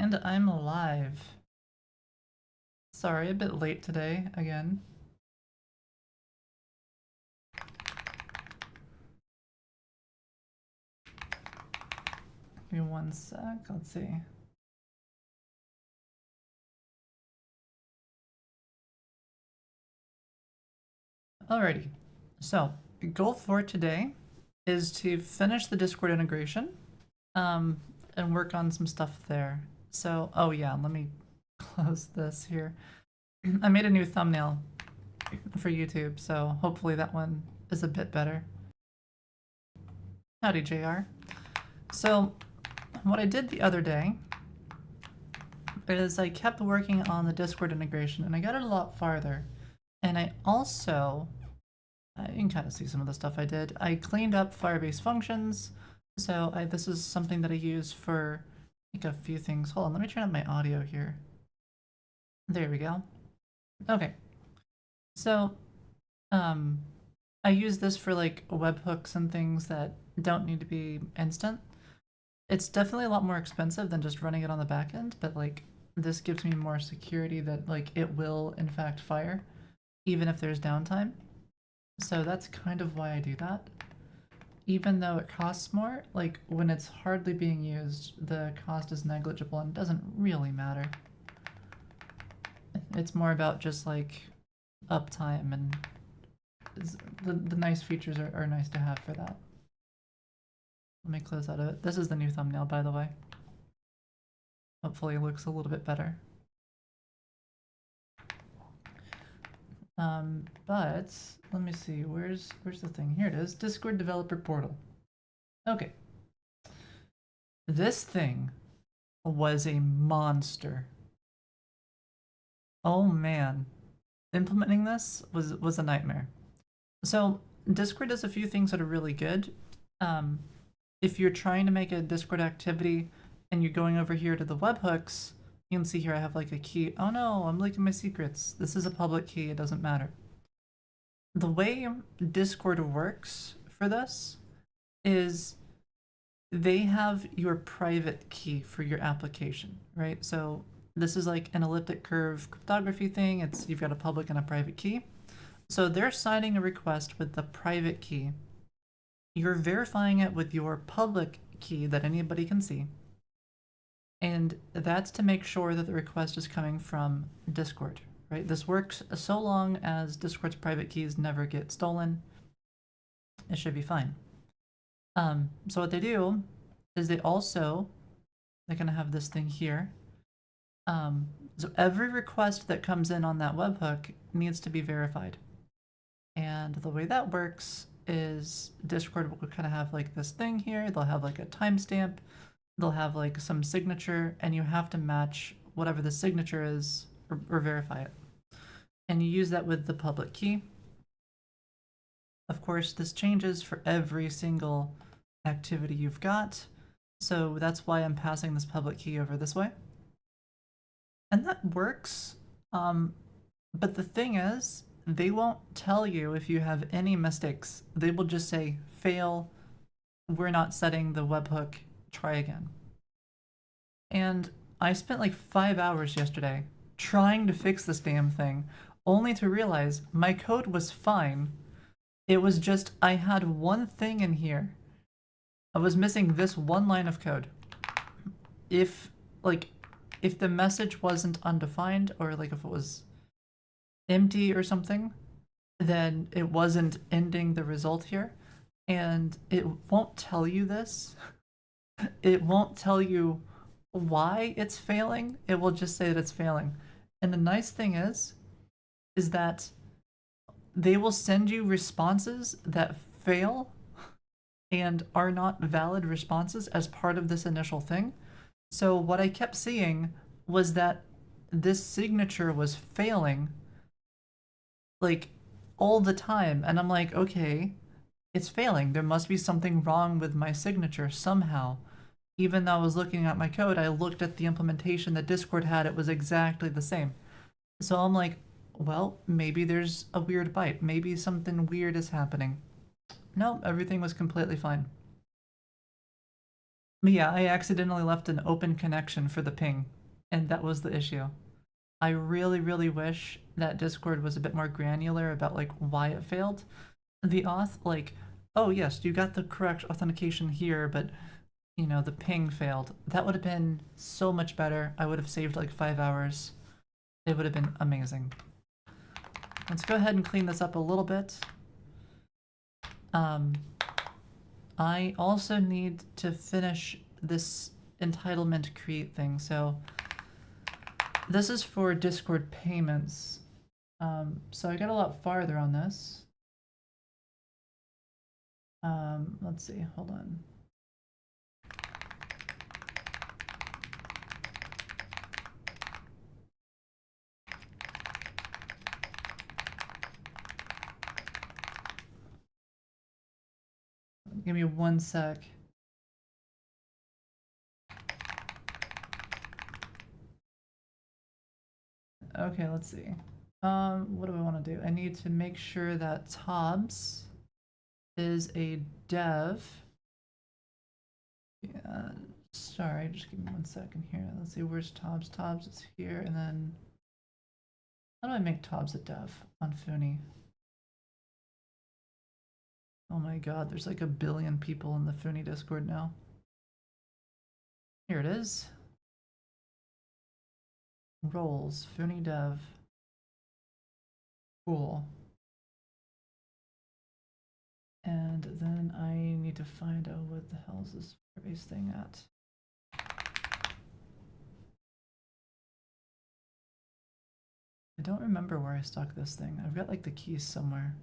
And I'm live. Sorry, a bit late today, again. Give me one sec, let's see. Alrighty, so goal for today is to finish the Discord integration and work on some stuff there. So, oh yeah, let me close this here. I made a new thumbnail for YouTube, so hopefully that one is a bit better. Howdy, JR. So, what I did the other day is I kept working on the Discord integration and I got it a lot farther. And I also, you can kind of see some of the stuff I did. I cleaned up Firebase functions. So this is something that I use for like a few things. Hold on, let me turn up my audio here. There we go. Okay. So I use this for like webhooks and things that don't need to be instant. It's definitely a lot more expensive than just running it on the back end, but like this gives me more security that like it will in fact fire even if there's downtime. So that's kind of why I do that. Even though it costs more, like when it's hardly being used, the cost is negligible and doesn't really matter. It's more about just like uptime, and the nice features are nice to have for that. Let me close out of it. This is the new thumbnail, by the way. Hopefully it looks a little bit better. But let me see, where's the thing? Here it is, Discord developer portal. Okay. This thing was a monster. Oh man. Implementing this was a nightmare. So Discord does a few things that are really good. If you're trying to make a Discord activity and you're going over here to the webhooks, you can see here I have like a key. Oh no, I'm leaking my secrets. This is a public key, it doesn't matter. The way Discord works for this is they have your private key for your application, right? So this is like an elliptic curve cryptography thing. You've got a public and a private key. So they're signing a request with the private key. You're verifying it with your public key that anybody can see. And that's to make sure that the request is coming from Discord, right? This works so long as Discord's private keys never get stolen. It should be fine. So what they do is they're gonna have this thing here. So every request that comes in on that webhook needs to be verified. And the way that works is Discord will kind of have like this thing here. They'll have like a timestamp. They'll have like some signature, and you have to match whatever the signature is or verify it. And you use that with the public key. Of course, this changes for every single activity you've got. So that's why I'm passing this public key over this way. And that works. But the thing is, they won't tell you if you have any mistakes. They will just say, fail, we're not setting the webhook, try again. And I spent like 5 hours yesterday trying to fix this damn thing, only to realize my code was fine. It was just, I had one thing in here. I was missing this one line of code. If the message wasn't undefined, or like if it was empty or something, then it wasn't ending the result here. And it won't tell you this. It won't tell you why it's failing. It will just say that it's failing. And the nice thing is that they will send you responses that fail and are not valid responses as part of this initial thing. So what I kept seeing was that this signature was failing like all the time. And I'm like, okay, it's failing. There must be something wrong with my signature somehow. Even though I was looking at my code, I looked at the implementation that Discord had. It was exactly the same. So I'm like, well, maybe there's a weird byte. Maybe something weird is happening. No, everything was completely fine. But yeah, I accidentally left an open connection for the ping, and that was the issue. I really, really wish that Discord was a bit more granular about like why it failed. The auth, like, oh yes, you got the correct authentication here, but you know, the ping failed. That would have been so much better. I would have saved like 5 hours. It would have been amazing. Let's go ahead and clean this up a little bit. I also need to finish this entitlement create thing. So this is for Discord payments. So I got a lot farther on this. Let's see, hold on. Give me 1 sec. Okay, let's see. What do I want to do? I need to make sure that Tobs is a dev. Yeah, sorry, just give me 1 second here. Let's see, where's Tobs? Tobs is here, and then how do I make Tobs a dev on Foony? Oh my god, there's like 1 billion people in the Foony Discord now. Here it is. Roles, Foony dev. Cool. And then I need to find out what the hell is this base thing at. I don't remember where I stuck this thing. I've got like the keys somewhere.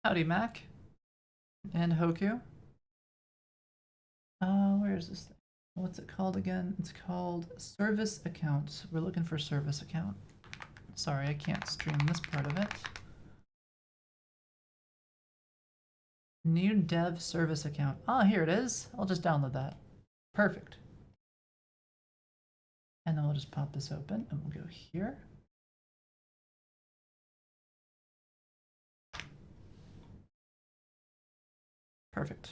Howdy, Mac. And Hoku. Where is this thing? What's it called again? It's called service account. We're looking for service account. Sorry, I can't stream this part of it. New dev service account. Ah, here it is. I'll just download that. Perfect. And then we'll just pop this open and we'll go here. Perfect.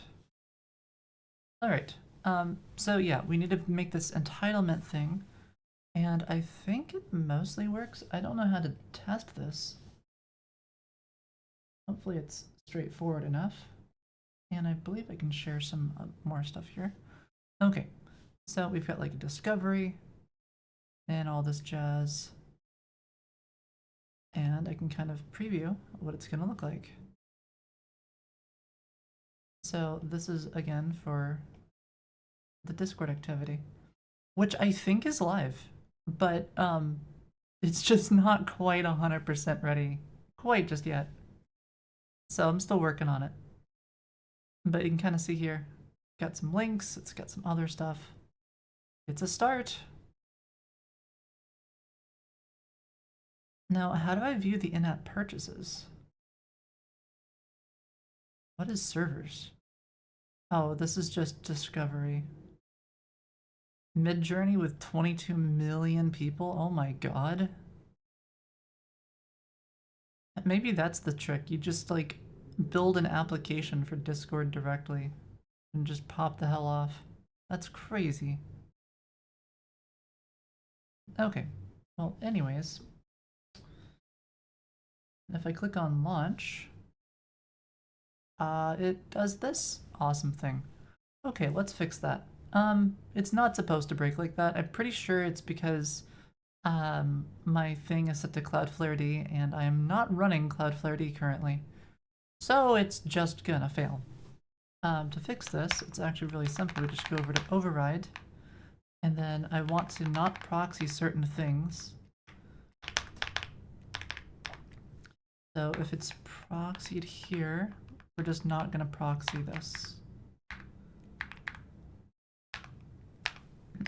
All right. So yeah, we need to make this entitlement thing. And I think it mostly works. I don't know how to test this. Hopefully it's straightforward enough. And I believe I can share some more stuff here. Okay, so we've got like a discovery and all this jazz. And I can kind of preview what it's gonna look like. So this is again for the Discord activity, which I think is live, but it's just not quite 100% ready quite just yet. So I'm still working on it. But you can kind of see here, got some links, it's got some other stuff. It's a start. Now, how do I view the in-app purchases? What is servers? Oh, this is just discovery. Mid-Journey with 22 million people? Oh my god. Maybe that's the trick. You just like build an application for Discord directly and just pop the hell off. That's crazy. Okay. Well, anyways, if I click on launch, it does this awesome thing. Okay, let's fix that. It's not supposed to break like that. I'm pretty sure it's because my thing is set to Cloudflare D and I am not running Cloudflare D currently. So it's just gonna fail. To fix this, it's actually really simple. We just go over to override, and then I want to not proxy certain things. So if it's proxied here, we're just not gonna proxy this.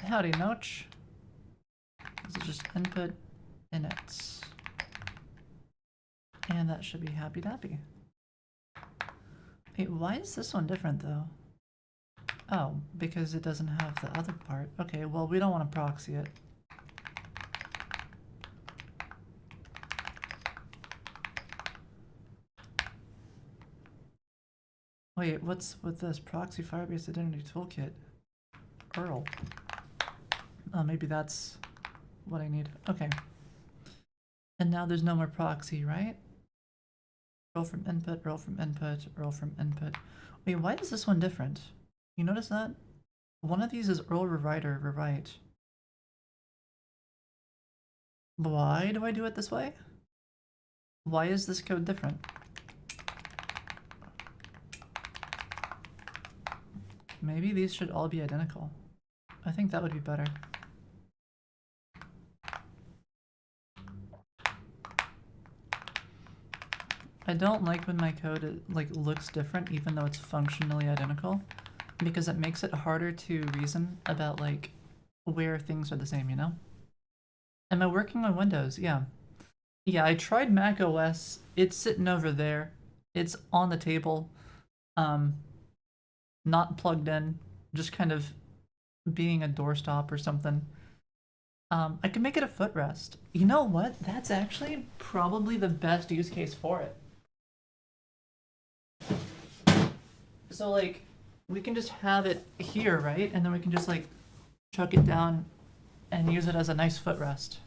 Howdy, Noach. This is just input init. And that should be happy dappy. Wait, why is this one different though? Oh, because it doesn't have the other part. Okay, well, we don't want to proxy it. Wait, what's with this proxy Firebase identity toolkit? URL. Oh, maybe that's what I need. Okay. And now there's no more proxy, right? URL from input, URL from input, URL from input. Wait, why is this one different? You notice that? One of these is URL rewrite or rewrite. Why do I do it this way? Why is this code different? Maybe these should all be identical. I think that would be better. I don't like when my code looks different even though it's functionally identical, because it makes it harder to reason about like where things are the same, you know? Am I working on Windows? Yeah. Yeah, I tried Mac OS. It's sitting over there. It's on the table. Not plugged in, just kind of being a doorstop or something. I can make it a footrest. You know what? That's actually probably the best use case for it. So like, we can just have it here, right? And then we can just like chuck it down and use it as a nice footrest.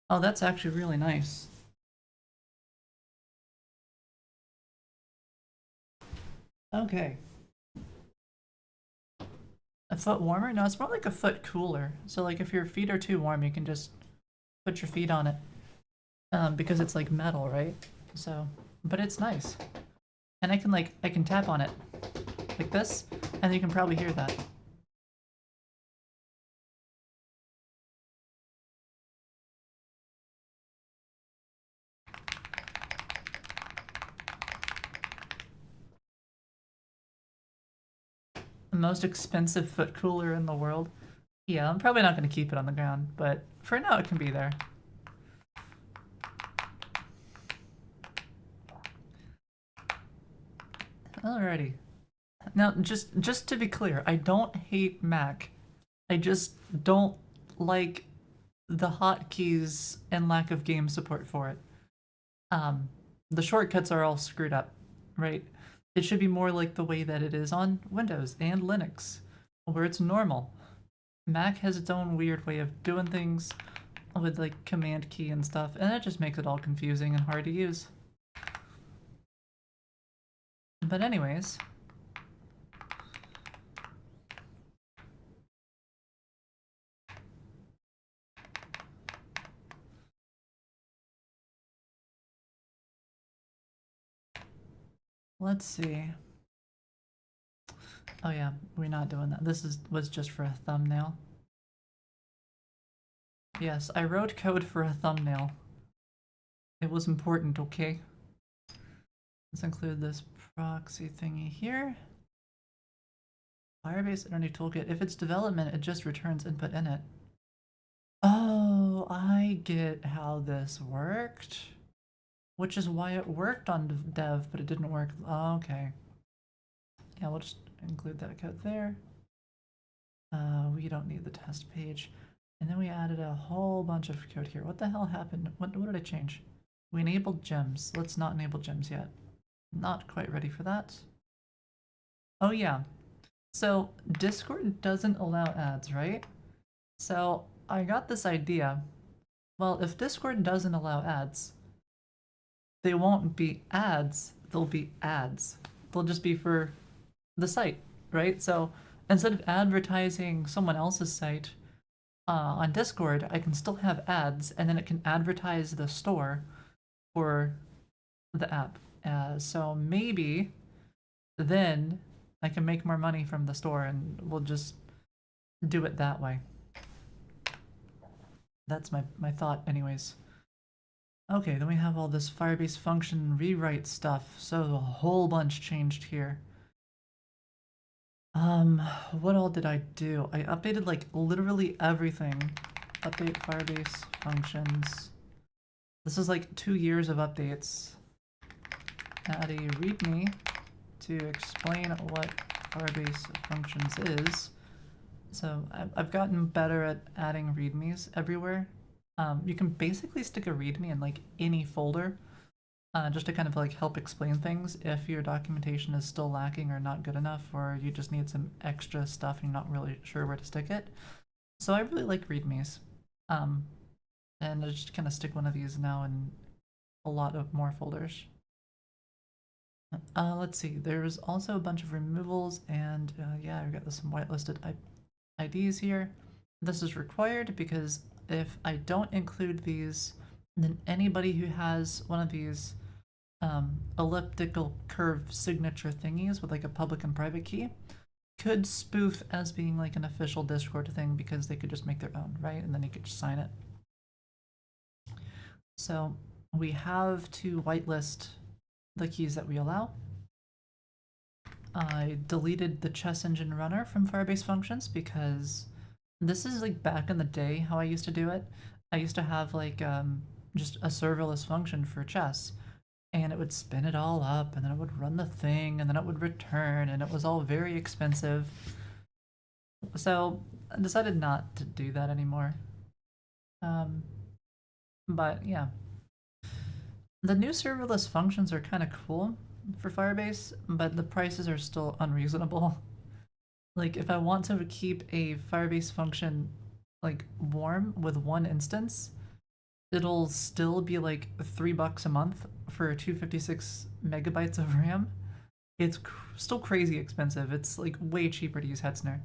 Oh, that's actually really nice. Okay. A foot warmer? No, it's more like a foot cooler. So like if your feet are too warm, you can just put your feet on it. Because it's like metal, right? So, but it's nice. And I can tap on it like this, and you can probably hear that. The most expensive foot cooler in the world. Yeah, I'm probably not going to keep it on the ground, but for now it can be there. Alrighty. Now, just to be clear, I don't hate Mac. I just don't like the hotkeys and lack of game support for it. The shortcuts are all screwed up, right? It should be more like the way that it is on Windows and Linux, where it's normal. Mac has its own weird way of doing things with like command key and stuff, and it just makes it all confusing and hard to use. But anyways, let's see. Oh yeah, we're not doing that. This was just for a thumbnail. Yes, I wrote code for a thumbnail. It was important, okay? Let's include this proxy thingy here. Firebase Identity Toolkit. If it's development, it just returns input in it. Oh, I get how this worked. Which is why it worked on dev, but it didn't work. Oh, okay. Yeah, we'll just include that code there. We don't need the test page. And then we added a whole bunch of code here. What the hell happened? What did I change? We enabled gems. Let's not enable gems yet. Not quite ready for that. Oh yeah. So Discord doesn't allow ads, right? So I got this idea. Well, if Discord doesn't allow ads, they won't be ads, they'll be ads. They'll just be for the site, right? So instead of advertising someone else's site on Discord, I can still have ads, and then it can advertise the store for the app. So maybe then I can make more money from the store, and we'll just do it that way. That's my thought anyways. Okay, then we have all this Firebase function rewrite stuff, so a whole bunch changed here. What all did I do? I updated like literally everything. Update Firebase functions. This is like 2 years of updates. Add a readme to explain what Firebase functions is. So I've gotten better at adding readmes everywhere. You can basically stick a readme in like any folder just to kind of like help explain things if your documentation is still lacking or not good enough, or you just need some extra stuff and you're not really sure where to stick it. So I really like readmes. And I just kind of stick one of these now in a lot of more folders. Let's see, there's also a bunch of removals, and yeah, I've got some whitelisted IDs here. This is required because if I don't include these, then anybody who has one of these elliptical curve signature thingies with like a public and private key could spoof as being like an official Discord thing, because they could just make their own, right? And then you could just sign it. So we have to whitelist the keys that we allow. I deleted the chess engine runner from Firebase functions because this is like back in the day how I used to do it. I used to have like just a serverless function for chess, and it would spin it all up, and then it would run the thing, and then it would return, and it was all very expensive. So I decided not to do that anymore. But yeah, the new serverless functions are kind of cool for Firebase, but the prices are still unreasonable. Like if I want to keep a Firebase function like warm with one instance, it'll still be like $3 a month for 256 megabytes of RAM. It's still crazy expensive. It's like way cheaper to use Hetzner.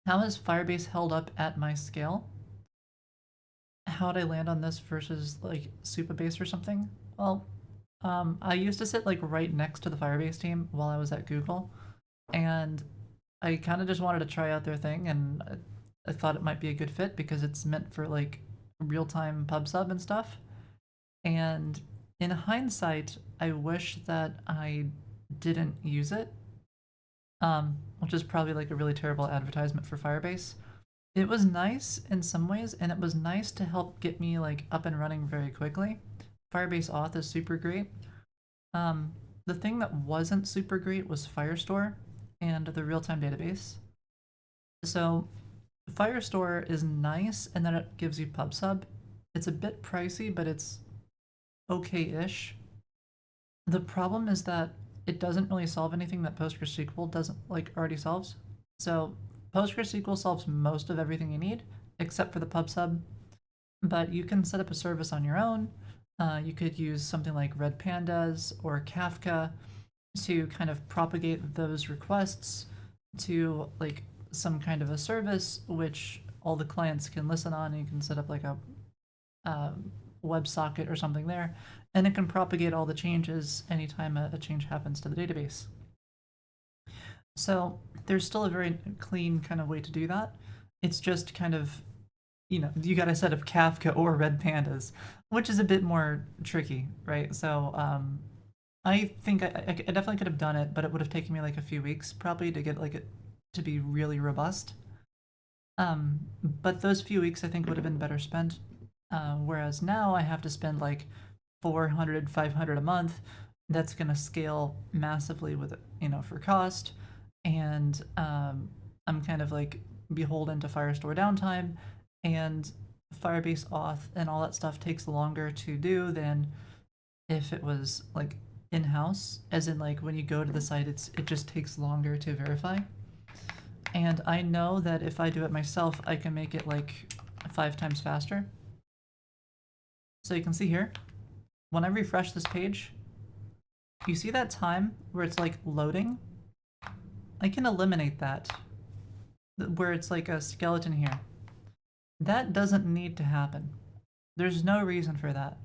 How has Firebase held up at my scale? How'd I land on this versus like Supabase or something? Well, I used to sit like right next to the Firebase team while I was at Google, and I kind of just wanted to try out their thing, and I thought it might be a good fit because it's meant for like real-time pub sub and stuff. And in hindsight, I wish that I didn't use it, which is probably like a really terrible advertisement for Firebase. It was nice in some ways, and it was nice to help get me like up and running very quickly. Firebase auth is super great. The thing that wasn't super great was Firestore and the real-time database. So Firestore is nice and then it gives you PubSub. It's a bit pricey, but it's okay-ish. The problem is that it doesn't really solve anything that PostgreSQL doesn't like already solves. So PostgreSQL solves most of everything you need except for the PubSub, but you can set up a service on your own. You could use something like Red Pandas or Kafka to kind of propagate those requests to like some kind of a service which all the clients can listen on, and you can set up like a WebSocket or something there, and it can propagate all the changes anytime a change happens to the database. So there's still a very clean kind of way to do that. It's just kind of, you know, you got to set up Kafka or Red Pandas, which is a bit more tricky, right? So I think I definitely could have done it, but it would have taken me like a few weeks probably to get like it to be really robust. But those few weeks I think would have been better spent. Whereas now I have to spend like 400, 500 a month. That's going to scale massively with, you know, for cost. And I'm kind of like beholden to Firestore downtime, and Firebase auth and all that stuff takes longer to do than if it was like in-house, as in like when you go to the site, it just takes longer to verify. And I know that if I do it myself, I can make it like 5 times faster. So you can see here, when I refresh this page, you see that time where it's like loading? I can eliminate that, where it's like a skeleton here. That doesn't need to happen. There's no reason for that.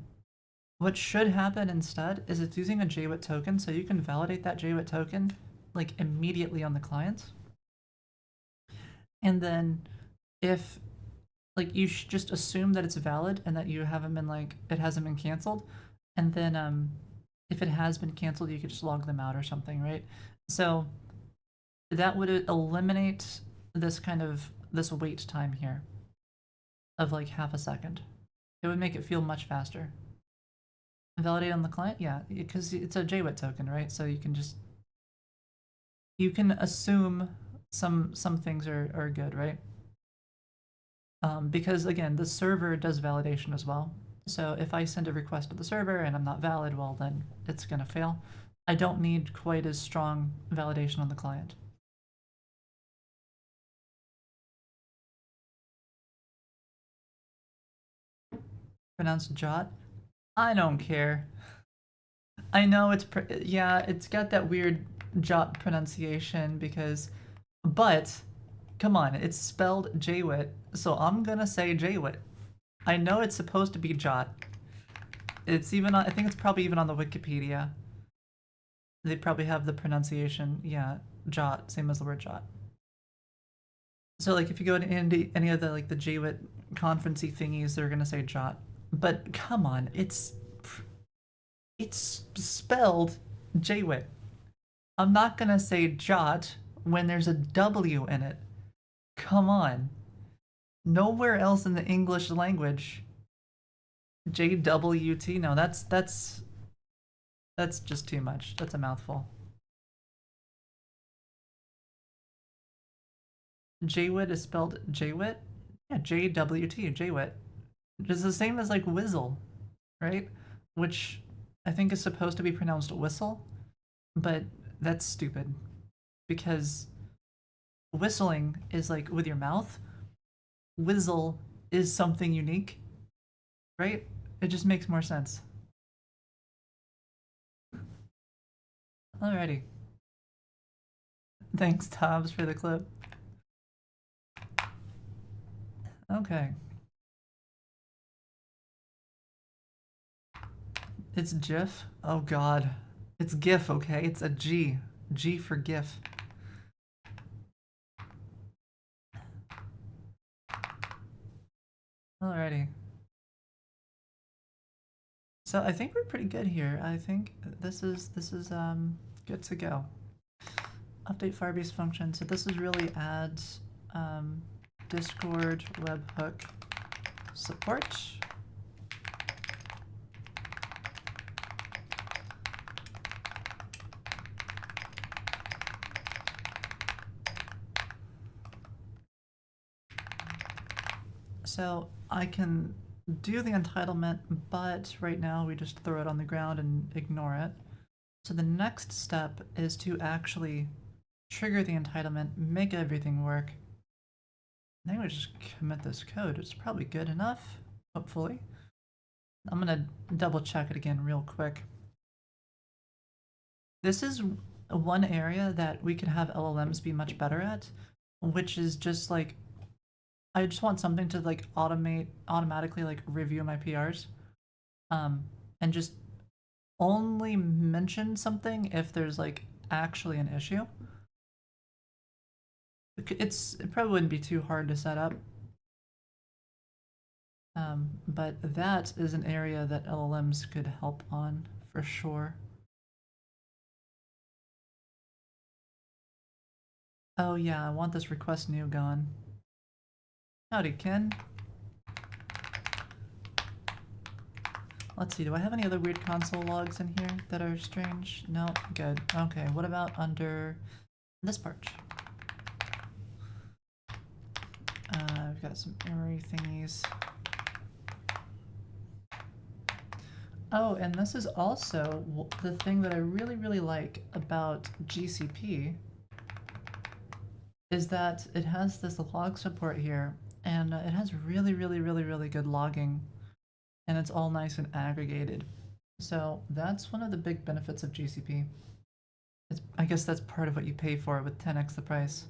What should happen instead is it's using a JWT token, so you can validate that JWT token like immediately on the client. And then if like you should just assume that it's valid and that you haven't been like, it hasn't been canceled. And then if it has been canceled, you could just log them out or something, right? So that would eliminate this kind of, this wait time here of like half a second. It would make it feel much faster. Validate on the client? Yeah, because it's a JWT token, right? So you can just, you can assume some things are good, right? Because again, the server does validation as well. So if I send a request to the server and I'm not valid, well, then it's gonna fail. I don't need quite as strong validation on the client. Pronounced jot? I don't care. I know yeah, it's got that weird jot pronunciation because, but come on, it's spelled Jwit, so I'm gonna say Jwit. I know it's supposed to be jot. It's even on, I think it's probably even on the Wikipedia. They probably have the pronunciation, yeah, jot, same as the word jot. So like if you go to any of the like the Jwit conferencey thingies, they're gonna say jot. But come on, it's spelled Jwit. I'm not gonna say jot when there's a W in it. Come on. Nowhere else in the English language. JWT. No, that's just too much. That's a mouthful. Jwit is spelled Jwit? Yeah, JWT, Jwit. It's the same as like whizzle, right? Which I think is supposed to be pronounced whistle, but that's stupid because whistling is like with your mouth. Whizzle is something unique, right? It just makes more sense. Alrighty. Thanks, Tobbs, for the clip. Okay. It's GIF? Oh god. It's GIF, okay? It's a G. G for GIF. Alrighty. So I think we're pretty good here. I think this is good to go. Update Firebase function. So this is really add Discord webhook support. So I can do the entitlement, but right now we just throw it on the ground and ignore it. So the next step is to actually trigger the entitlement, make everything work. Then we just commit this code. It's probably good enough, hopefully. I'm gonna double check it again real quick. This is one area that we could have LLMs be much better at, which is just like, I just want something to like automatically like review my PRs, and just only mention something if there's like actually an issue. It probably wouldn't be too hard to set up, but that is an area that LLMs could help on for sure. Oh yeah, I want this request new gone. Howdy, Ken. Let's see, do I have any other weird console logs in here that are strange? No, good. Okay, what about under this part? I've got some error thingies. Oh, and this is also the thing that I really, really like about GCP is that it has this log support here, and it has really, really, really, really good logging, and it's all nice and aggregated. So that's one of the big benefits of GCP. I guess that's part of what you pay for it with 10x the price.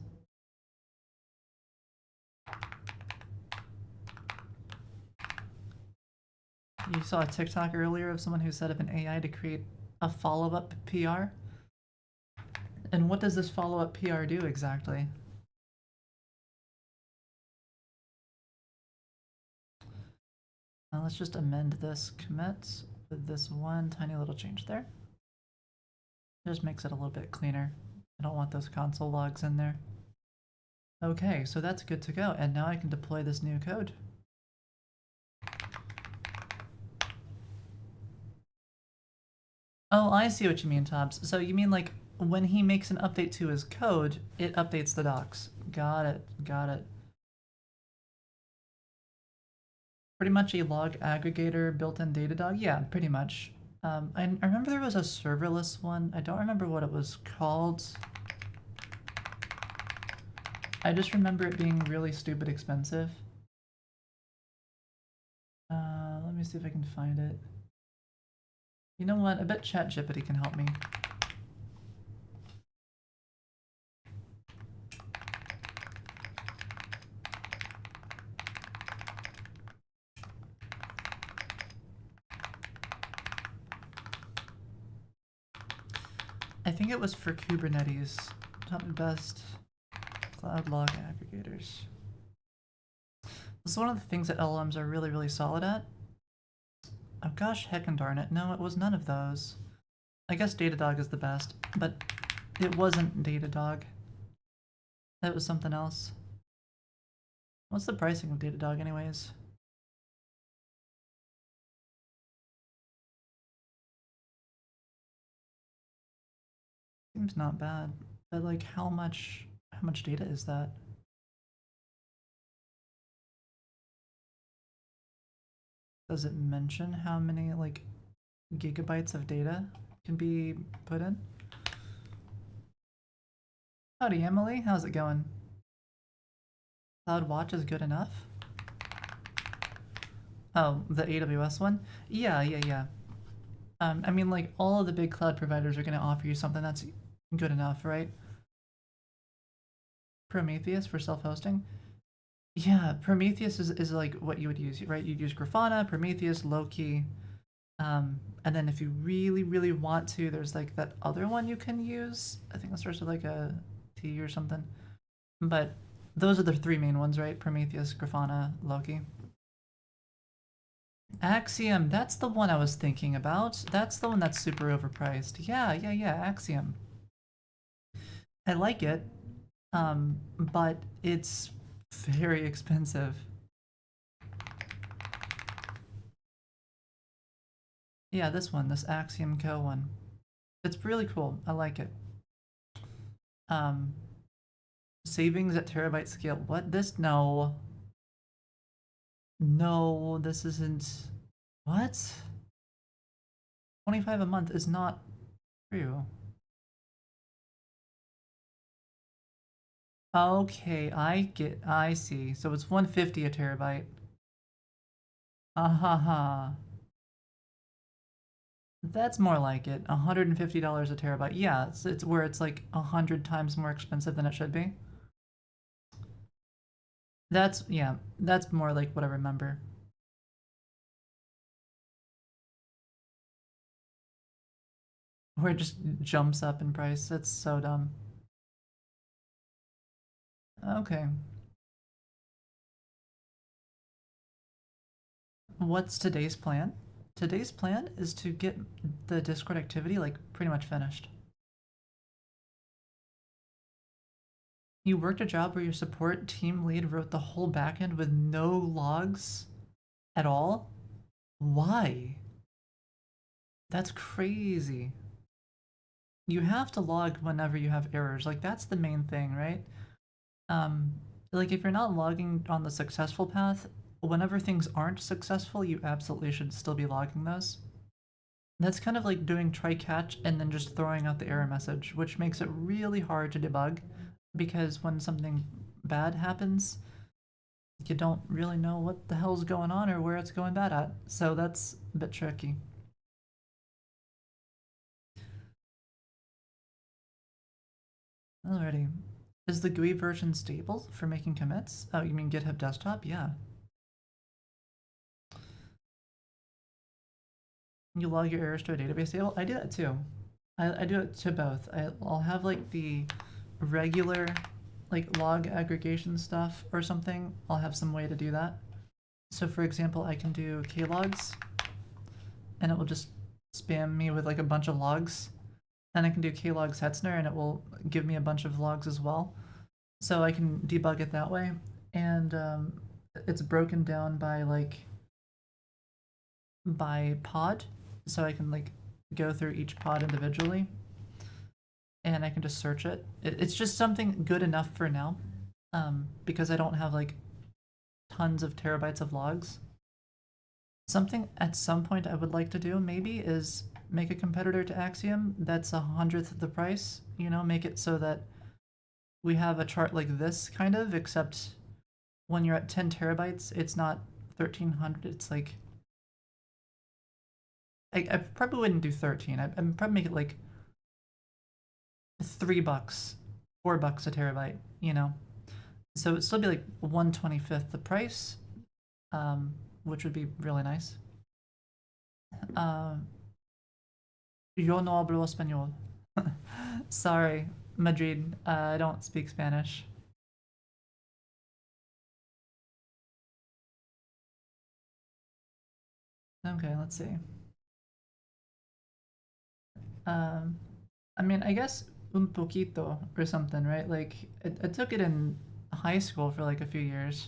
You saw a TikTok earlier of someone who set up an AI to create a follow-up PR? And what does this follow-up PR do exactly? Now let's just amend this commit with this one tiny little change there. It just makes it a little bit cleaner. I don't want those console logs in there. Okay, so that's good to go, and now I can deploy this new code. Oh, I see what you mean, Tobbs. So you mean like when he makes an update to his code, it updates the docs. Got it, got it. Pretty much a log aggregator built-in Datadog. Yeah, pretty much. I remember there was a serverless one. I don't remember what it was called. I just remember it being really stupid expensive. Let me see if I can find it. You know what? I bet ChatGPT can help me. I think it was for Kubernetes. Top best cloud log aggregators. This is one of the things that LLMs are really, really solid at. Oh gosh, heck and darn it. No, it was none of those. I guess Datadog is the best, but it wasn't Datadog. That was something else. What's the pricing of Datadog anyways? Seems not bad, but like how much data is that? Does it mention how many like gigabytes of data can be put in? Howdy, Emily. How's it going? CloudWatch is good enough? Oh, the AWS one? Yeah. I mean, like, all of the big cloud providers are going to offer you something that's good enough, right? Prometheus for self-hosting? Yeah, Prometheus is like what you would use, right? You'd use Grafana, Prometheus, Loki, and then if you really, really want to, there's like that other one you can use. I think it starts with like a T or something. But those are the three main ones, right? Prometheus, Grafana, Loki. Axiom, that's the one I was thinking about. That's the one that's super overpriced. Yeah, Axiom. I like it, but it's very expensive. Yeah, this one, this Axiom Co one. It's really cool. I like it. Savings at terabyte scale. What? This? No. No, this isn't. What? 25 a month is not true. Okay, I see. So it's 150 a terabyte. Ha. That's more like it. $150 a terabyte. Yeah, it's where it's like 100 times more expensive than it should be. Yeah, that's more like what I remember. Where it just jumps up in price. That's so dumb. Okay. What's today's plan? Today's plan is to get the Discord activity like pretty much finished. You worked a job where your support team lead wrote the whole backend with no logs at all? Why? That's crazy. You have to log whenever you have errors. Like that's the main thing, right? Um, like if you're not logging on the successful path, whenever things aren't successful, you absolutely should still be logging those. That's kind of like doing try catch and then just throwing out the error message, which makes it really hard to debug because when something bad happens, you don't really know what the hell's going on or where it's going bad at. So that's a bit tricky. Alrighty. Is the GUI version stable for making commits? Oh, you mean GitHub Desktop? Yeah. You log your errors to a database table? I do that too. I do it to both. I'll have like the regular like log aggregation stuff or something. I'll have some way to do that. So for example, I can do klogs and it will just spam me with like a bunch of logs. And I can do klogs Hetzner and it will give me a bunch of logs as well. So I can debug it that way. And it's broken down by like by pod. So I can like go through each pod individually and I can just search it. It's just something good enough for now because I don't have like tons of terabytes of logs. Something at some point I would like to do maybe is make a competitor to Axiom that's 100th of the price, you know, make it so that we have a chart like this kind of, except when you're at 10 terabytes, it's not 1300, it's like, I probably wouldn't do 13, I'd probably make it like $3, $4 a terabyte, you know? So it'd still be like 1/25th the price, which would be really nice. Yo no hablo español. Sorry, Madrid, I don't speak Spanish. Okay, let's see. I mean, I guess un poquito or something, right? Like, I took it in high school for like a few years,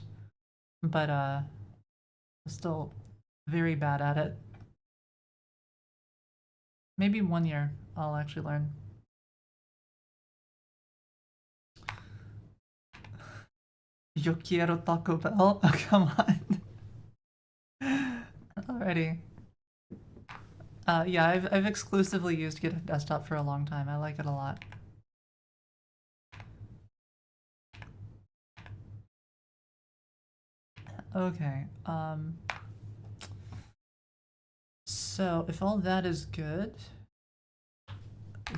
but still very bad at it. Maybe 1 year I'll actually learn. Yo quiero Taco Bell. Oh, come on. Alrighty. Yeah, I've exclusively used Git Desktop for a long time. I like it a lot. Okay. So if all that is good,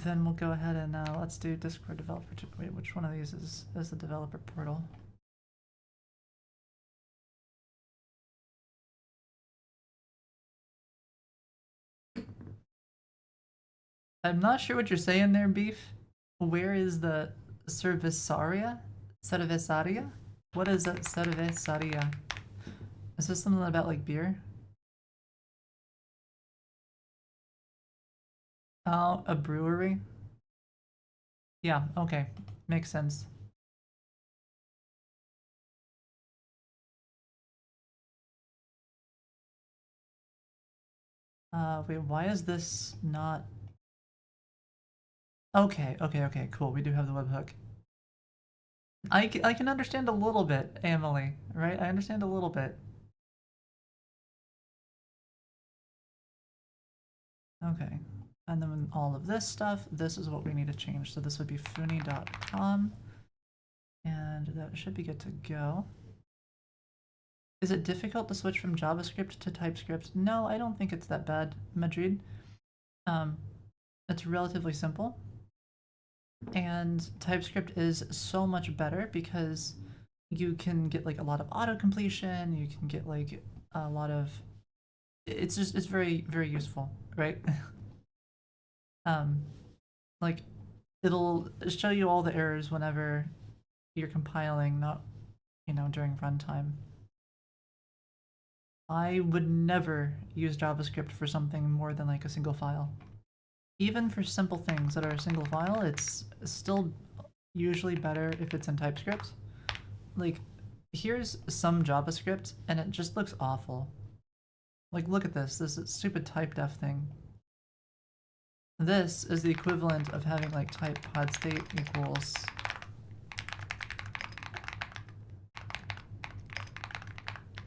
then we'll go ahead and let's do Discord developer. Wait, which one of these is the developer portal? I'm not sure what you're saying there, Beef. Where is the Cervesaria? Cervesaria? What is that Cervesaria? Is this something about like beer? Oh, a brewery? Yeah, okay. Makes sense. Wait, why is this not... Okay, cool. We do have the webhook. I can understand a little bit, Emily, right? I understand a little bit. Okay. And then all of this stuff, this is what we need to change. So this would be foony.com. And that should be good to go. Is it difficult to switch from JavaScript to TypeScript? No, I don't think it's that bad, Madrid. It's relatively simple. And TypeScript is so much better because you can get like a lot of auto completion, you can get like a lot of... It's very, very useful, right? Like it'll show you all the errors whenever you're compiling, not, you know, during runtime. I would never use JavaScript for something more than like a single file. Even for simple things that are a single file, it's still usually better if it's in TypeScript. Like, here's some JavaScript, and it just looks awful. Like, look at this stupid typedef thing. This is the equivalent of having like type pod state equals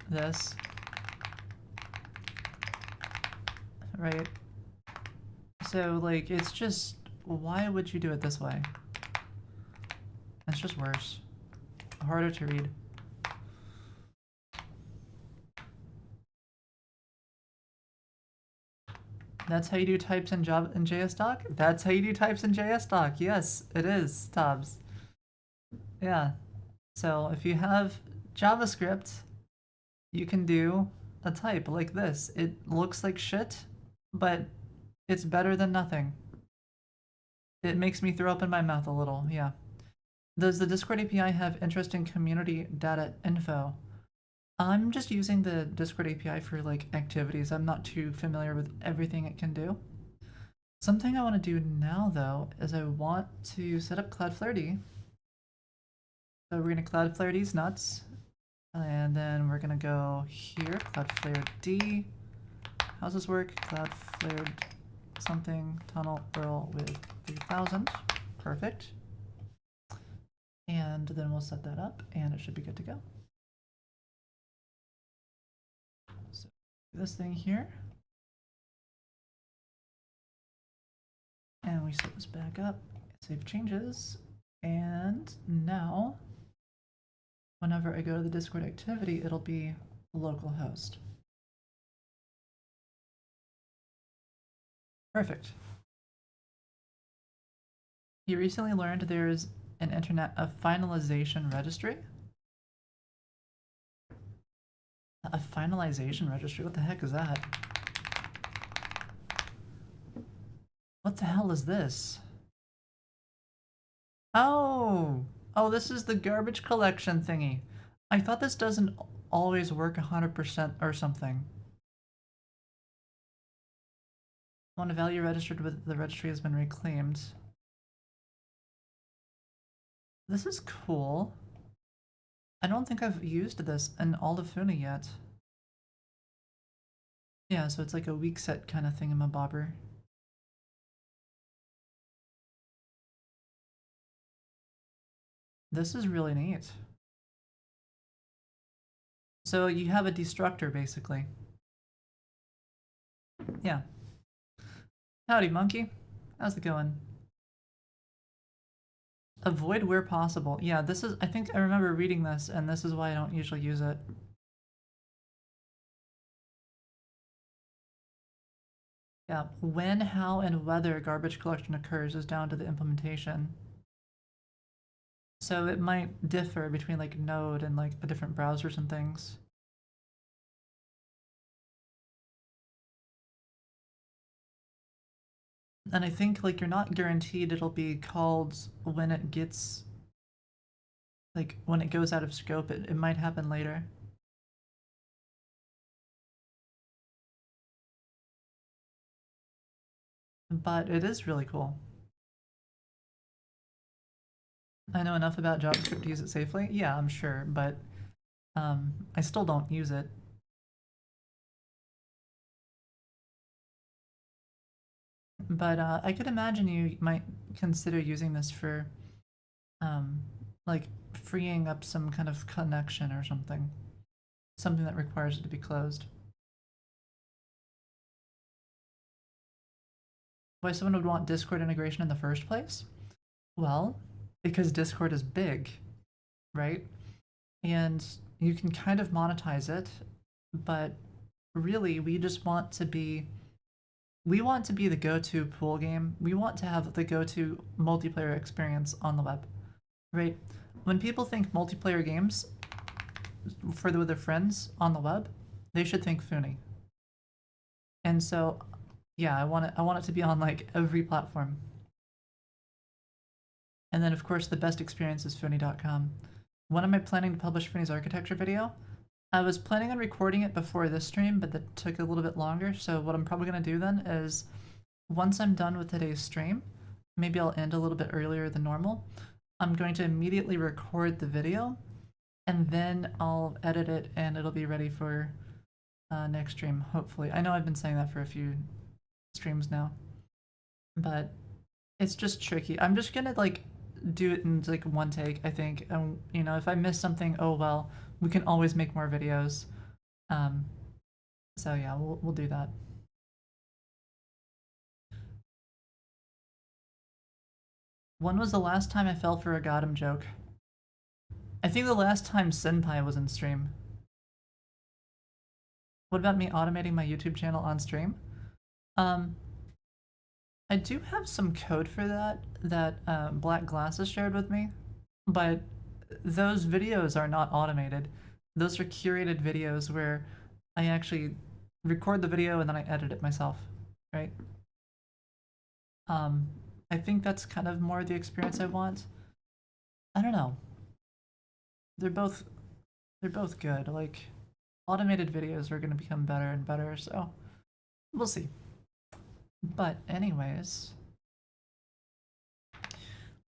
this, right? So like, it's just, why would you do it this way? It's just worse, harder to read. That's how you do types in Java in JSDoc? That's how you do types in JSDoc. Yes, it is, Tobbs. Yeah. So if you have JavaScript, you can do a type like this. It looks like shit, but it's better than nothing. It makes me throw up in my mouth a little, yeah. Does the Discord API have interesting community data info? I'm just using the Discord API for like activities. I'm not too familiar with everything it can do. Something I want to do now though is I want to set up Cloudflare. So we're gonna Cloudflare these nuts, and then we're gonna go here, Cloudflare D. How's this work? Cloudflare something tunnel Earl with 3000. Perfect. And then we'll set that up, and it should be good to go. this thing here. And we set this back up, save changes, and now whenever I go to the Discord activity, it'll be localhost. Perfect. You recently learned there's an internet of finalization registry? A finalization registry? What the heck is that? What the hell is this? Oh! Oh, this is the garbage collection thingy. I thought this doesn't always work 100% or something. When a value registered with the registry has been reclaimed. This is cool. I don't think I've used this in all of Foony yet. Yeah, so it's like a weak set kind of thingamabobber. This is really neat. So you have a destructor, basically. Yeah. Howdy, monkey. How's it going? Avoid where possible. Yeah, this is, I think I remember reading this, and this is why I don't usually use it. Yeah, when, how, and whether garbage collection occurs is down to the implementation. So it might differ between like Node and like the different browsers and things. And I think like you're not guaranteed it'll be called when it gets, like when it goes out of scope, it might happen later. But it is really cool. I know enough about JavaScript to use it safely. Yeah, I'm sure, but I still don't use it. But I could imagine you might consider using this for like freeing up some kind of connection or something. Something that requires it to be closed. Why someone would want Discord integration in the first place? Well, because Discord is big, right? And you can kind of monetize it, but really we just want to be the go-to pool game. We want to have the go-to multiplayer experience on the web, right? When people think multiplayer games with their friends on the web, they should think Foony. And so, yeah, I want it to be on like every platform. And then of course the best experience is foony.com. When am I planning to publish Foony's architecture video? I was planning on recording it before this stream, but that took a little bit longer. So what I'm probably going to do then is, once I'm done with today's stream, maybe I'll end a little bit earlier than normal. I'm going to immediately record the video, and then I'll edit it, and it'll be ready for next stream, hopefully. I know I've been saying that for a few streams now, but it's just tricky. I'm just gonna like do it in like one take, I think. You know, if I miss something, oh well. We can always make more videos. So yeah, we'll do that. When was the last time I fell for a got him joke? I think the last time Senpai was in stream. What about me automating my YouTube channel on stream? I do have some code for that Black Glasses shared with me, but those videos are not automated. Those are curated videos where I actually record the video and then I edit it myself, right? I think that's kind of more the experience I want. I don't know. They're both good. Like, automated videos are going to become better and better, so we'll see. But anyways,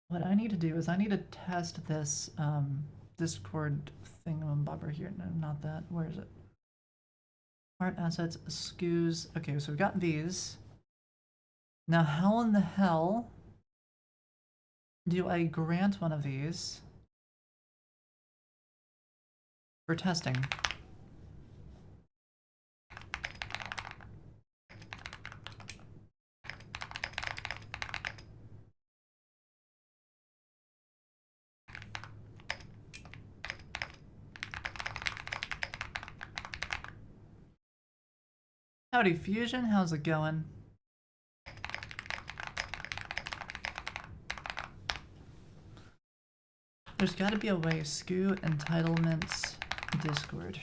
what I need to do is I need to test this Discord thingamabobber here. No, not that. Where is it? Art assets, SKUs. Okay, so we've got these. Now, how in the hell do I grant one of these for testing? Howdy Fusion, how's it going? There's gotta be a way. SKU entitlements Discord.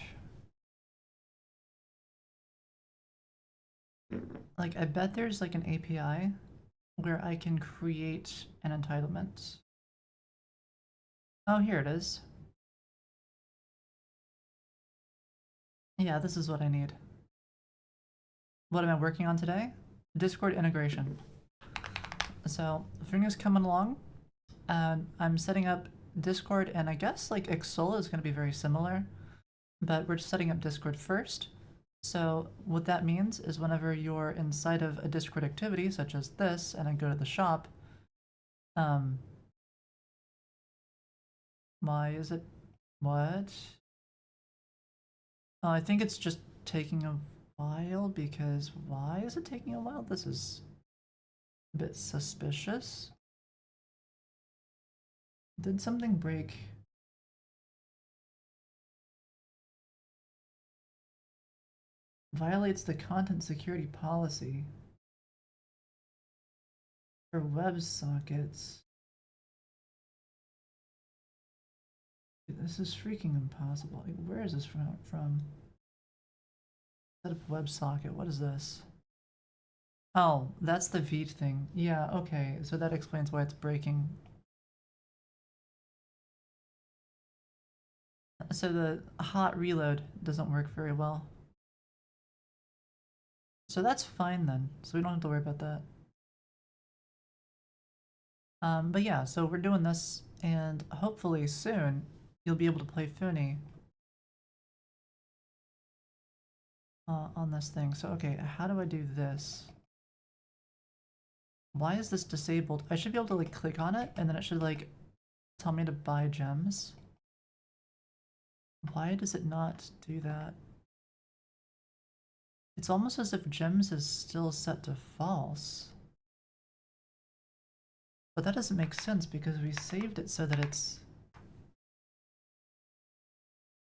Like, I bet there's like an API where I can create an entitlement. Oh, here it is. Yeah, this is what I need. What am I working on today? Discord integration. So, Foony's coming along, and I'm setting up Discord, and I guess like Exola is going to be very similar, but we're just setting up Discord first. So what that means is whenever you're inside of a Discord activity, such as this, and I go to the shop, why is it, what? Oh, I think it's just taking a while, because why is it taking a while? This is a bit suspicious. Did something break? Violates the content security policy for WebSockets. This is freaking impossible. Like, where is this from? Set up WebSocket. What is this? Oh, that's the Vite thing. Yeah, okay. So that explains why it's breaking. So the hot reload doesn't work very well. So that's fine then. So we don't have to worry about that. But yeah, so we're doing this, and hopefully soon you'll be able to play Foony on this thing. So okay, how do I do this? Why is this disabled? I should be able to like click on it, and then it should like tell me to buy gems. Why does it not do that? It's almost as if gems is still set to false. But that doesn't make sense because we saved it so that it's...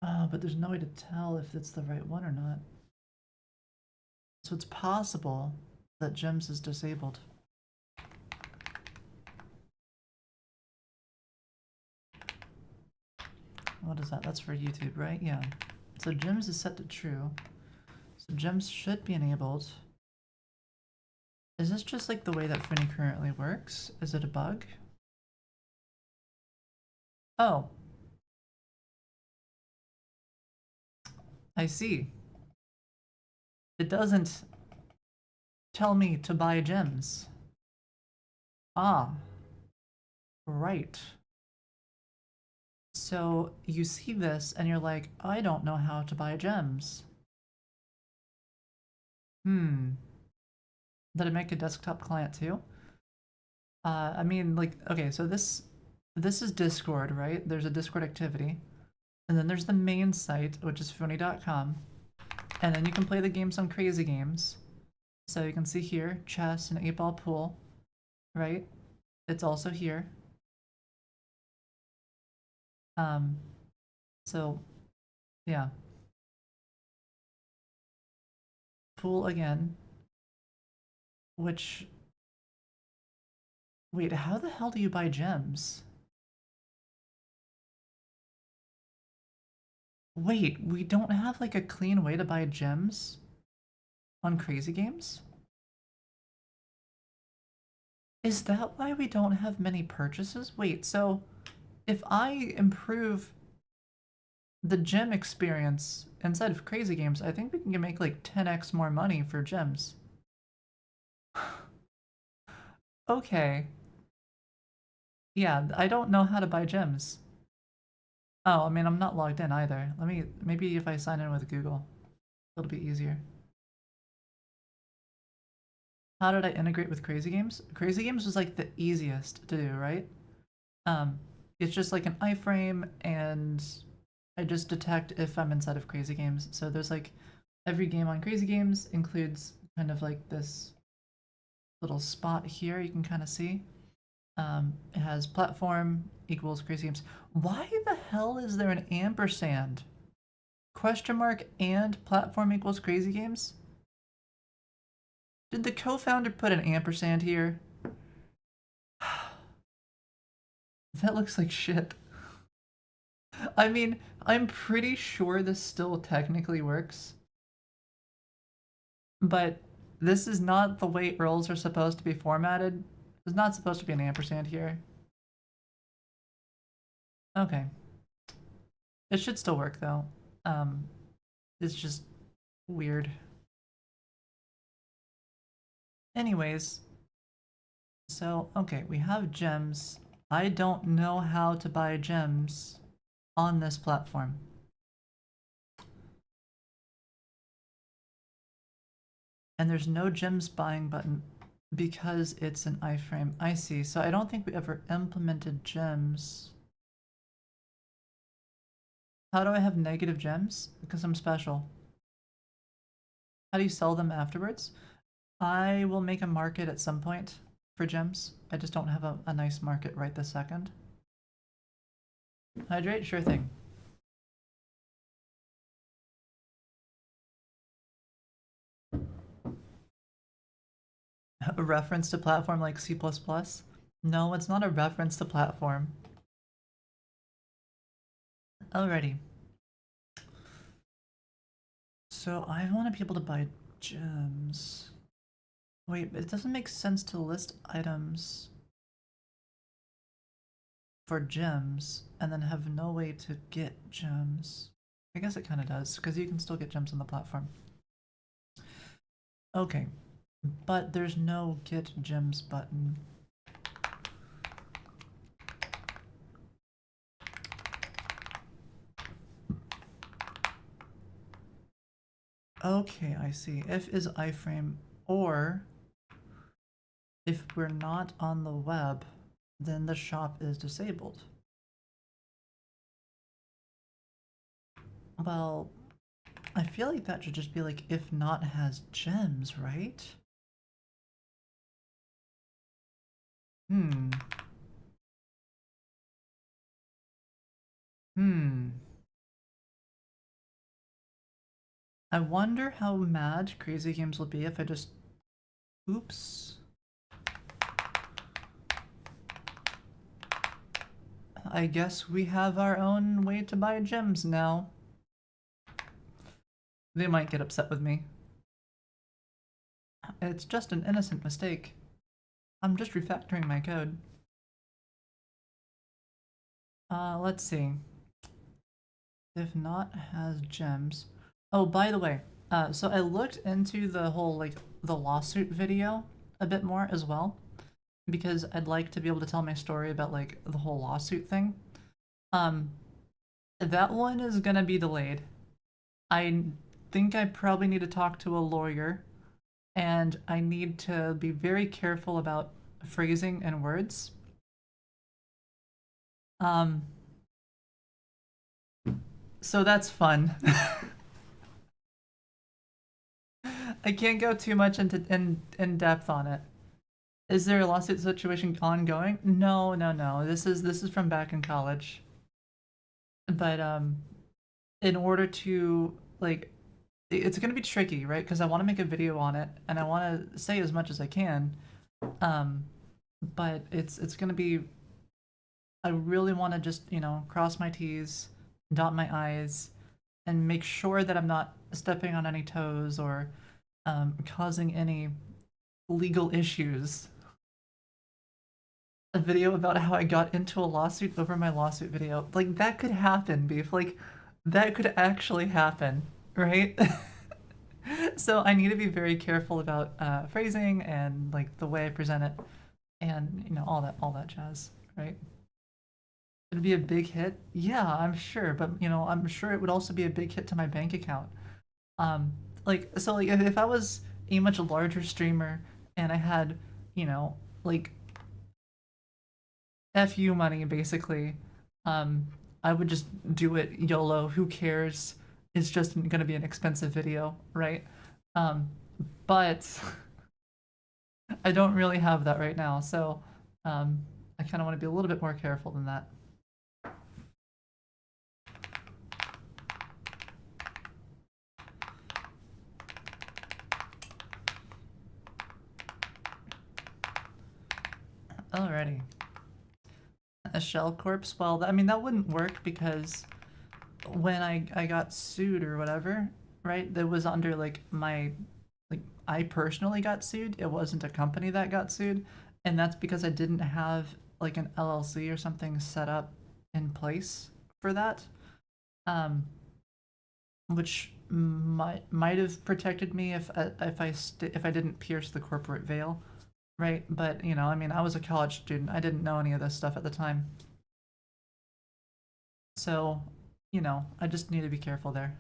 but there's no way to tell if it's the right one or not. So it's possible that gems is disabled. What is that? That's for YouTube, right? Yeah. So gems is set to true. So gems should be enabled. Is this just like the way that Foony currently works? Is it a bug? Oh. I see. It doesn't tell me to buy gems. Ah. Right. So you see this and you're like, I don't know how to buy gems. Did I make a desktop client too? I mean, like, okay, so this is Discord, right? There's a Discord activity. And then there's the main site, which is foony.com. And then you can play the games on Crazy Games. So you can see here, chess and 8-ball pool, right? It's also here. So, yeah. Pool again. Which... Wait, how the hell do you buy gems? Wait, we don't have like a clean way to buy gems on Crazy Games? Is that why we don't have many purchases? Wait, so if I improve the gem experience inside of Crazy Games, I think we can make like 10x more money for gems. Okay. Yeah, I don't know how to buy gems. Oh, I mean, I'm not logged in either. Maybe if I sign in with Google, it'll be easier. How did I integrate with Crazy Games? Crazy Games was like the easiest to do, right? It's just like an iframe, and I just detect if I'm inside of Crazy Games. So there's like, every game on Crazy Games includes kind of like this little spot here you can kind of see. It has platform equals Crazy Games. Why the hell is there an ampersand? Question mark and platform equals Crazy Games? Did the co-founder put an ampersand here? That looks like shit. I mean, I'm pretty sure this still technically works. But this is not the way URLs are supposed to be formatted. There's not supposed to be an ampersand here. Okay. It should still work though. It's just weird. Anyways, so okay, we have gems. I don't know how to buy gems on this platform. And there's no gems buying button because it's an iframe. I see. So I don't think we ever implemented gems. How do I have negative gems? Because I'm special. How do you sell them afterwards? I will make a market at some point for gems. I just don't have a nice market right this second. Hydrate? Sure thing. A reference to platform like C++? No, it's not a reference to platform. Alrighty. So I want to be able to buy gems. Wait, it doesn't make sense to list items for gems and then have no way to get gems. I guess it kind of does, because you can still get gems on the platform. Okay, but there's no get gems button. Okay, I see. If is iframe, or if we're not on the web, then the shop is disabled. Well, I feel like that should just be like if not has gems, right? Hmm. I wonder how mad Crazy Games will be if I just... Oops. I guess we have our own way to buy gems now. They might get upset with me. It's just an innocent mistake. I'm just refactoring my code. Let's see. If not has gems. Oh, by the way, so I looked into the whole, like, the lawsuit video a bit more as well, because I'd like to be able to tell my story about, like, the whole lawsuit thing. That one is gonna be delayed. I think I probably need to talk to a lawyer, and I need to be very careful about phrasing and words. So that's fun. I can't go too much into in depth on it. Is there a lawsuit situation ongoing? No, no, no. This is from back in college. But in order to, like, it's gonna be tricky, right? Because I want to make a video on it and I want to say as much as I can. But it's gonna be, I really want to just, you know, cross my T's, dot my I's, and make sure that I'm not stepping on any toes or causing any legal issues. A video about how I got into a lawsuit over my lawsuit video. Like, that could happen, Beef. Like, that could actually happen, right? So I need to be very careful about phrasing and, like, the way I present it and, you know, all that jazz, right? It'd be a big hit. Yeah, I'm sure, but, you know, I'm sure it would also be a big hit to my bank account. Like, so, like, if I was a much larger streamer and I had, you know, like, FU money, basically, I would just do it YOLO. Who cares? It's just gonna be an expensive video, right? But I don't really have that right now, so I kind of want to be a little bit more careful than that. Alrighty. A shell corpse? Well, I mean, that wouldn't work because when I got sued or whatever, right? That was under like my, like I personally got sued. It wasn't a company that got sued, and that's because I didn't have like an LLC or something set up in place for that, um, which might have protected me if I didn't pierce the corporate veil, right? But you know, I mean, I was a college student. I didn't know any of this stuff at the time, so you know, I just need to be careful there.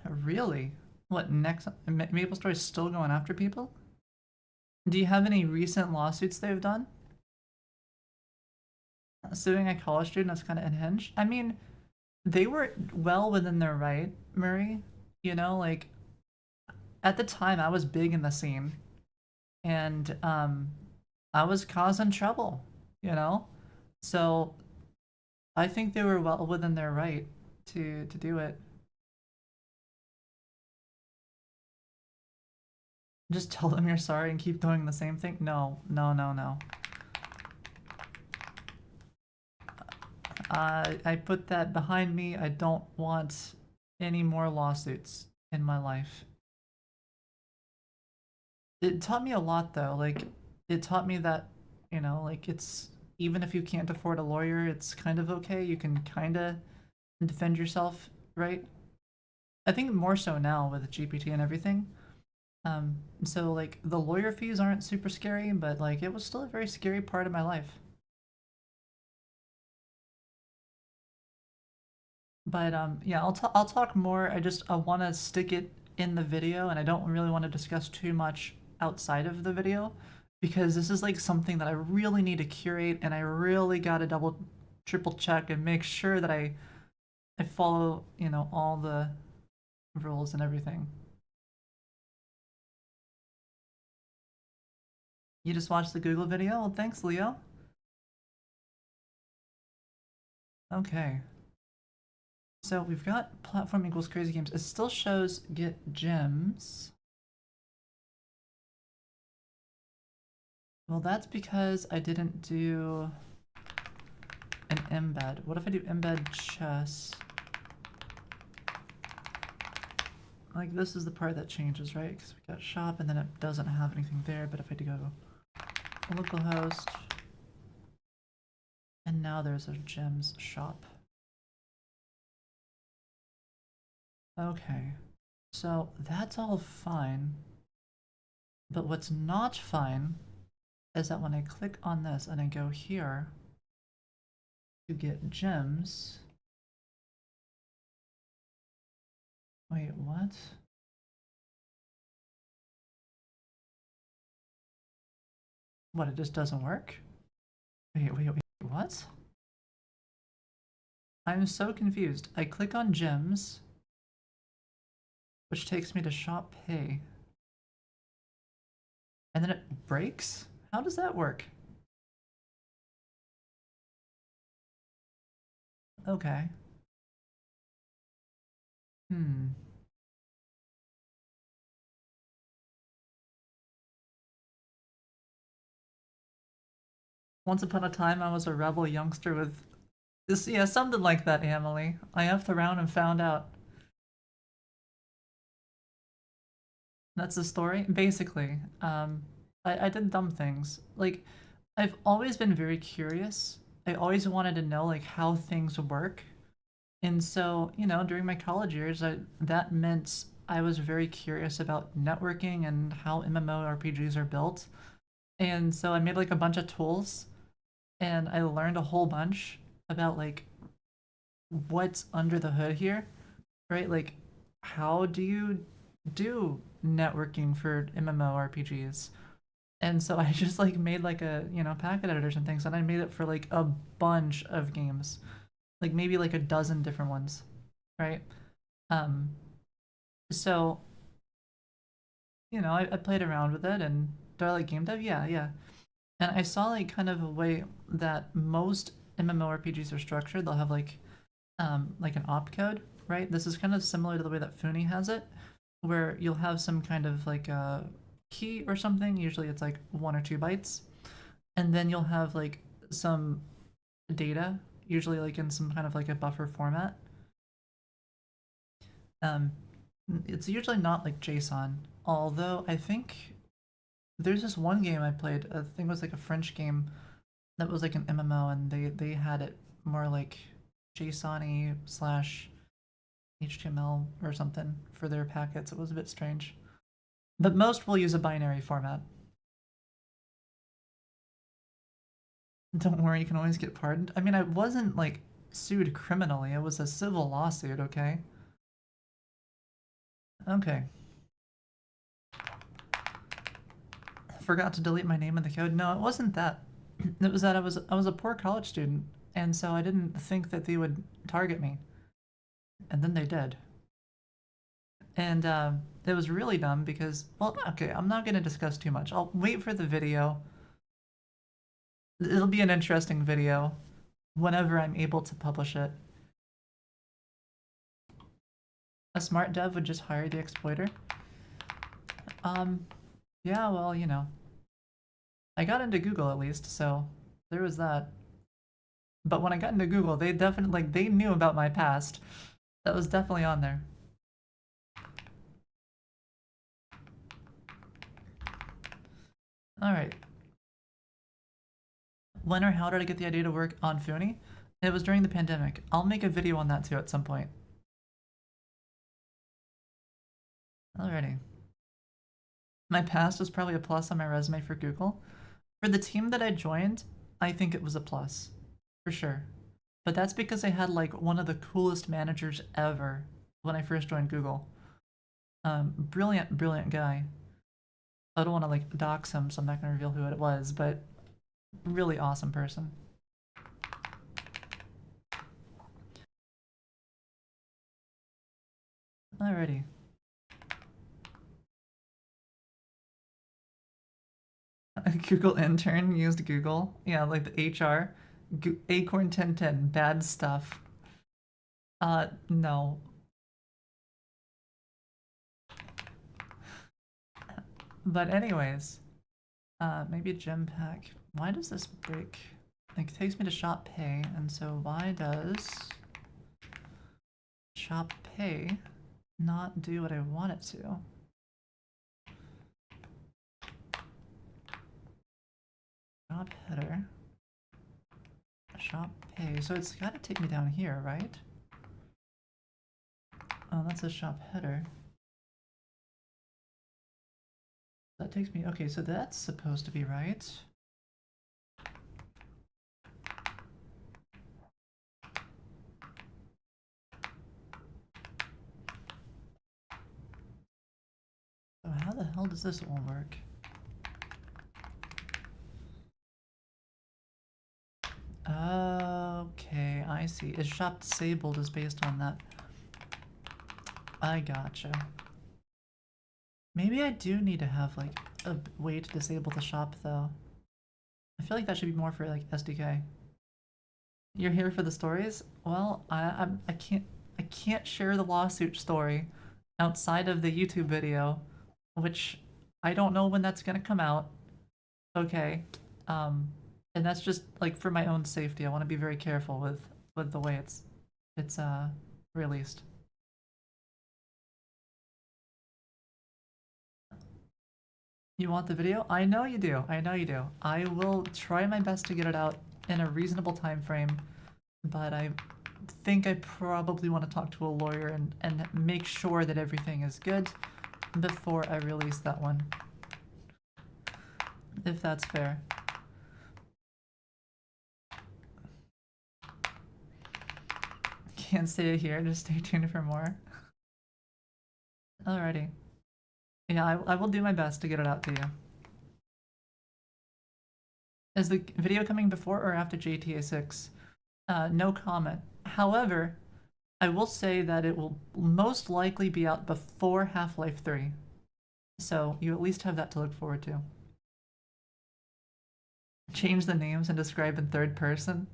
Really? What next? MapleStory is still going after people? Do you have any recent lawsuits they've done? Suing a college student that's kind of unhinged. I mean, they were well within their right, Murray. You know, like at the time I was big in the scene, and I was causing trouble. You know, so I think they were well within their right to do it. Just tell them you're sorry and keep doing the same thing. No, no, no, no. I put that behind me. I don't want any more lawsuits in my life. It taught me a lot though. Like, it taught me that, you know, like it's even if you can't afford a lawyer, it's kind of okay. You can kind of defend yourself, right? I think more so now with GPT and everything. So like the lawyer fees aren't super scary, but like it was still a very scary part of my life. But yeah, I'll talk more. I want to stick it in the video, and I don't really want to discuss too much outside of the video because this is like something that I really need to curate, and I really got to double, triple check and make sure that I follow, you know, all the rules and everything. You just watched the Google video? Well, thanks, Leo. Okay. So we've got platform equals crazy games. It still shows get gems. Well, that's because I didn't do an embed. What if I do embed chess? Like this is the part that changes, right? Because we got shop and then it doesn't have anything there. But if I do go localhost, and now there's a gems shop. Okay, so that's all fine. But what's not fine is that when I click on this and I go here to get gems. Wait, what? What, it just doesn't work? Wait, what? I'm so confused. I click on gems, which takes me to shop pay. And then it breaks? How does that work? Okay. Hmm. Once upon a time, I was a rebel youngster with this, yeah, something like that, Emily. I effed around and found out. That's the story. Basically, I did dumb things. Like, I've always been very curious. I always wanted to know like how things work. And so, you know, during my college years, that meant I was very curious about networking and how MMORPGs are built. And so I made like a bunch of tools and I learned a whole bunch about like what's under the hood here, right? Like, how do you do networking for MMORPGs? And so I just like made like a, you know, packet editors and things, and I made it for like a bunch of games, like maybe like a dozen different ones, right? Um, so you know, I played around with it, and do I like game dev? Yeah, yeah. And I saw like kind of a way that most MMORPGs are structured. They'll have like an opcode, right? This is kind of similar to the way that Foony has it, where you'll have some kind of like a key or something. Usually it's like 1 or 2 bytes, and then you'll have like some data, usually like in some kind of like a buffer format. Um, it's usually not like JSON, although I think there's this one game I played. I think it was like a French game that was like an MMO, and they had it more like JSON-y slash HTML or something for their packets. It was a bit strange, but most will use a binary format. Don't worry, you can always get pardoned. I mean, I wasn't like sued criminally. It was a civil lawsuit, okay? Okay. Forgot to delete my name in the code. No, it wasn't that. It was that I was a poor college student, and so I didn't think that they would target me. And then they did. And it was really dumb because, well, okay, I'm not going to discuss too much. I'll wait for the video. It'll be an interesting video whenever I'm able to publish it. A smart dev would just hire the exploiter. Yeah, well, you know. I got into Google at least, so there was that. But when I got into Google, they definitely, like, they knew about my past. That was definitely on there. Alright. When or how did I get the idea to work on Foony? It was during the pandemic. I'll make a video on that too at some point. Alrighty. My past was probably a plus on my resume for Google. For the team that I joined, I think it was a plus. For sure. But that's because I had like one of the coolest managers ever when I first joined Google. Brilliant, brilliant guy. I don't want to like dox him, so I'm not going to reveal who it was, but really awesome person. Alrighty. A Google intern used Google. Yeah, like the HR. Acorn1010, bad stuff. No. But anyways, maybe a gem pack. Why does this break? It takes me to shop pay, and so why does shop pay not do what I want it to? Shop header. Shop pay. So it's gotta take me down here, right? Oh, that's a shop header. That takes me, okay, so that's supposed to be right. So how the hell does this all work? Okay, I see. Is shop disabled is based on that. I gotcha. Maybe I do need to have like a way to disable the shop though. I feel like that should be more for like SDK. You're here for the stories? Well, I can't share the lawsuit story outside of the YouTube video, which I don't know when that's gonna come out. Okay. And that's just like for my own safety. I want to be very careful with the way it's released. You want the video? I know you do. I know you do. I will try my best to get it out in a reasonable time frame, but I think I probably want to talk to a lawyer and make sure that everything is good before I release that one. If that's fair. Can't stay here, just stay tuned for more. Alrighty. Yeah, I will do my best to get it out to you. Is the video coming before or after GTA 6? No comment. However, I will say that it will most likely be out before Half-Life 3. So you at least have that to look forward to. Change the names and describe in third person.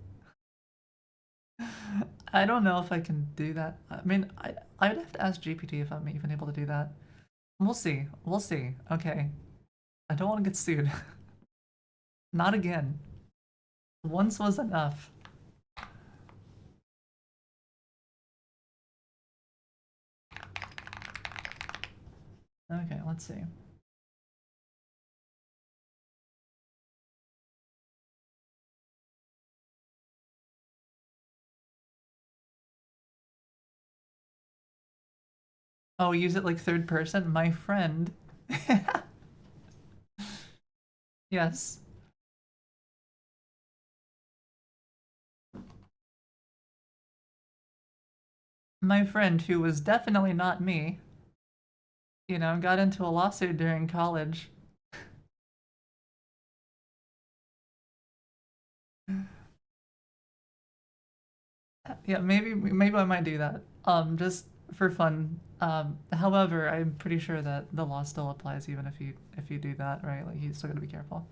I don't know if I can do that. I mean, I'd have to ask GPT if I'm even able to do that. We'll see. We'll see. Okay. I don't want to get sued. Not again. Once was enough. Okay, let's see. Oh, use it like third person? My friend. Yes. My friend, who was definitely not me, you know, got into a lawsuit during college. Yeah, maybe I might do that. Just for fun. However, I'm pretty sure that the law still applies even if you do that, right? Like you still gotta be careful.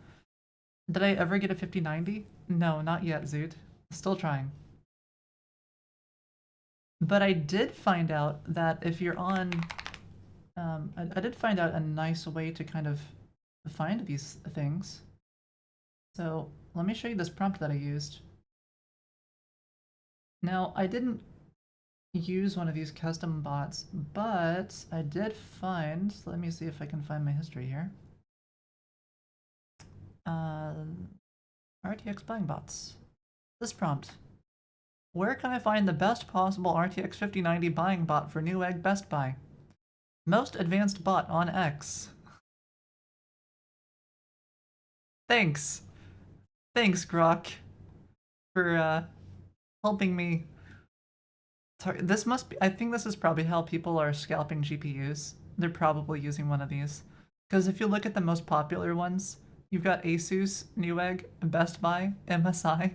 Did I ever get a 5090? No, not yet, Zoot. Still trying. But I did find out that if you're on, I did find out a nice way to kind of find these things. So let me show you this prompt that I used. Now, I didn't use one of these custom bots, but I did find, let me see if I can find my history here. Uh, RTX buying bots. This prompt. Where can I find the best possible RTX 5090 buying bot for Newegg Best Buy? Most advanced bot on X. Thanks. Thanks, Grok, for helping me. This must be, I think this is probably how people are scalping GPUs. They're probably using one of these. Because if you look at the most popular ones, you've got Asus, Newegg, Best Buy, MSI.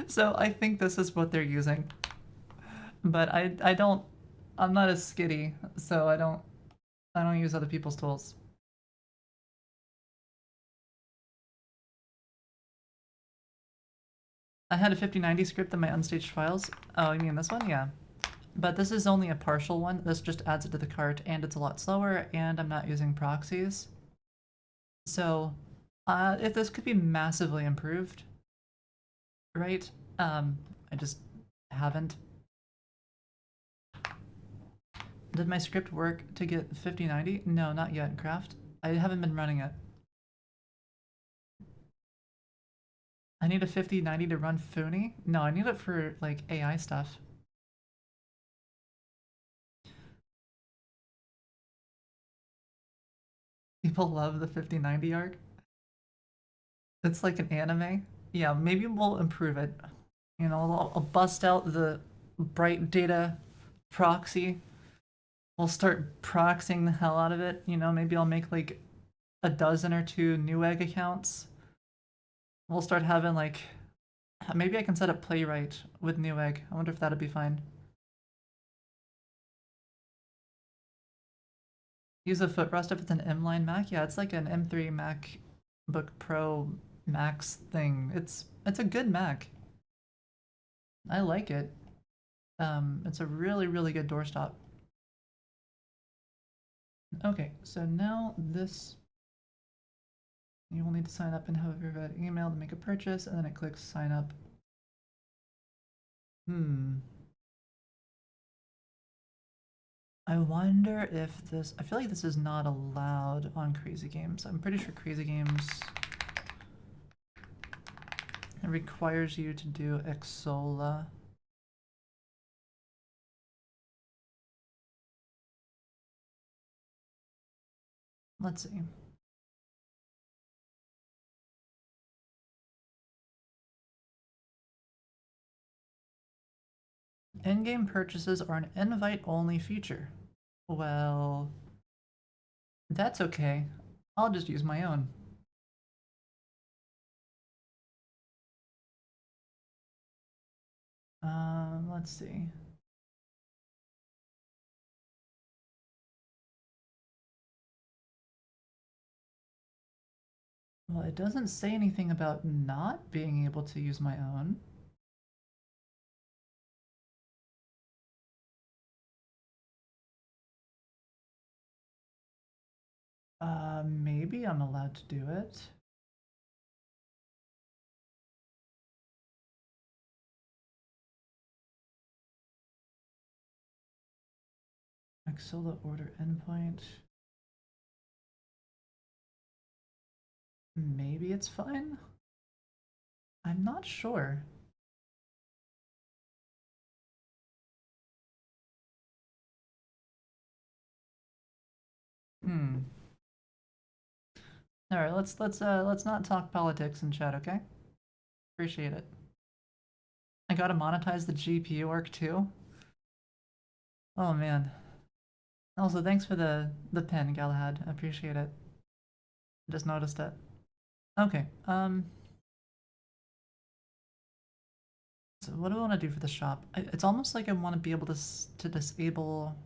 So I think this is what they're using. But I'm not as skitty, so I don't use other people's tools. I had a 5090 script in my unstaged files. Oh, you mean this one? Yeah. But this is only a partial one. This just adds it to the cart, and it's a lot slower, and I'm not using proxies. So, if this could be massively improved, right? I just haven't. Did my script work to get 5090? No, not yet, Craft. I haven't been running it. I need a 5090 to run Foony? No, I need it for, like, AI stuff. People love the 5090 arc. It's like an anime. Yeah, maybe we'll improve it. You know, I'll bust out the bright data proxy. We'll start proxying the hell out of it. You know, maybe I'll make like a dozen or two Newegg accounts. We'll start having like, maybe I can set up Playwright with Newegg. I wonder if that'd be fine. Use a footrest if it's an M-line Mac. Yeah, it's like an M3 MacBook Pro Max thing. It's a good Mac. I like it. It's a really good doorstop. Okay, so now this, you will need to sign up and have a verified email to make a purchase, and then it clicks sign up. I wonder if this, I feel like this is not allowed on Crazy Games. I'm pretty sure Crazy Games, it requires you to do Xsola. Let's see. In-game purchases are an invite-only feature. Well, that's okay. I'll just use my own. Let's see. Well, it doesn't say anything about not being able to use my own. Maybe I'm allowed to do it. Axilla order endpoint. Maybe it's fine? I'm not sure. All right, let's not talk politics in chat, okay? Appreciate it. I gotta monetize the GPU arc too. Oh man. Also, thanks for the pen, Galahad. I appreciate it. Just noticed it. Okay. So what do I want to do for the shop? It's almost like I want to be able to disable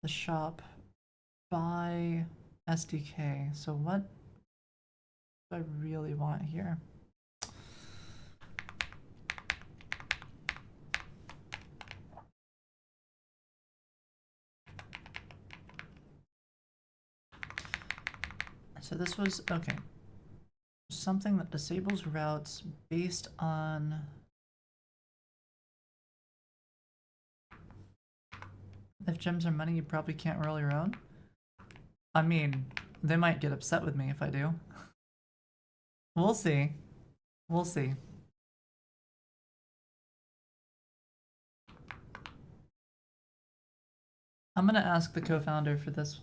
the shop by SDK. So what do I really want here? So this was, okay. Something that disables routes based on if gems are money, you probably can't roll your own. I mean, they might get upset with me if I do. We'll see. We'll see. I'm gonna ask the co-founder for this.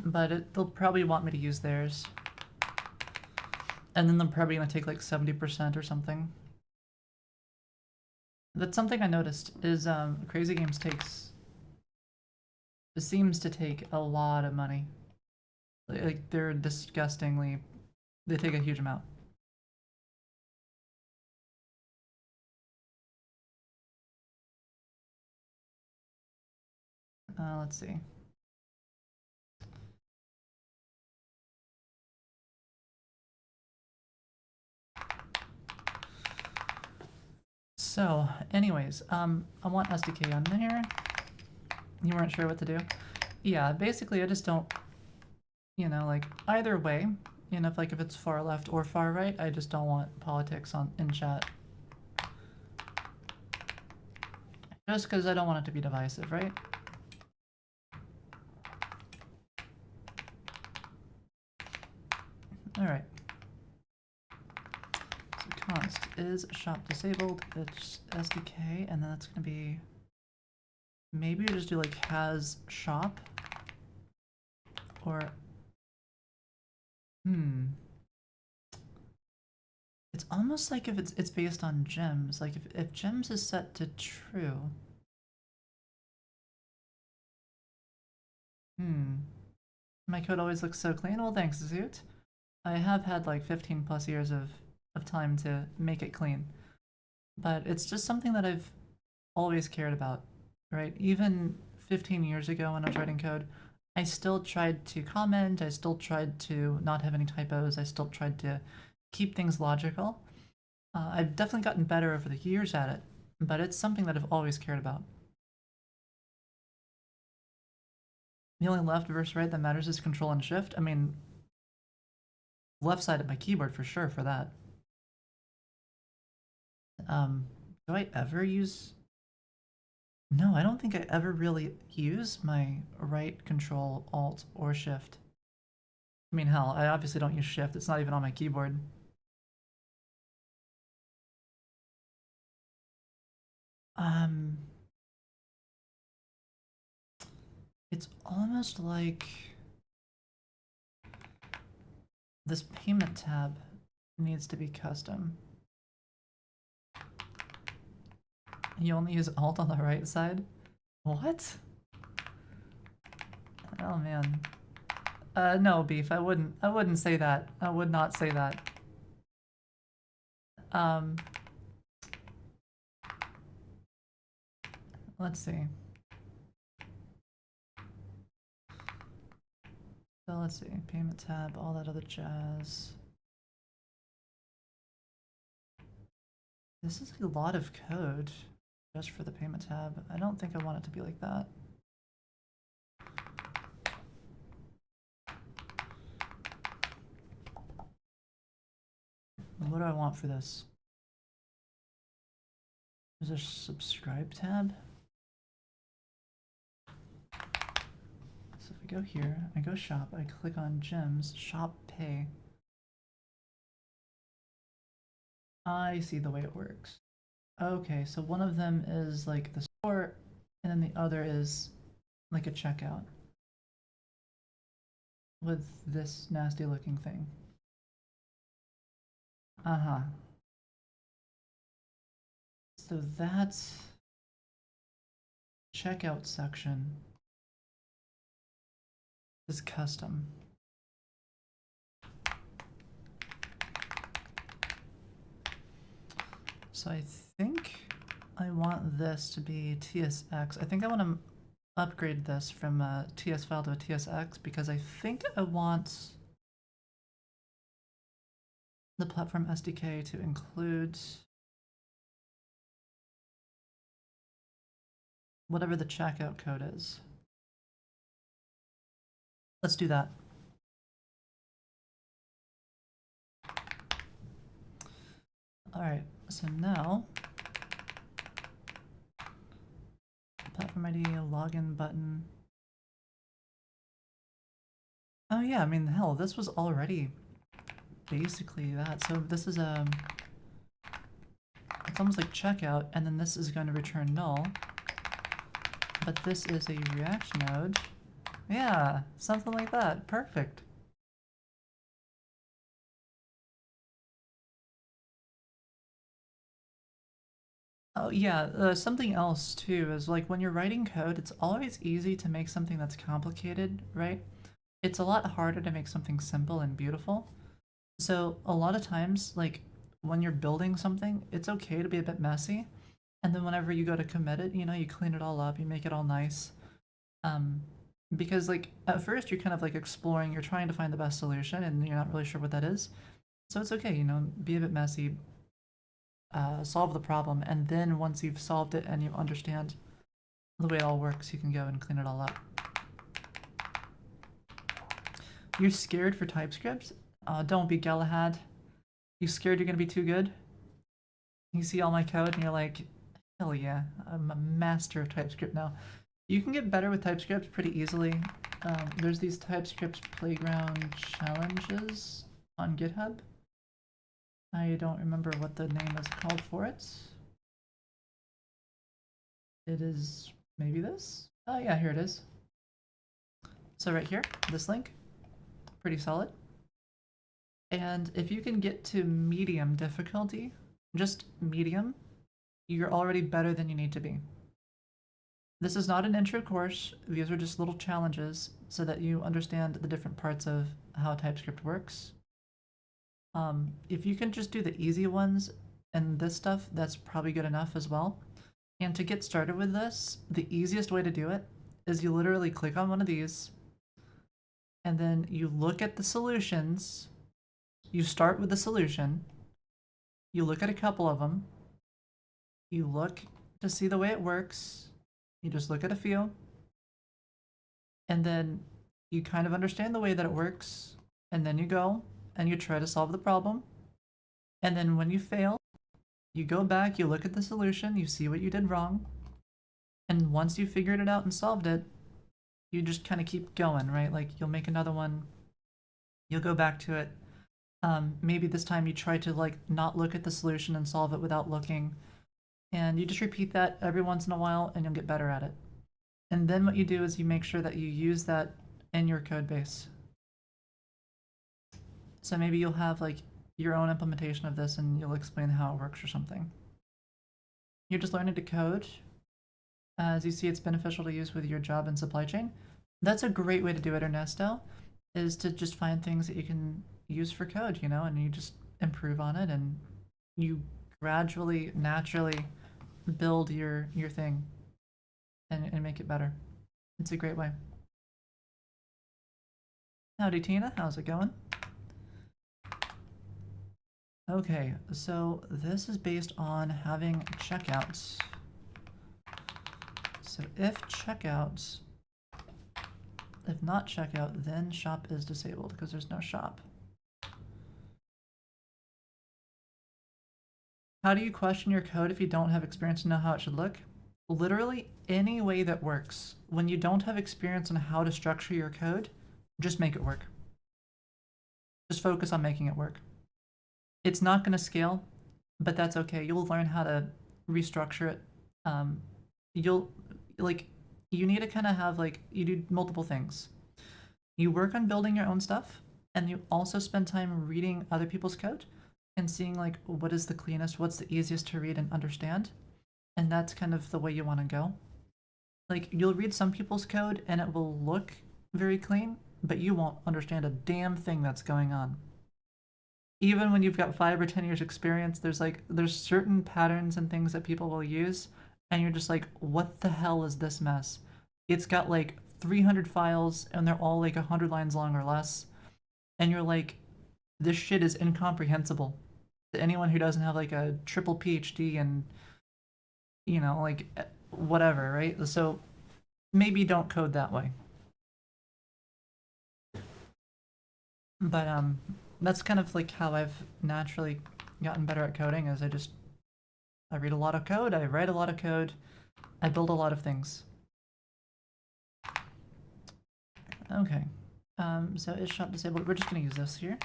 But they'll probably want me to use theirs. And then they're probably gonna take like 70% or something. That's something I noticed is Crazy Games seems to take a lot of money. Like they're disgustingly, they take a huge amount. Let's see. So, anyways, I want SDK on here. You weren't sure what to do? Yeah, basically I just don't, you know, like either way, you know, if it's far left or far right, I just don't want politics in chat. Just because I don't want it to be divisive, right? Alright. So const is shop disabled, it's SDK, and then that's gonna be, maybe we just do like has shop, or, it's almost like if it's based on gems, like if gems is set to true. My code always looks so clean. Well, thanks, Zoot. I have had like 15 plus years of time to make it clean. But it's just something that I've always cared about, right? Even 15 years ago when I was writing code, I still tried to comment, I still tried to not have any typos, I still tried to keep things logical. I've definitely gotten better over the years at it, but it's something that I've always cared about. The only left versus right that matters is control and shift. I mean, left side of my keyboard for sure for that. Do I ever use... No, I don't think I ever really use my right control, alt, or shift. I mean, hell, I obviously don't use shift. It's not even on my keyboard. It's almost like this payment tab needs to be custom. You only use Alt on the right side? What? Oh man. No, Beef, I wouldn't say that. I would not say that. Um, let's see. So let's see, payment tab, all that other jazz. This is a lot of code just for the payment tab. I don't think I want it to be like that. What do I want for this? Is there a subscribe tab? So if we go here, I go shop, I click on gyms, shop pay. I see the way it works. Okay, so one of them is like the store, and then the other is like a checkout with this nasty looking thing. Uh-huh. So that's checkout section is custom. So I think I want this to be TSX. I think I want to upgrade this from a TS file to a TSX because I think I want the platform SDK to include whatever the checkout code is. Let's do that. All right, so now platform ID, login button. Oh yeah, I mean, hell, this was already basically that. So this is it's almost like checkout, and then this is going to return null. But this is a React node. Yeah, something like that. Perfect. Oh yeah, something else too is like when you're writing code, it's always easy to make something that's complicated, right? It's a lot harder to make something simple and beautiful. So a lot of times, like when you're building something, it's okay to be a bit messy. And then whenever you go to commit it, you know, you clean it all up, you make it all nice. Because like at first you're kind of like exploring, you're trying to find the best solution and you're not really sure what that is. So it's okay, you know, be a bit messy, solve the problem, and then once you've solved it and you understand the way it all works, you can go and clean it all up. You're scared for TypeScript? Don't be, Galahad. You scared you're gonna be too good? You see all my code and you're like, hell yeah, I'm a master of TypeScript now. You can get better with TypeScript pretty easily. There's these TypeScript playground challenges on GitHub. I don't remember what the name is called for it. It is maybe this? Oh yeah, here it is. So right here, this link, pretty solid. And if you can get to medium difficulty, just medium, you're already better than you need to be. This is not an intro course, these are just little challenges so that you understand the different parts of how TypeScript works. If you can just do the easy ones and this stuff, that's probably good enough as well. And to get started with this, the easiest way to do it is you literally click on one of these, and then you look at the solutions. You start with the solution, you look at a couple of them, you look to see the way it works, you just look at a few, and then you kind of understand the way that it works, and then you go and you try to solve the problem. And then when you fail, you go back, you look at the solution, you see what you did wrong, and once you figured it out and solved it, you just kind of keep going, right? Like you'll make another one, you'll go back to it. Maybe this time you try to like not look at the solution and solve it without looking, and you just repeat that every once in a while and you'll get better at it. And then what you do is you make sure that you use that in your code base. So maybe you'll have like your own implementation of this and you'll explain how it works or something. you're just learning to code as you see it's beneficial to use with your job and supply chain. That's a great way to do it, Ernesto, is to just find things that you can use for code, you know, and you just improve on it and you gradually, naturally build your thing and make it better. It's a great way. Howdy, Tina. How's it going? Okay, so this is based on having checkouts. So if checkouts, if not checkout, then shop is disabled because there's no shop. How do you question your code if you don't have experience to know how it should look? Literally any way that works. When you don't have experience on how to structure your code, just make it work. Just focus on making it work. It's not going to scale, but that's okay. You'll learn how to restructure it. You need to kind of have you do multiple things. You work on building your own stuff, and you also spend time reading other people's code and seeing what is the cleanest, what's the easiest to read and understand. And that's kind of the way you want to go. You'll read some people's code and it will look very clean, but you won't understand a damn thing that's going on. Even when you've got 5 or 10 years experience, there's certain patterns and things that people will use, and you're just like, what the hell is this mess? It's got 300 files, and they're all 100 lines long or less, and you're like, this shit is incomprehensible to anyone who doesn't have a triple PhD and, you know, whatever, right? So maybe don't code that way. But that's kind of how I've naturally gotten better at coding, is I read a lot of code, I write a lot of code, I build a lot of things. Okay, so is shop disabled? We're just gonna use this here.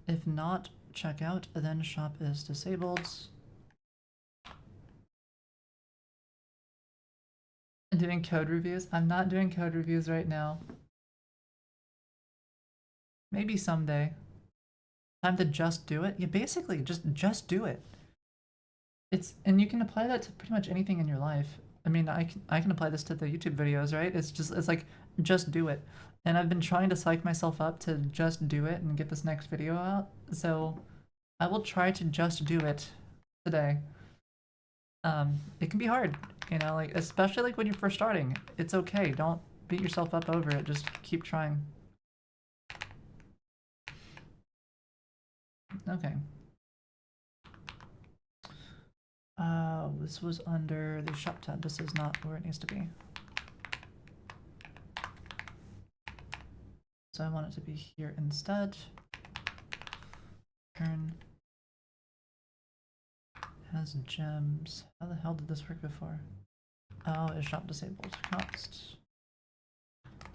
If not checkout, then shop is disabled. Doing code reviews? I'm not doing code reviews right now. Maybe someday. Time to just do it? Yeah, basically, just do it. And you can apply that to pretty much anything in your life. I mean, I can apply this to the YouTube videos, right? It's just do it. And I've been trying to psych myself up to just do it and get this next video out. So I will try to just do it today. It can be hard, you know, especially when you're first starting. It's okay. Don't beat yourself up over it. Just keep trying. Okay. This was under the shop tab. This is not where it needs to be. So I want it to be here instead. Turn has gems. How the hell did this work before? Oh, is shop disabled? Const.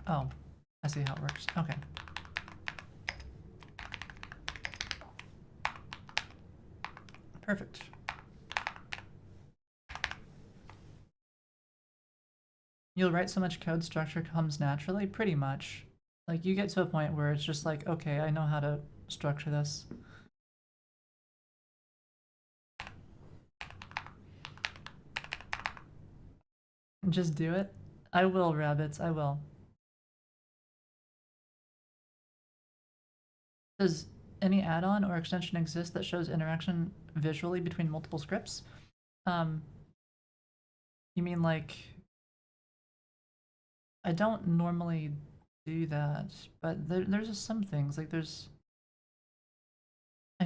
Oh, I see how it works. Okay. Perfect. You'll write so much code, structure comes naturally, pretty much. You get to a point where it's just okay, I know how to structure this. Just do it. I will, rabbits, I will. Does any add-on or extension exist that shows interaction visually between multiple scripts? You mean I don't normally do that, but there's just some things, I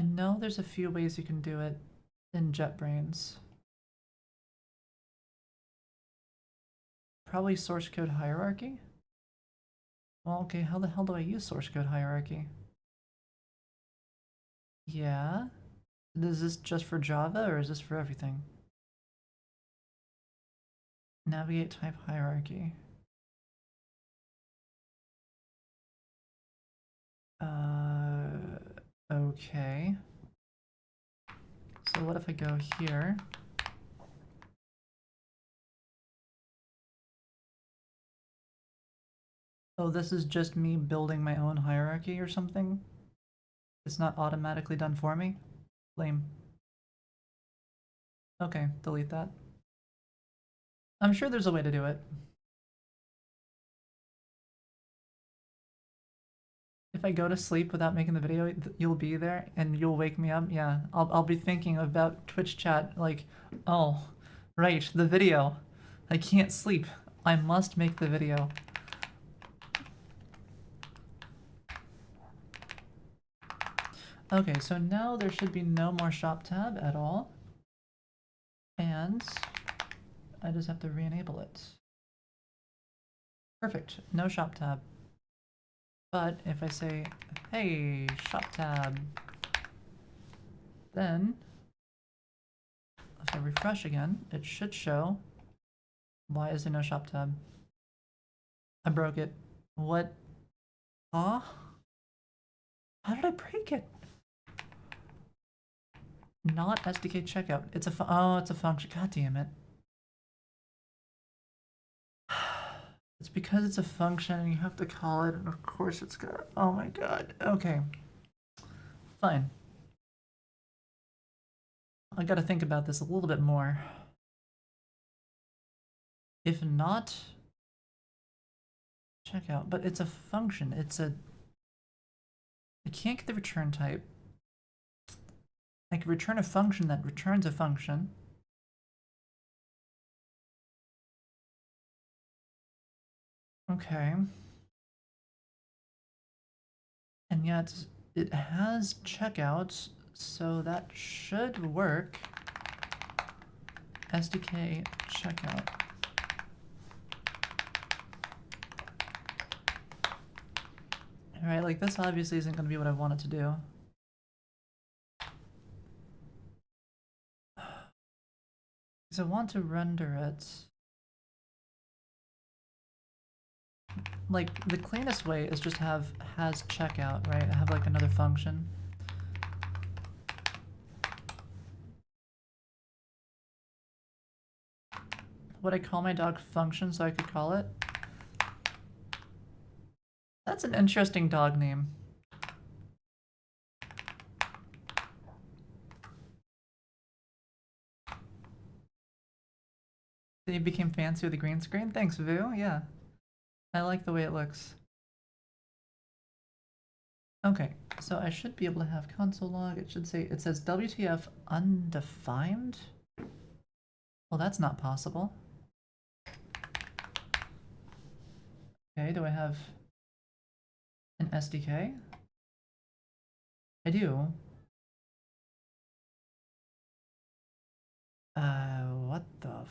know there's a few ways you can do it in JetBrains. Probably source code hierarchy? Well, okay, how the hell do I use source code hierarchy? Yeah? Is this just for Java, or is this for everything? Navigate type hierarchy. Okay. So what if I go here? Oh, this is just me building my own hierarchy or something? It's not automatically done for me? Lame. Okay, delete that. I'm sure there's a way to do it. If I go to sleep without making the video, you'll be there and you'll wake me up. Yeah, I'll be thinking about Twitch chat like, oh, right, the video. I can't sleep. I must make the video. Okay, so now there should be no more shop tab at all. And I just have to re-enable it. Perfect, no shop tab. But if I say, hey, shop tab, then if I refresh again, it should show. Why is there no shop tab? I broke it. What? Huh? How did I break it? Not SDK checkout. It's a oh, it's a function. God damn it. It's because it's a function and you have to call it, and of course it's got. Oh my god. Okay. Fine. I gotta think about this a little bit more. If not, checkout. But it's a function. It's a. I can't get the return type. I can return a function that returns a function. Okay. And yet it has checkout, so that should work. SDK checkout. Alright, like this obviously isn't going to be what I want it to do. Because I want to render it. Like, the cleanest way is just have has checkout, right? I have like another function. Would I call my dog function so I could call it? That's an interesting dog name. They became fancy with the green screen? Thanks, Vu. Yeah. I like the way it looks. Okay, so I should be able to have console log. It should say, it says WTF undefined? Well, that's not possible. Okay, do I have an SDK? I do. What the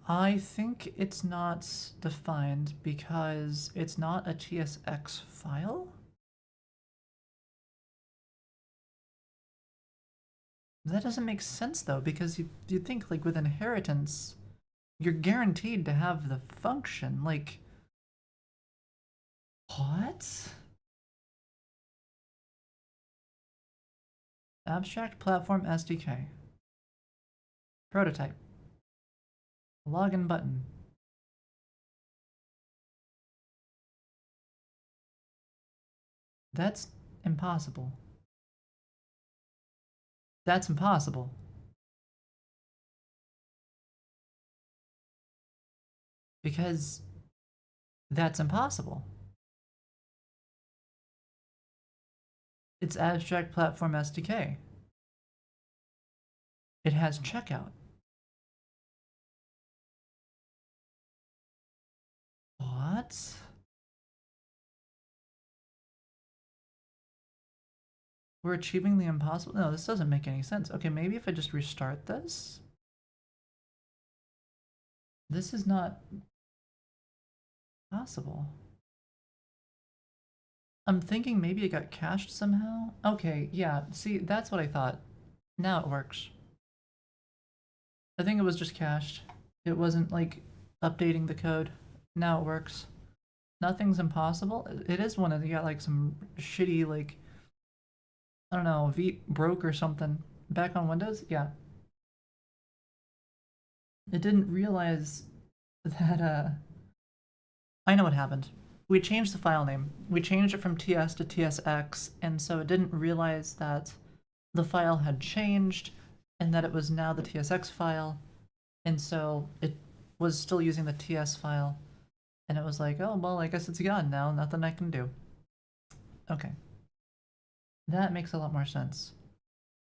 I think it's not defined because it's not a TSX file? That doesn't make sense though, because you think like with inheritance, you're guaranteed to have the function, like... What? Abstract Platform SDK. Prototype. Login button. That's impossible. That's impossible. Because that's impossible. It's Abstract Platform SDK. It has checkout. What? We're achieving the impossible? No, this doesn't make any sense. Okay, maybe if I just restart this? This is not possible. I'm thinking maybe it got cached somehow? Okay, yeah, see, that's what I thought. Now it works. I think it was just cached. It wasn't, like, updating the code. Now it works. Nothing's impossible. It is one of you got, like, some shitty, like... I don't know, Vite broke or something. Back on Windows? Yeah. It didn't realize that, I know what happened. we changed the file name. We changed it from TS to TSX, and so it didn't realize that the file had changed and that it was now the TSX file, and so it was still using the TS file, and it was like, oh, well, I guess it's gone now, nothing I can do. Okay. That makes a lot more sense.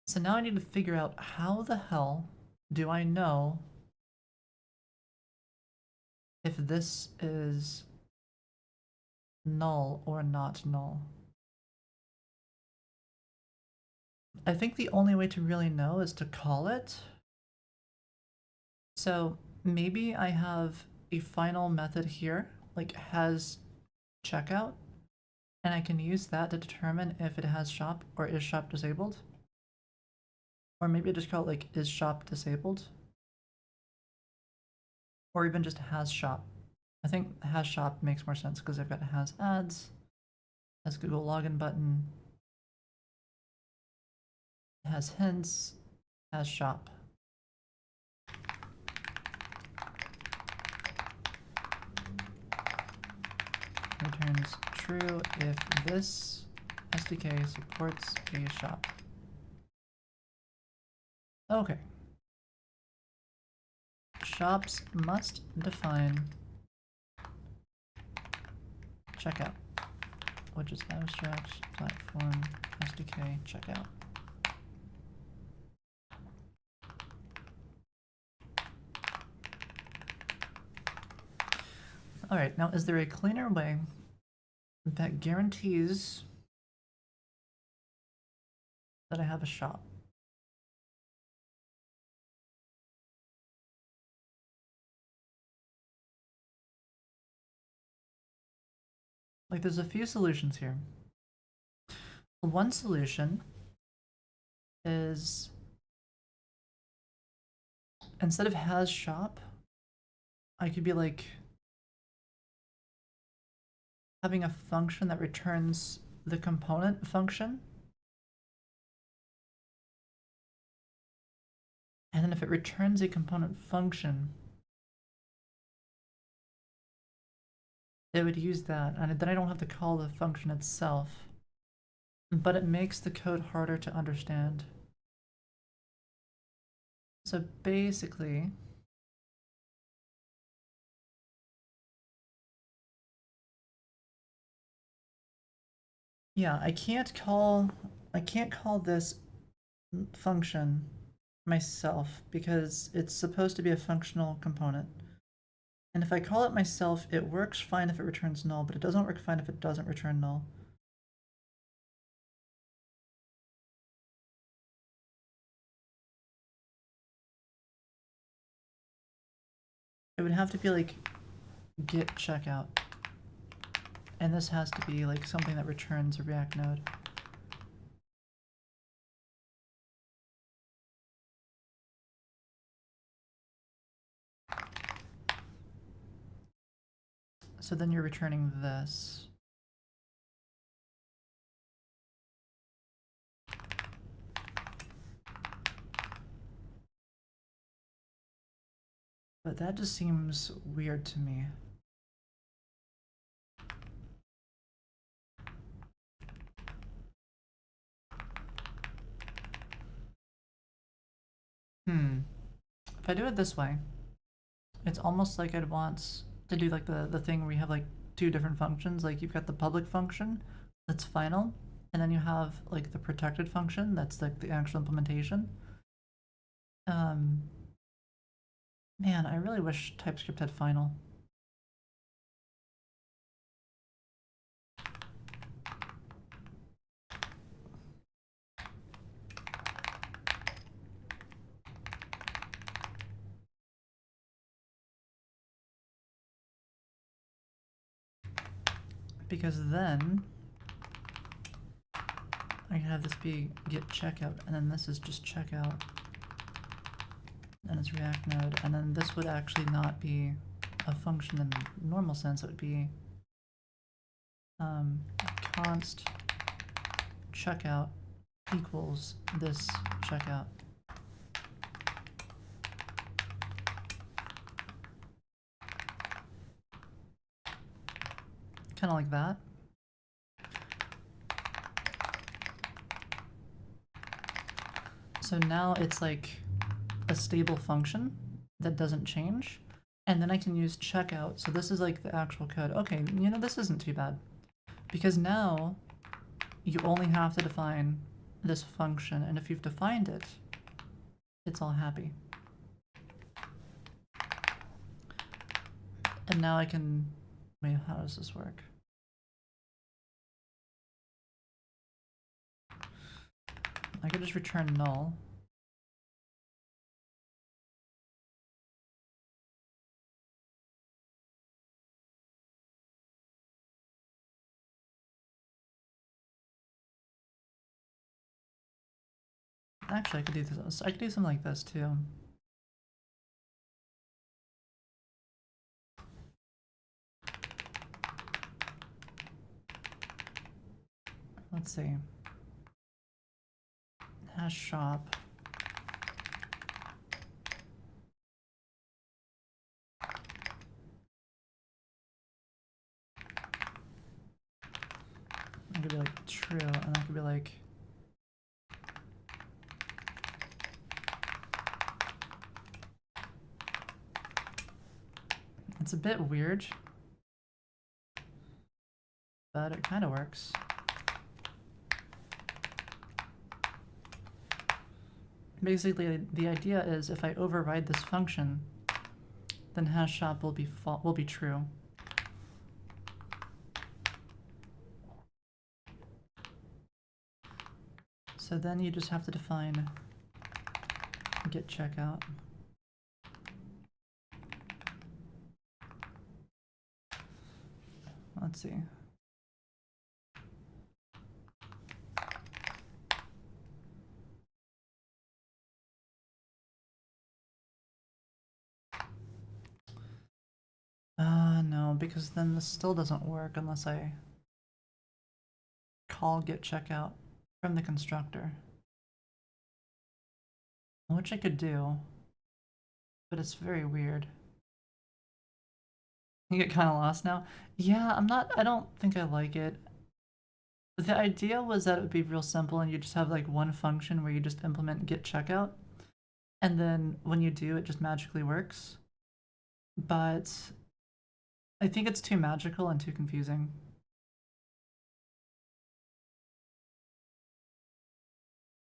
So now I need to figure out how the hell do I know if this is null or not null. I think the only way to really know is to call it. So maybe I have a final method here, like has checkout, and I can use that to determine if it has shop or is shop disabled. Or maybe I just call it like is shop disabled. Or even just has shop. I think has shop makes more sense because I've got has ads, has Google login button, has hints, has shop. Returns true if this SDK supports a shop. Okay. Shops must define checkout, which is abstract platform SDK checkout. All right, now is there a cleaner way that guarantees that I have a shop? Like, there's a few solutions here. One solution is instead of has shop, I could be like having a function that returns the component function. And then if it returns a component function, it would use that, and then I don't have to call the function itself. But it makes the code harder to understand. So basically, yeah, I can't call this function myself because it's supposed to be a functional component. And if I call it myself, it works fine if it returns null, but it doesn't work fine if it doesn't return null. It would have to be like get checkout. And this has to be like something that returns a React node. So then you're returning this. But that just seems weird to me. If I do it this way, it's almost like I'd want to do like the thing where you have like two different functions. Like you've got the public function that's final, and then you have like the protected function that's like the actual implementation. Man, I really wish TypeScript had final. Because then I can have this be get checkout, and then this is just checkout, and it's React node, and then this would actually not be a function in the normal sense. It would be const checkout equals this checkout. kind of like that. So now it's like a stable function that doesn't change. And then I can use checkout. So this is like the actual code. Okay, you know, this isn't too bad. Because now you only have to define this function. And if you've defined it, it's all happy. And now I can, wait, how does this work? I could just return null. Actually, I could do this. I could do something like this too. Let's see. Hash shop. I could be like true, and I could be like it's a bit weird, but it kind of works. Basically, the idea is if I override this function, then hash shop will be true. So then you just have to define get checkout. Let's see. No, because then this still doesn't work unless I call get checkout from the constructor. Which I could do, but it's very weird. You get kind of lost now? Yeah, I don't think I like it. The idea was that it would be real simple and you just have like one function where you just implement get checkout. And then when you do, it just magically works. But I think it's too magical and too confusing.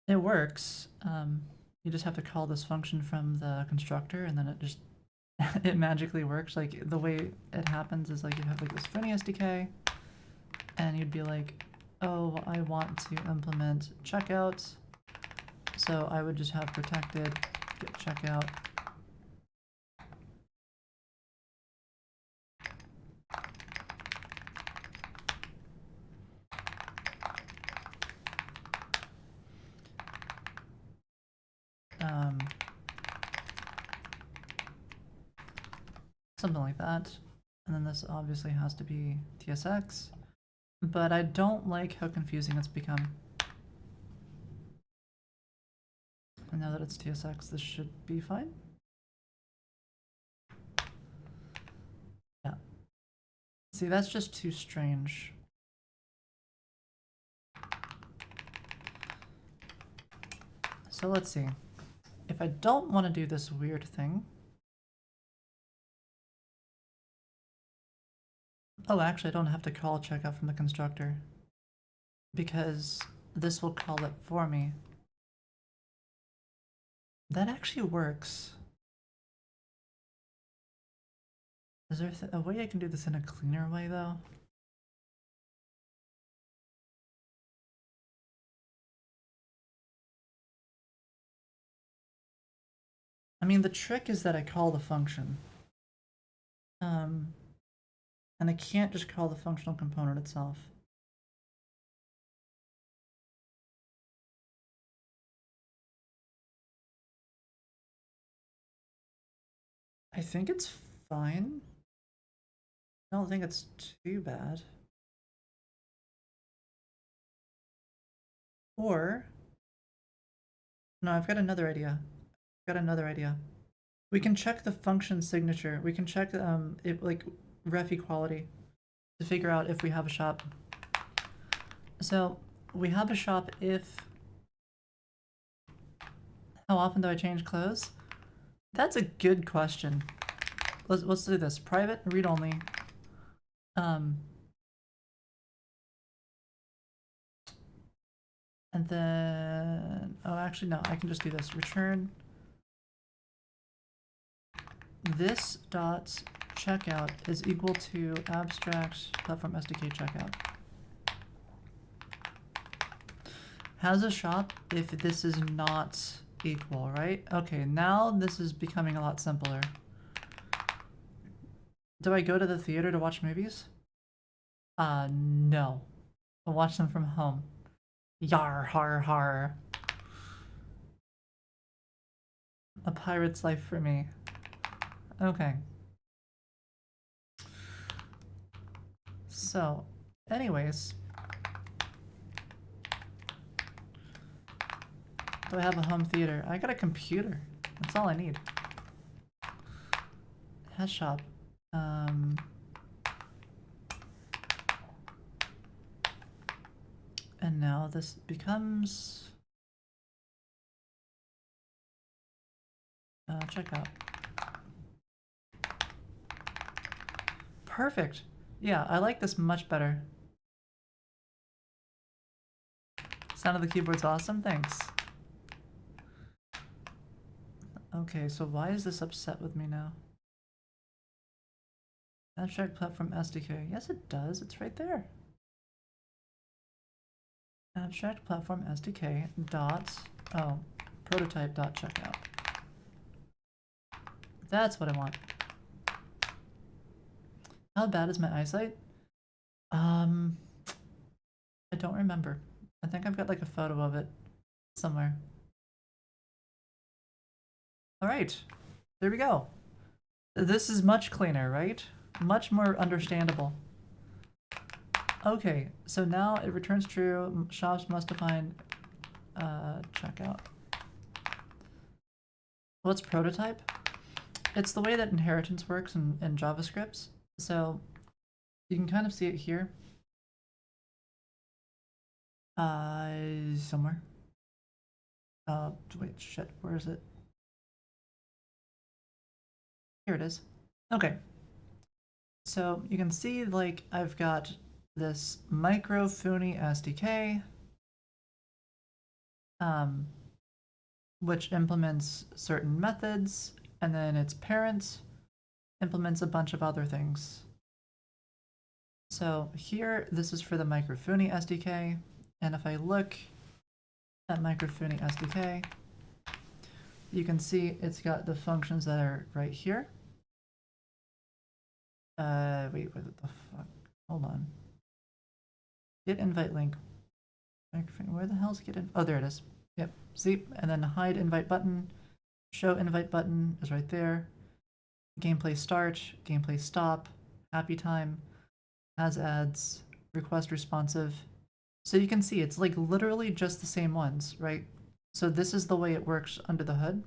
It works. You just have to call this function from the constructor and then it just it magically works. Like the way it happens is like you have like this foony SDK and you'd be like, oh, I want to implement checkout. So I would just have protected get checkout. Something like that. And then this obviously has to be TSX. But I don't like how confusing it's become. And now that it's TSX, this should be fine. Yeah. See, that's just too strange. So let's see. If I don't want to do this weird thing. Oh, actually, I don't have to call checkout from the constructor because this will call it for me. That actually works. Is there a way I can do this in a cleaner way, though? I mean, the trick is that I call the function. And I can't just call the functional component itself. I think it's fine. I don't think it's too bad. Or, no, I've got another idea. We can check the function signature. We can check it like ref equality to figure out if we have a shop. So we have a shop if... How often do I change clothes? That's a good question. Let's do this. Private, read only. And then, oh, actually, no, I can just do this. Return this dot checkout is equal to abstract platform SDK checkout. Has a shop if this is not equal, right? Okay, now this is becoming a lot simpler. Do I go to the theater to watch movies? No. I'll watch them from home. Yar, har, har. A pirate's life for me. Okay. So, anyways. Do I have a home theater? I got a computer. That's all I need. Has shop. And now this becomes checkout. Perfect. Yeah, I like this much better. Sound of the keyboard's awesome. Thanks. Okay, so why is this upset with me now? Abstract platform SDK. Yes, it does. It's right there. Abstract platform SDK dot, oh, prototype dot checkout. That's what I want. How bad is my eyesight? I don't remember. I think I've got like a photo of it somewhere. All right, there we go. This is much cleaner, right? Much more understandable. Okay, so now it returns true. Shops must define checkout. What's prototype? It's the way that inheritance works in JavaScript. So you can kind of see it here. Somewhere. Wait, shit, where is it? Here it is. Okay. So you can see, like, I've got this micro foony SDK, which implements certain methods, and then its parent implements a bunch of other things. So here, this is for the micro foony SDK, and if I look at micro foony SDK, you can see it's got the functions that are right here. Wait, what the fuck? Hold on. Get invite link. Where the hell's get in? Oh, there it is. Yep. See, and then hide invite button, show invite button is right there. Gameplay start, gameplay stop, happy time, has ads, request responsive. So you can see it's like literally just the same ones, right? So this is the way it works under the hood.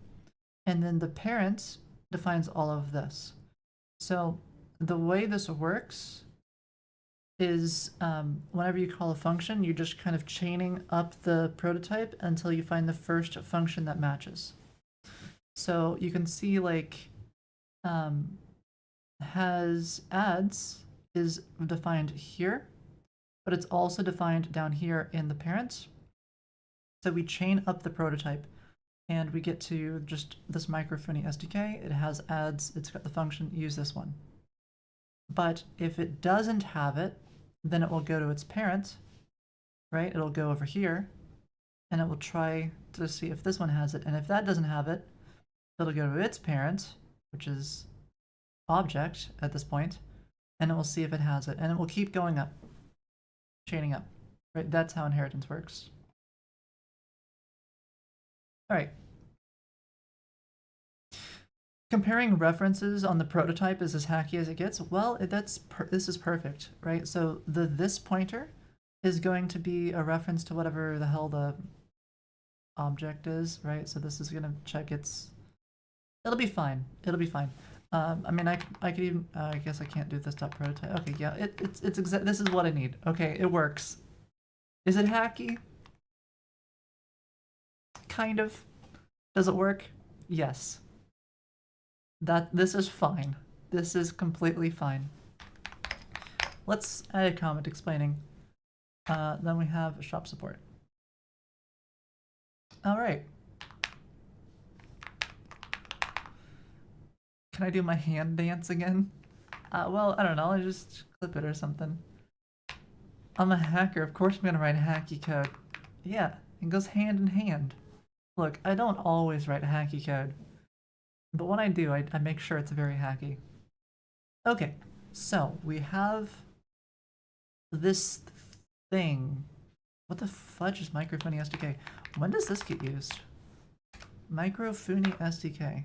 And then the parent defines all of this. So the way this works is whenever you call a function, you're just kind of chaining up the prototype until you find the first function that matches. So you can see like has ads is defined here, but it's also defined down here in the parent. So we chain up the prototype and we get to just this microfoony SDK. It has ads, it's got the function, use this one. But if it doesn't have it, then it will go to its parent, right? It'll go over here and it will try to see if this one has it. And if that doesn't have it, it'll go to its parent, which is object at this point, and it will see if it has it. And it will keep going up, chaining up, right? That's how inheritance works. All right. Comparing references on the prototype is as hacky as it gets. Well, this is perfect, right? So this pointer is going to be a reference to whatever the hell the object is, right? So this is going to check its... It'll be fine. It'll be fine. I mean, I could even, I guess I can't do this dot prototype. Okay, yeah, it's this is what I need. Okay, it works. Is it hacky? Kind of. Does it work? Yes. This is fine. This is completely fine. Let's add a comment explaining. Then we have shop support. All right. Can I do my hand dance again? Well, I don't know. I just clip it or something. I'm a hacker. Of course I'm gonna write hacky code. Yeah, it goes hand in hand. Look, I don't always write hacky code. But when I do, I make sure it's very hacky. Okay, so we have this thing. What the fudge is microfoony SDK? When does this get used? Microfoony SDK.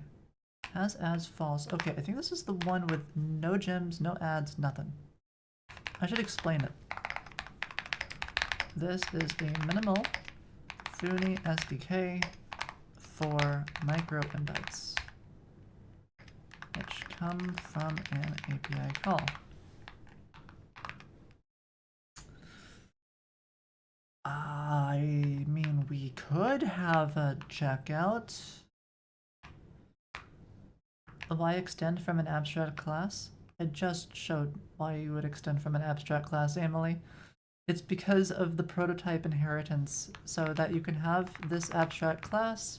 Has ads false. Okay, I think this is the one with no gems, no ads, nothing. I should explain it. This is a minimal foony SDK for micro embeds, which come from an API call. I mean, we could have a checkout. Why extend from an abstract class? I just showed why you would extend from an abstract class, Emily. It's because of the prototype inheritance, so that you can have this abstract class,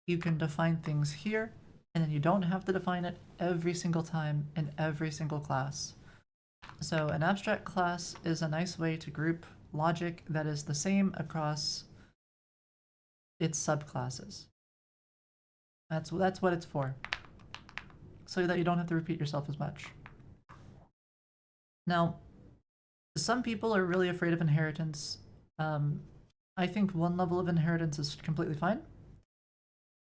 you can define things here, and then you don't have to define it every single time in every single class. So an abstract class is a nice way to group logic that is the same across its subclasses. That's what it's for, so that you don't have to repeat yourself as much. Now, some people are really afraid of inheritance. I think one level of inheritance is completely fine,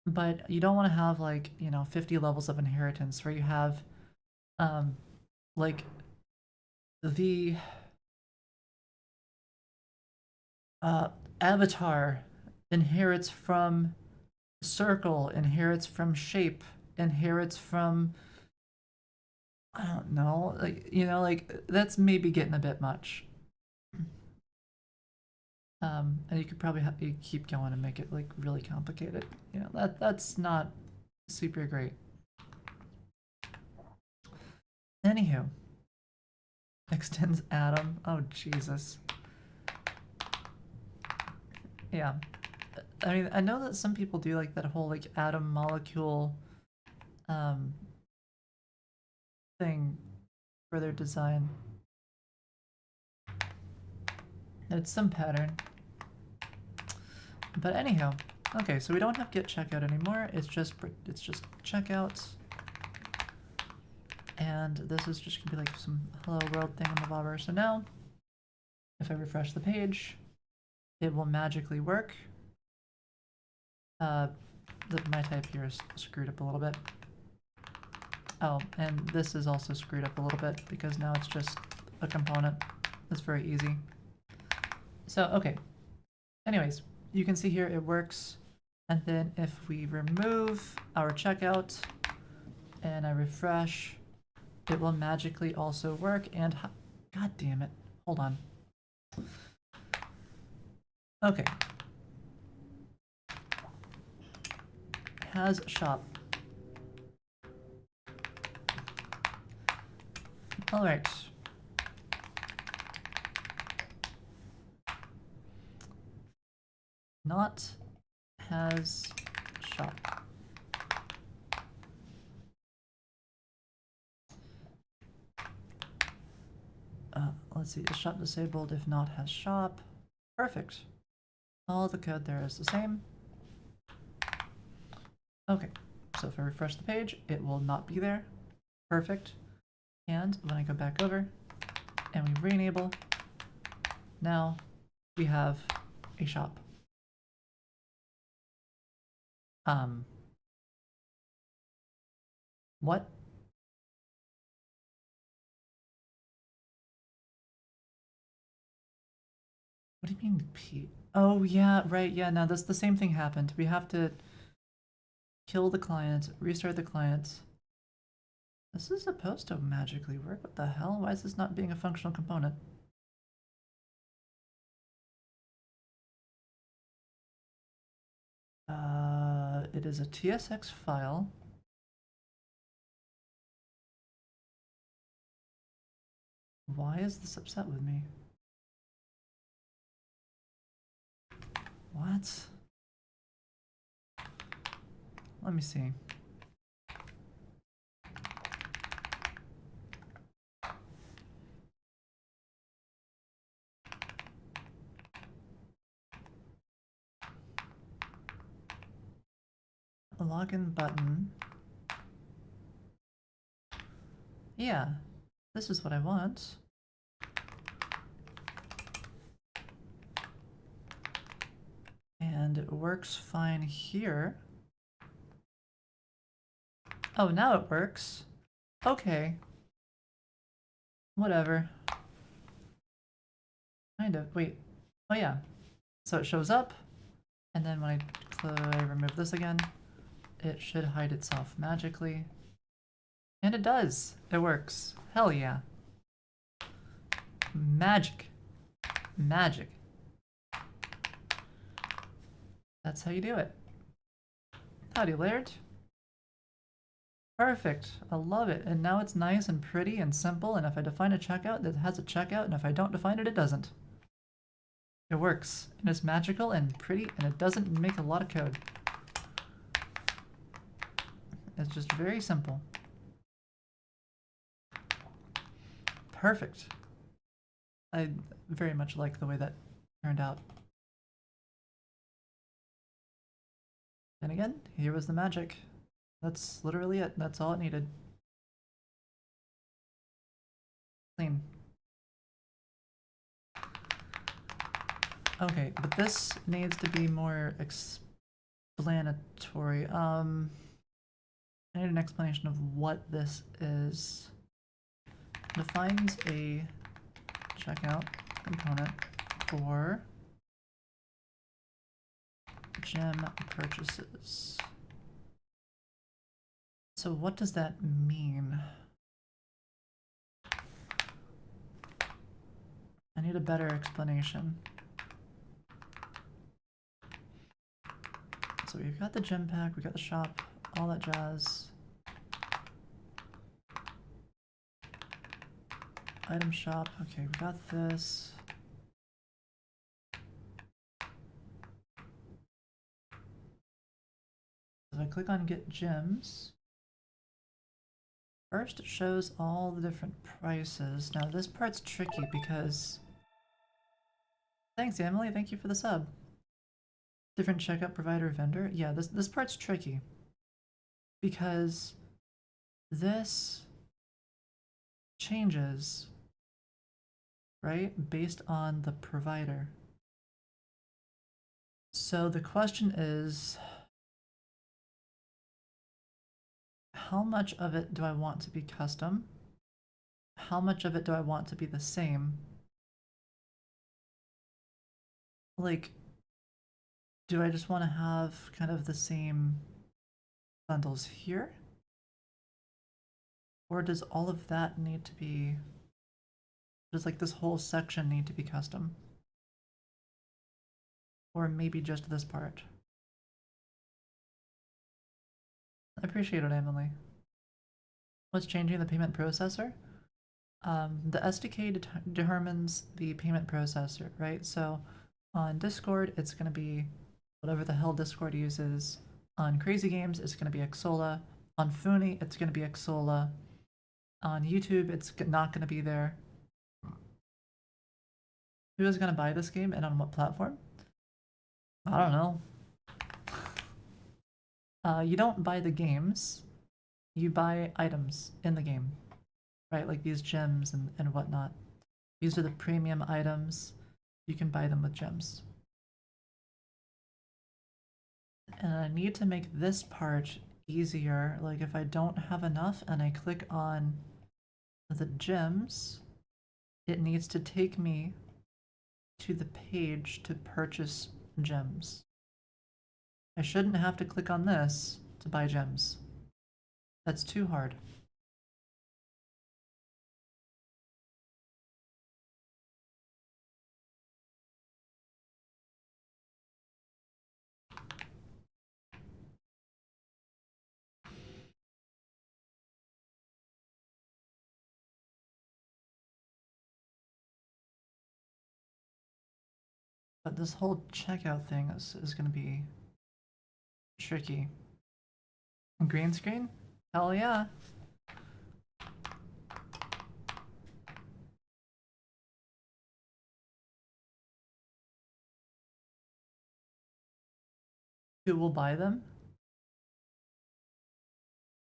but you don't want to have, like, 50 levels of inheritance where you have like the avatar inherits from circle, inherits from shape, inherits from, I don't know, like that's maybe getting a bit much. And you could probably you keep going and make it like really complicated. That's not super great. Anywho, extends atom. Oh Jesus. Yeah. I mean, I know that some people do like that whole like atom molecule thing for their design. It's some pattern. But anyhow, okay, so we don't have get checkout anymore. It's just checkout. And this is just gonna be like some hello world thingamabobber. So now, if I refresh the page, it will magically work. My type here is screwed up a little bit. Oh, and this is also screwed up a little bit because now it's just a component. That's very easy. So, okay. Anyways, you can see here it works. And then if we remove our checkout and I refresh, it will magically also work. And God damn it. Hold on. Okay. Has shop. All right. Not has shop. Let's see, is shop disabled if not has shop? Perfect. All the code there is the same. Okay, so if I refresh the page, it will not be there. Perfect. And when I go back over and we re-enable, now we have a shop. What? What do you mean P? Oh yeah, right, yeah, no, that's the same thing happened. We have to kill the client, restart the client. This is supposed to magically work. What the hell? Why is this not being a functional component? It is a TSX file. Why is this upset with me? What? Let me see. A login button. Yeah, this is what I want. And it works fine here. Oh, now it works. Okay. Whatever. Kind of. Wait. Oh yeah. So it shows up, and then when I remove this again, it should hide itself magically. And it does. It works. Hell yeah. Magic. Magic. That's how you do it. Howdy, Laird. Perfect. I love it. And now it's nice and pretty and simple, and if I define a checkout, it has a checkout, and if I don't define it, it doesn't. It works, and it's magical and pretty, and it doesn't make a lot of code. It's just very simple. Perfect. I very much like the way that turned out. And again, here was the magic. That's literally it. That's all it needed. Clean. Okay, but this needs to be more explanatory. I need an explanation of what this is. Defines a checkout component for gem purchases. So what does that mean? I need a better explanation. So we've got the gem pack, we've got the shop, all that jazz. Item shop, okay, we got this. If I click on get gems, first it shows all the different prices. Now this part's tricky because... Thanks, Emily, thank you for the sub. Different checkout provider vendor. Yeah, this part's tricky because this changes, right, based on the provider. So the question is, how much of it do I want to be custom? How much of it do I want to be the same? Like, do I just want to have kind of the same bundles here? Or does all of that need to be... Does like this whole section need to be custom? Or maybe just this part? I appreciate it, Emily. What's changing the payment processor? The SDK determines the payment processor, right? So on Discord, it's going to be whatever the hell Discord uses. On Crazy Games, it's going to be Xsola. On Foony, it's going to be Xsola. On YouTube, it's not going to be there. Who is going to buy this game and on what platform? I don't know. You don't buy the games, you buy items in the game, right? Like these gems and whatnot. These are the premium items. You can buy them with gems. And I need to make this part easier. Like if I don't have enough and I click on the gems, it needs to take me to the page to purchase gems. I shouldn't have to click on this to buy gems. That's too hard. But this whole checkout thing is gonna be tricky. Green screen? Hell yeah. Who will buy them?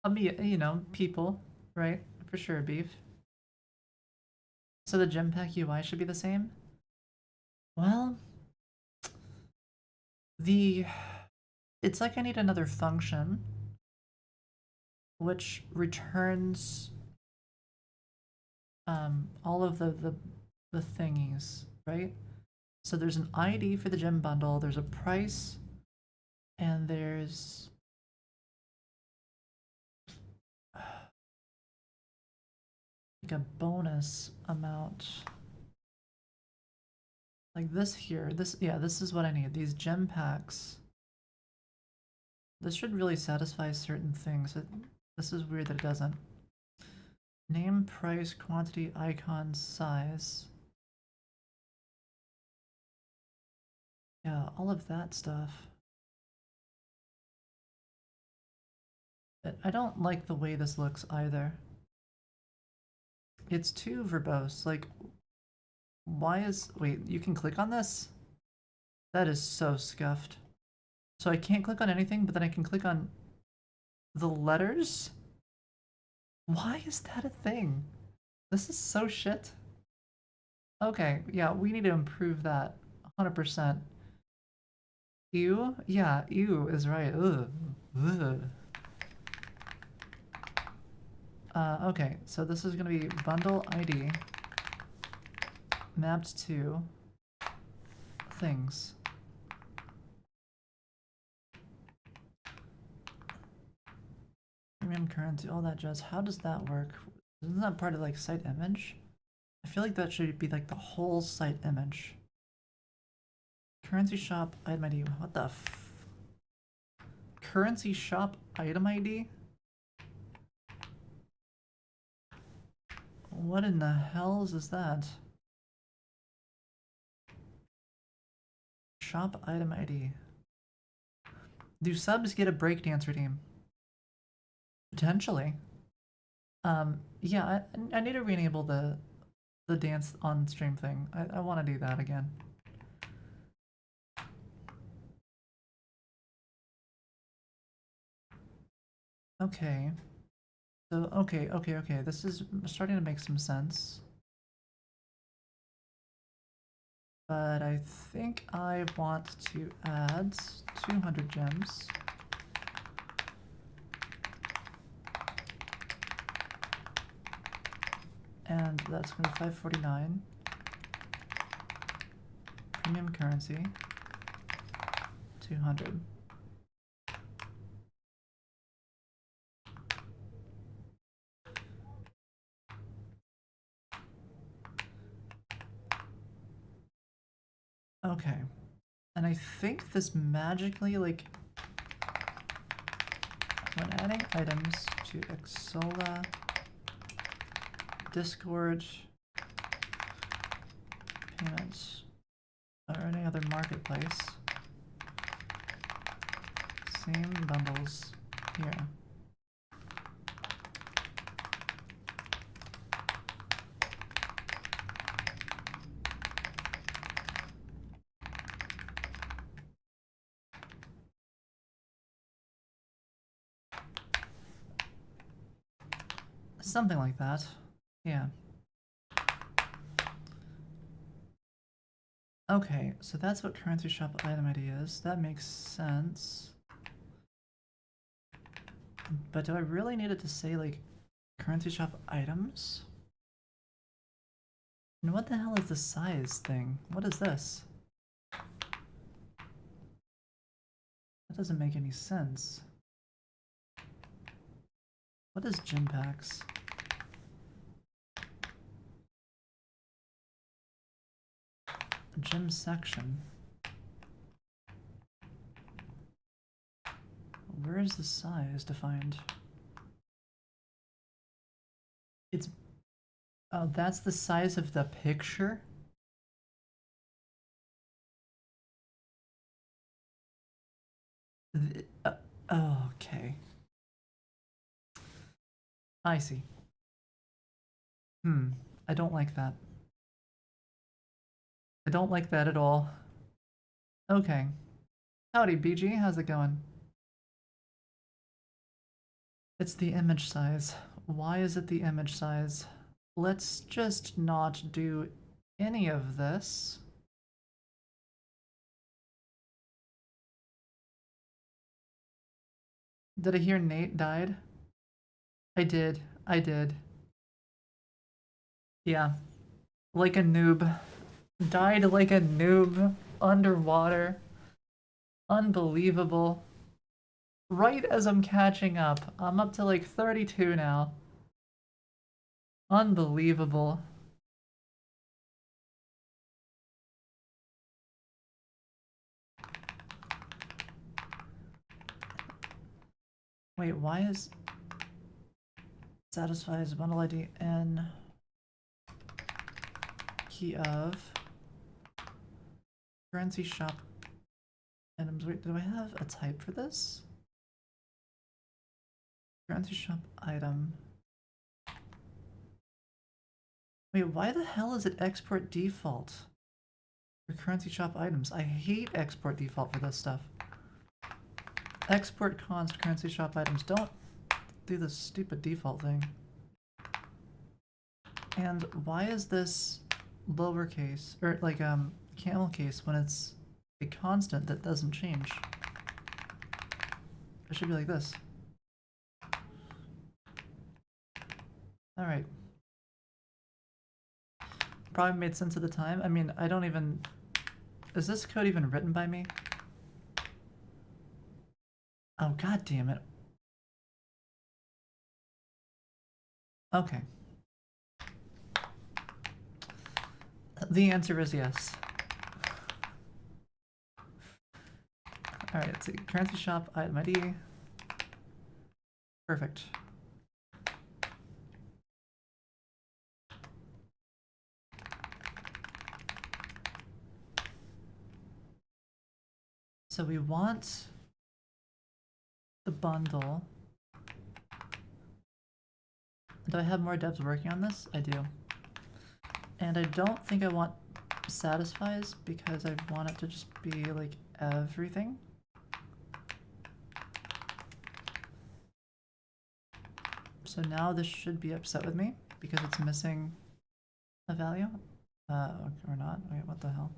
I'll be, you know, people, right? For sure, beef. So the gem pack UI should be the same? Well, it's like I need another function which returns all of the thingies, right? So there's an ID for the gem bundle, there's a price, and there's like a bonus amount. Like this here, this is what I need. These gem packs. This should really satisfy certain things. This is weird that it doesn't. Name, price, quantity, icon, size. Yeah, all of that stuff. But I don't like the way this looks either. It's too verbose. Like, wait, you can click on this? That is so scuffed. So I can't click on anything, but then I can click on the letters? Why is that a thing? This is so shit. Okay, yeah, we need to improve that 100%. Ew? Yeah, ew is right. Ugh. Ugh. Okay, so this is gonna be bundle ID mapped to things. Premium currency, all that jazz. How does that work? Isn't that part of like site image? I feel like that should be like the whole site image. Currency shop item ID. What the currency shop item ID? What in the hells is that? Shop item ID. Do subs get a breakdancer team? Potentially. Yeah, I need to re-enable the dance on stream thing. I want to do that again. Okay. So, okay. This is starting to make some sense. But I think I want to add 200 gems. And that's going to be 549. Premium currency. 200. Okay. And I think this magically, like, when adding items to Exola, Discord, payments, or any other marketplace, same bundles here. Something like that. Yeah. Okay, so that's what currency shop item ID is. That makes sense. But do I really need it to say, like, currency shop items? And what the hell is the size thing? What is this? That doesn't make any sense. What is gym packs? Gym section. Where is the size defined? It's... Oh, that's the size of the picture? Okay. I see. I don't like that. I don't like that at all. Okay. Howdy, BG. How's it going? It's the image size. Why is it the image size? Let's just not do any of this. Did I hear Nate died? I did. I did. Yeah. Like a noob. Died like a noob. Underwater. Unbelievable. Right as I'm catching up. I'm up to like 32 now. Unbelievable. Wait, why is satisfies bundle ID and key of currency shop items? Wait, do I have a type for this? Currency shop item. Wait, why the hell is it export default for currency shop items? I hate export default for this stuff. Export const currency shop items. Don't do this stupid default thing. And why is this lowercase or like camel case when it's a constant that doesn't change? It should be like this. All right. Probably made sense at the time. I mean, I don't even... Is this code even written by me? Oh, god damn it. Okay. The answer is yes. Alright, let's see. Currency shop, item ID. Perfect. So we want the bundle. Do I have more devs working on this? I do. And I don't think I want satisfies because I want it to just be like everything. So now this should be upset with me because it's missing a value. Or not. Wait, what the hell?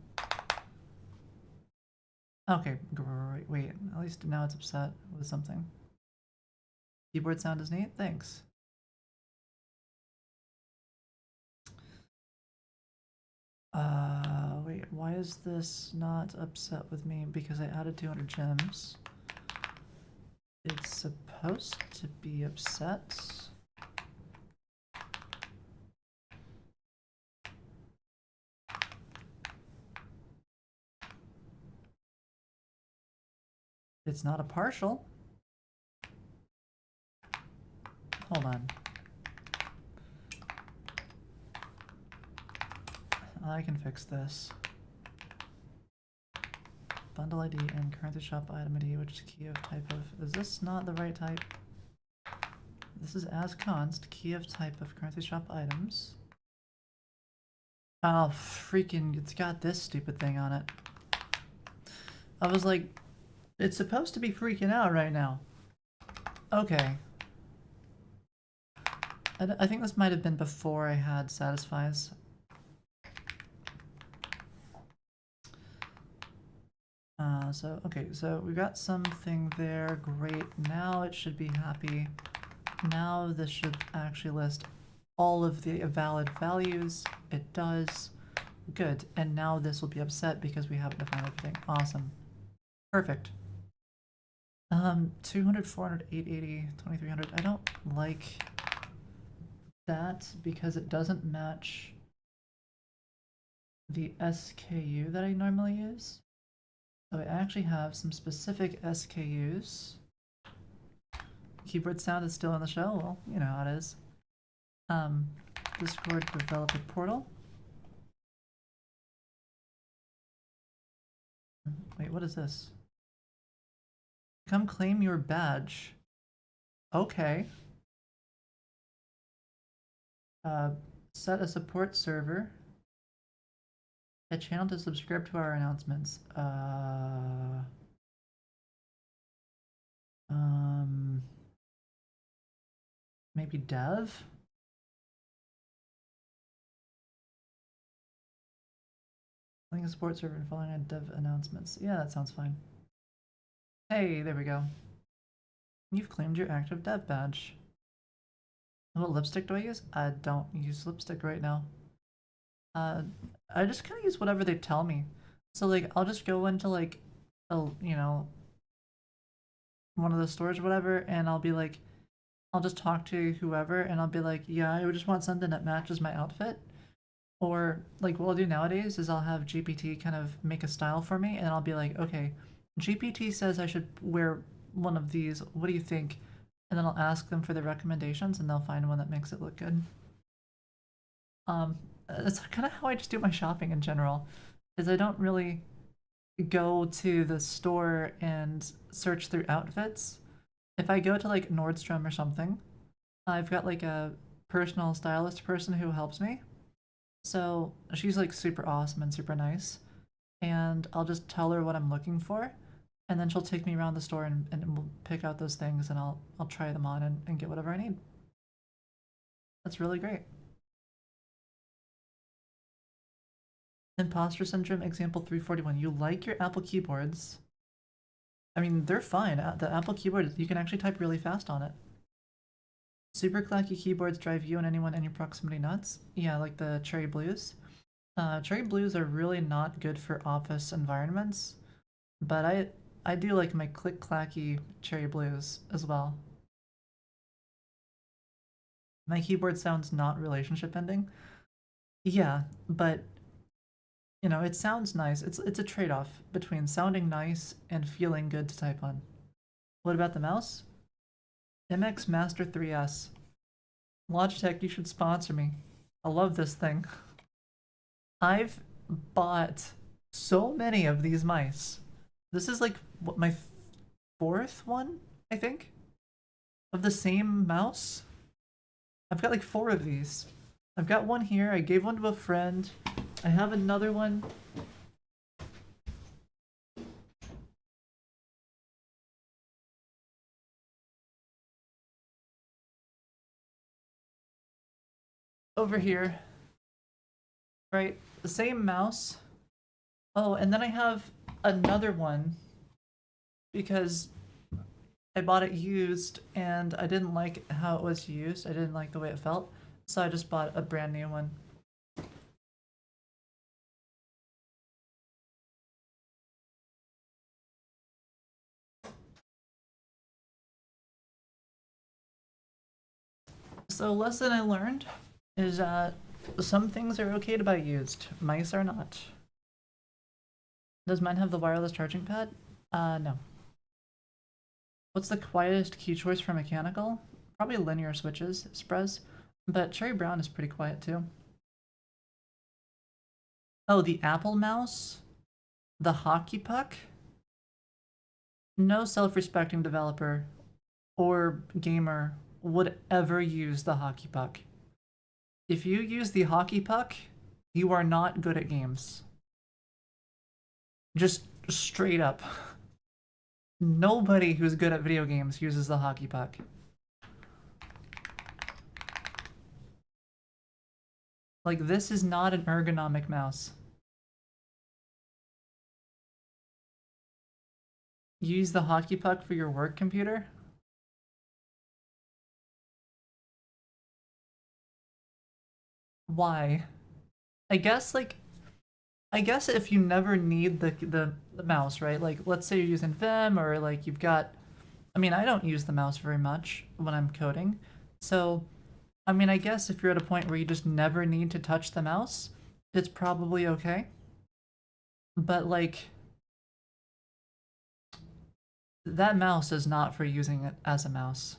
Okay, great. Wait, at least now it's upset with something. Keyboard sound is neat. Thanks. Wait, why is this not upset with me? Because I added 200 gems. It's supposed to be upset. It's not a partial. Hold on. I can fix this. Bundle ID and currency shop item ID, which is key of type of... Is this not the right type? This is as const, key of type of currency shop items. Oh, freaking, it's got this stupid thing on it. I was like, it's supposed to be freaking out right now. Okay. I think this might have been before I had satisfies. So we got something there. Great. Now it should be happy. Now this should actually list all of the valid values. It does. Good. And now this will be upset because we haven't defined everything. Awesome. Perfect. 200, 400, 880, 2300. I don't like that because it doesn't match the SKU that I normally use. So I actually have some specific SKUs. Keyboard sound is still in the show. Well, you know how it is. Discord developer portal. Wait, what is this? Come claim your badge. Okay. Set a support server. A channel to subscribe to our announcements. Maybe dev? Link a support server and following dev announcements. Yeah, that sounds fine. Hey, there we go. You've claimed your active dev badge. What lipstick do I use? I don't use lipstick right now. I just kind of use whatever they tell me. So like, I'll just go into like, you know, one of the stores or whatever, and I'll be like, I'll just talk to whoever, and I'll be like, yeah, I just want something that matches my outfit. Or like what I'll do nowadays is I'll have GPT kind of make a style for me, and I'll be like, okay, GPT says I should wear one of these. What do you think? And then I'll ask them for their recommendations, and they'll find one that makes it look good. That's kind of how I just do my shopping in general, is I don't really go to the store and search through outfits. If I go to like Nordstrom or something, I've got like a personal stylist person who helps me. So she's like super awesome and super nice. And I'll just tell her what I'm looking for. And then she'll take me around the store and we'll pick out those things and I'll try them on and get whatever I need. That's really great. Imposter syndrome, example 341. You like your Apple keyboards. I mean, they're fine. The Apple keyboard, you can actually type really fast on it. Super clacky keyboards drive you and anyone in your proximity nuts. Yeah, like the Cherry Blues. Cherry Blues are really not good for office environments, but I do like my click clacky Cherry Blues as well. My keyboard sounds not relationship ending. Yeah, but you know, it sounds nice. It's a trade-off between sounding nice and feeling good to type on. What about the mouse? MX Master 3S. Logitech, you should sponsor me. I love this thing. I've bought so many of these mice. This is like what, my fourth one, I think, of the same mouse. I've got like 4 of these. I've got one here. I gave one to a friend. I have another one. Over here. Right? The same mouse. Oh, and then I have another one because I bought it used and I didn't like how it was used. I didn't like the way it felt. So I just bought a brand new one. So lesson I learned is some things are okay to buy used. Mice are not. Does mine have the wireless charging pad? No. What's the quietest key choice for mechanical? Probably linear switches, Sprez. But Cherry Brown is pretty quiet too. Oh, the Apple mouse? The hockey puck? No self-respecting developer or gamer would ever use the hockey puck. If you use the hockey puck, you are not good at games. Just straight up. Nobody who's good at video games uses the hockey puck. Like, this is not an ergonomic mouse. Use the hockey puck for your work computer? Why? I guess, like, I guess if you never need the mouse, right? Like, let's say you're using Vim or like you've got, I mean, I don't use the mouse very much when I'm coding. So, I mean, I guess if you're at a point where you just never need to touch the mouse, it's probably okay. But like, that mouse is not for using it as a mouse.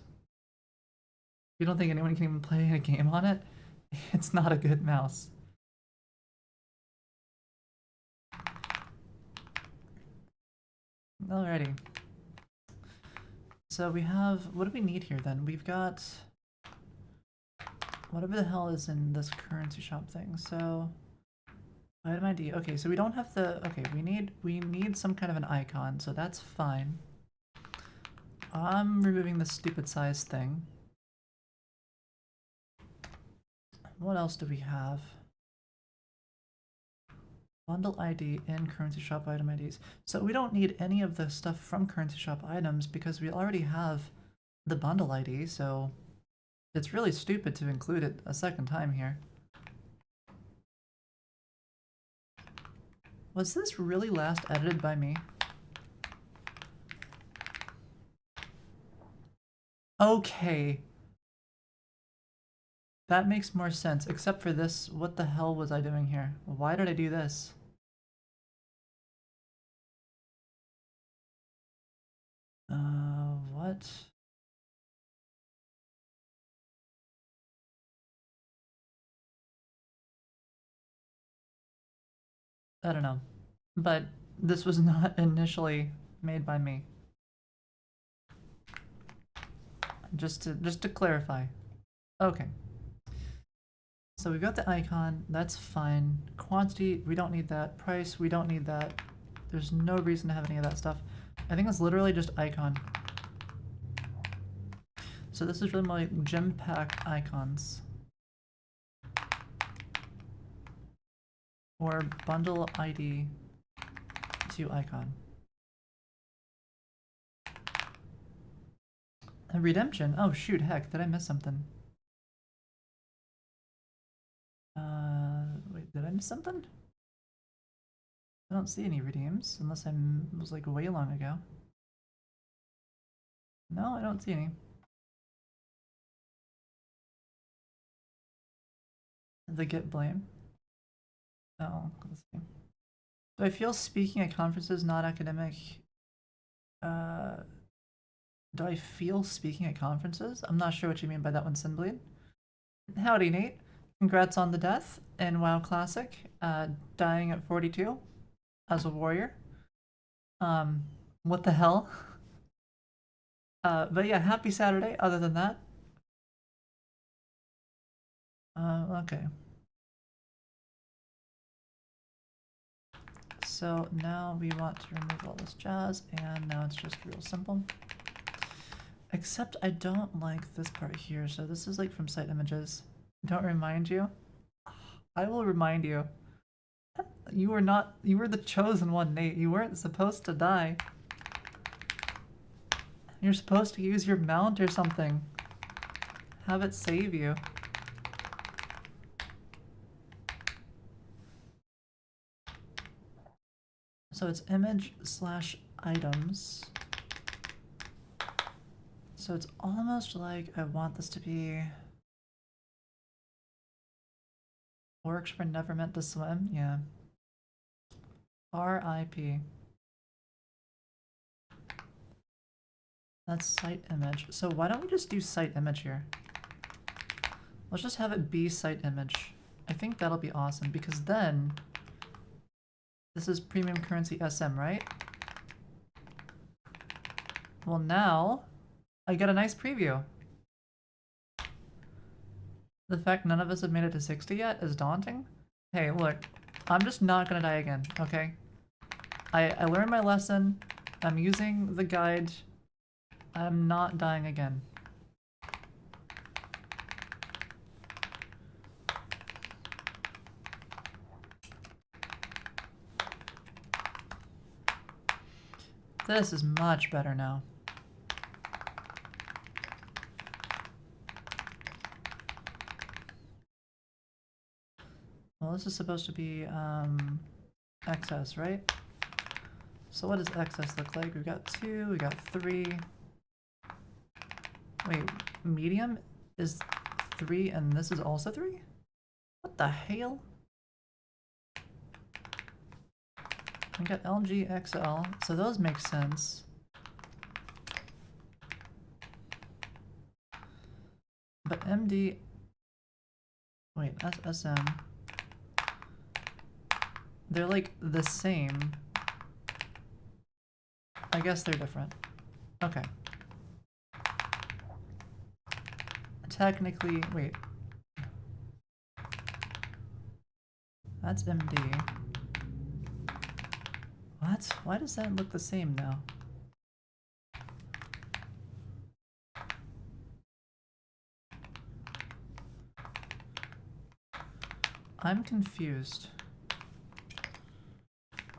You don't think anyone can even play a game on it? It's not a good mouse. Alrighty. so we have, what do we need here then? We've got whatever the hell is in this currency shop thing. So item ID. Okay, so we don't have the, okay, we need some kind of an icon, so that's fine. I'm removing this stupid size thing. What else do we have? Bundle ID in currency shop item IDs. So we don't need any of the stuff from currency shop items because we already have the bundle ID, so it's really stupid to include it a second time here. Was this really last edited by me? Okay. That makes more sense, except for this. What the hell was I doing here? Why did I do this? What? I don't know. But this was not initially made by me. Just to clarify. Okay. So we've got the icon, that's fine. Quantity, we don't need that. Price, we don't need that. There's no reason to have any of that stuff. I think it's literally just icon. So this is really more like gem pack icons. Or bundle ID to icon. A redemption? Oh shoot, heck, did I miss something? Wait, did I miss something? I don't see any redeems, unless I was like way long ago. No, I don't see any. The get blame. Oh, let's see. Do I feel speaking at conferences not academic? Do I feel speaking at conferences? I'm not sure what you mean by that one, Sinbleed. Howdy, Nate. Congrats on the death in WoW Classic, dying at 42 as a warrior. What the hell? But yeah, happy Saturday, other than that. Okay. So now we want to remove all this jazz, and now it's just real simple. Except I don't like this part here, so this is like from site images. Don't remind you? I will remind you. You were not, you were the chosen one, Nate. You weren't supposed to die. You're supposed to use your mount or something. Have it save you. So it's image/items. So it's almost like I want this to be orcs were never meant to swim. Yeah. RIP. That's site image. So why don't we just do site image here? Let's just have it be site image. I think that'll be awesome because then this is premium currency SM, right? Well, now I get a nice preview. The fact none of us have made it to 60 yet is daunting. Hey, look, I'm just not gonna die again, okay? I learned my lesson. I'm using the guide. I'm not dying again. This is much better now. Well, this is supposed to be excess, right? So what does excess look like? We've got 2, we got 3. Wait, medium is 3 and this is also 3? What the hell? We got LG, XL, so those make sense. But MD, wait, that's SM. They're like the same. I guess they're different. Okay. technically, wait. That's MD. What? Why does that look the same now? I'm confused.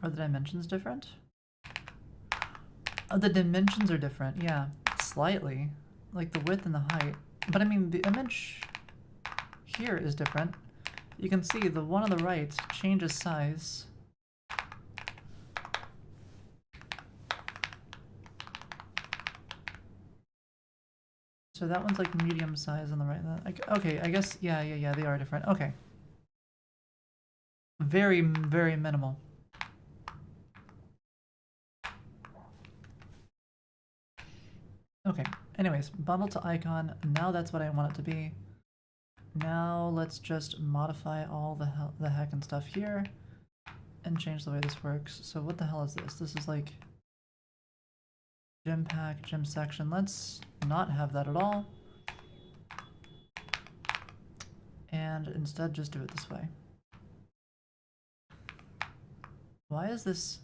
Are the dimensions different? Oh, the dimensions are different, yeah. Slightly. Like the width and the height. But I mean, the image here is different. You can see the one on the right changes size. So that one's like medium size on the right. Okay, I guess, yeah, they are different. Okay. Very, very minimal. Okay, anyways, bundle to icon. Now that's what I want it to be. Now let's just modify all the heck and stuff here and change the way this works. So what the hell is this? This is like gym pack, gym section. Let's not have that at all. And instead just do it this way. Why is this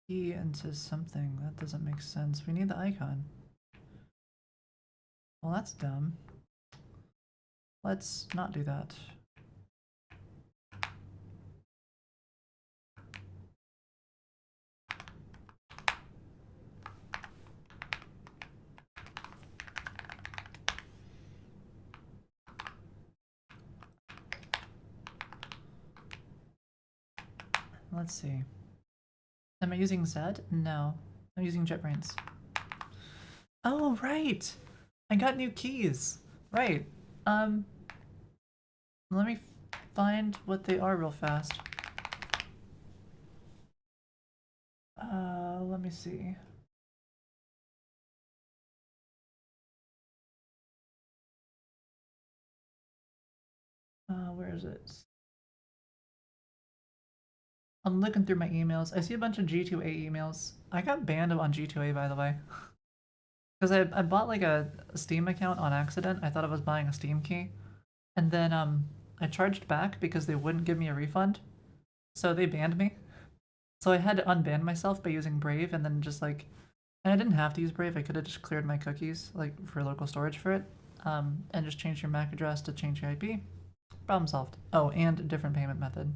key into something? That doesn't make sense. We need the icon. Well, that's dumb. Let's not do that. Let's see. Am I using Zed? No. I'm using JetBrains. Oh, right! I got new keys! Right. Let me find what they are real fast. Let me see. Where is it? I'm looking through my emails. I see a bunch of G2A emails. I got banned on G2A, by the way. Because I bought like a Steam account on accident. I thought I was buying a Steam key. And then I charged back because they wouldn't give me a refund. So they banned me. So I had to unban myself by using Brave and then just like... And I didn't have to use Brave. I could have just cleared my cookies like for local storage for it. And just change your MAC address to change your IP. Problem solved. Oh, and a different payment method.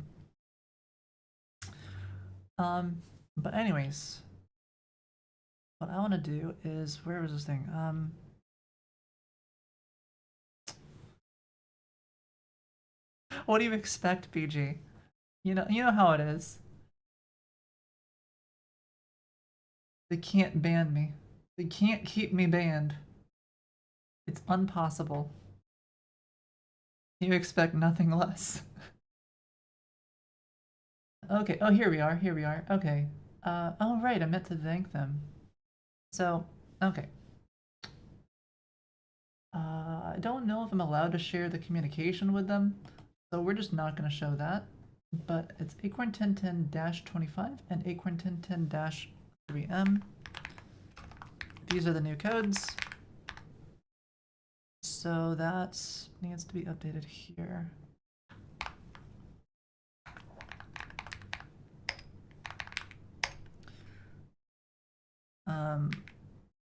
But anyways, what I want to do is, where was this thing? What do you expect, BG? You know how it is. They can't ban me. They can't keep me banned. It's impossible. You expect nothing less. Okay, oh, here we are, okay. Oh, right, I meant to thank them. So, okay. I don't know if I'm allowed to share the communication with them, so we're just not going to show that. But it's Acorn1010-25 and Acorn1010-3M. These are the new codes. So that needs to be updated here.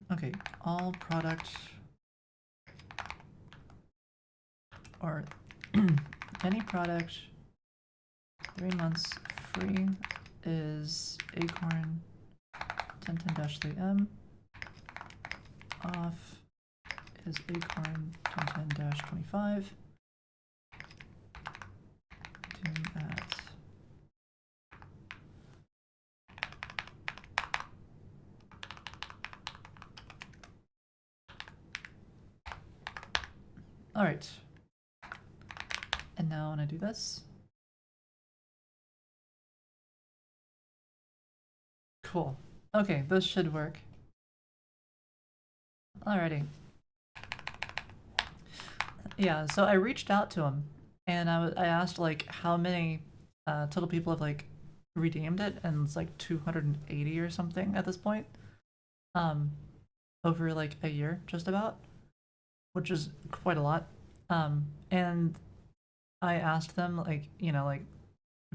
Okay, all product or any product 3 months free is Acorn 1010-3M. Off is Acorn 1010-25. Doing that. All right. And now when I do this, cool. Okay, this should work. Alrighty. Yeah, so I reached out to him and I asked like how many total people have like redeemed it, and it's like 280 or something at this point. Over like a year, just about. which is quite a lot. And I asked them, like, you know, like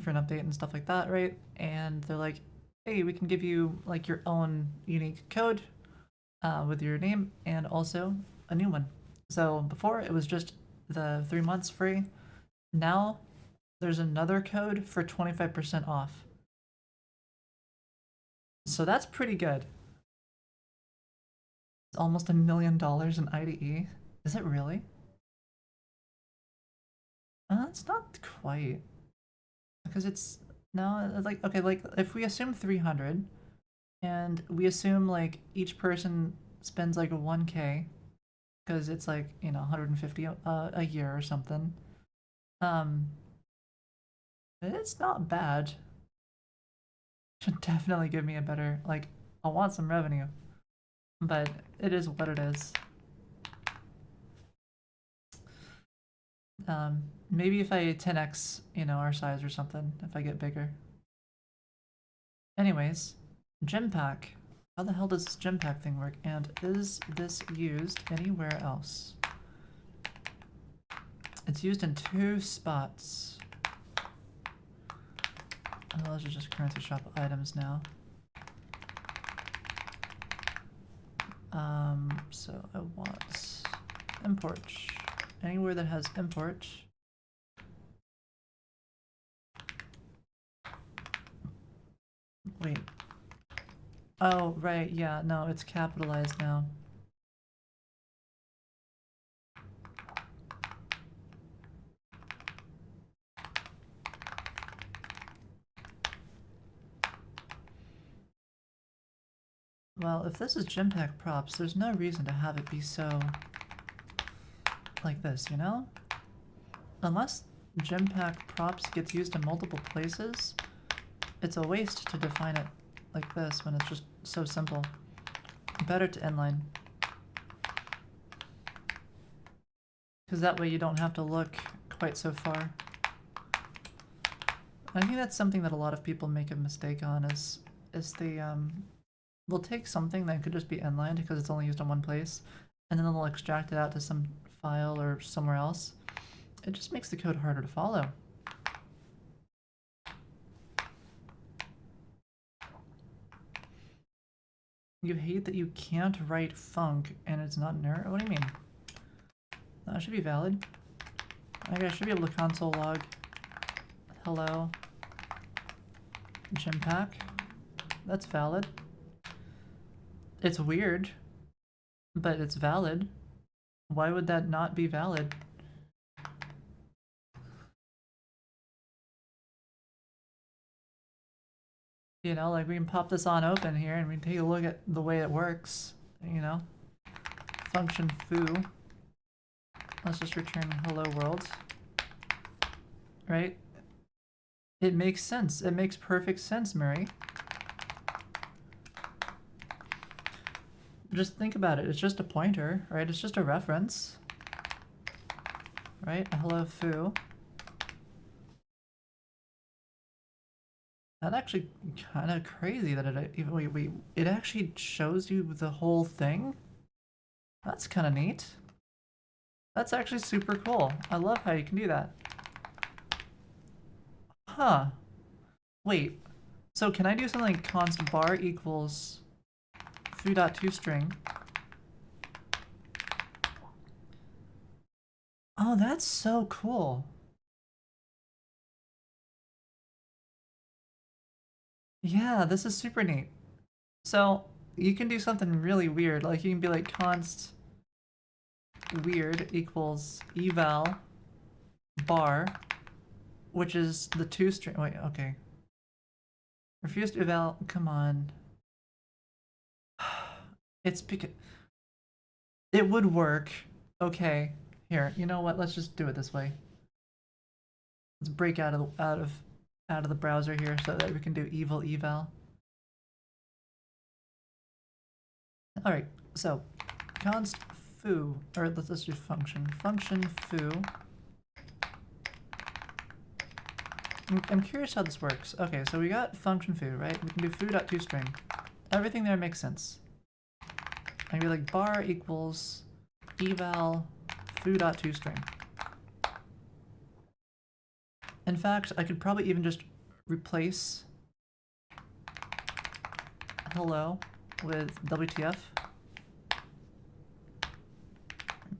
for an update and stuff like that, right? And they're like, hey, we can give you like your own unique code with your name and also a new one. So before it was just the 3 months free. Now there's another code for 25% off. So that's pretty good. It's almost $1 million in IDE. Is it really? It's not quite. Because it's no, like, okay, like if we assume 300 and we assume like each person spends like 1K because it's like, you know, 150 a year or something. It's not bad. Should definitely give me a better, like, I want some revenue, but it is what it is. Maybe if I 10x, you know, our size or something, if I get bigger. Anyways, gem pack. How the hell does this gem pack thing work? And is this used anywhere else? It's used in 2 spots. Oh, those are just currency shop items now. So I want import. Anywhere that has import. Wait. Oh, right, yeah, no, it's capitalized now. Well, if this is Gempack props, there's no reason to have it be so like this, you know? Unless Gempack props gets used in multiple places, it's a waste to define it like this when it's just so simple. Better to inline. Because that way you don't have to look quite so far. I think that's something that a lot of people make a mistake on is they they'll take something that could just be inlined because it's only used in one place, and then they'll extract it out to some file or somewhere else. It just makes the code harder to follow. You hate that you can't write func and it's not an error? What do you mean? That should be valid. Okay, I should be able to console log hello Gempack. That's valid. It's weird, but it's valid. Why would that not be valid? You know, like we can pop this on open here and we can take a look at the way it works, you know. Function foo. Let's just return hello world. Right? It makes sense. It makes perfect sense, Murray. Just think about it. It's just a pointer, right? It's just a reference. Right? Hello foo. That's actually kind of crazy that it actually shows you the whole thing. That's kind of neat. That's actually super cool. I love how you can do that. Huh. Wait. So can I do something like const bar equals foo.toString? Oh, that's so cool. Yeah, this is super neat. So you can do something really weird. Like you can be like const weird equals eval bar, which is the toString. Wait, okay. Refuse to eval. Come on. It's because it would work. Okay, here. You know what? Let's just do it this way. Let's break out of the browser here so that we can do evil eval. All right. So const foo, or let's do function foo. I'm curious how this works. Okay, so we got function foo, right? We can do foo.toString. Everything there makes sense. I can be like bar equals eval foo.toString. In fact, I could probably even just replace hello with WTF.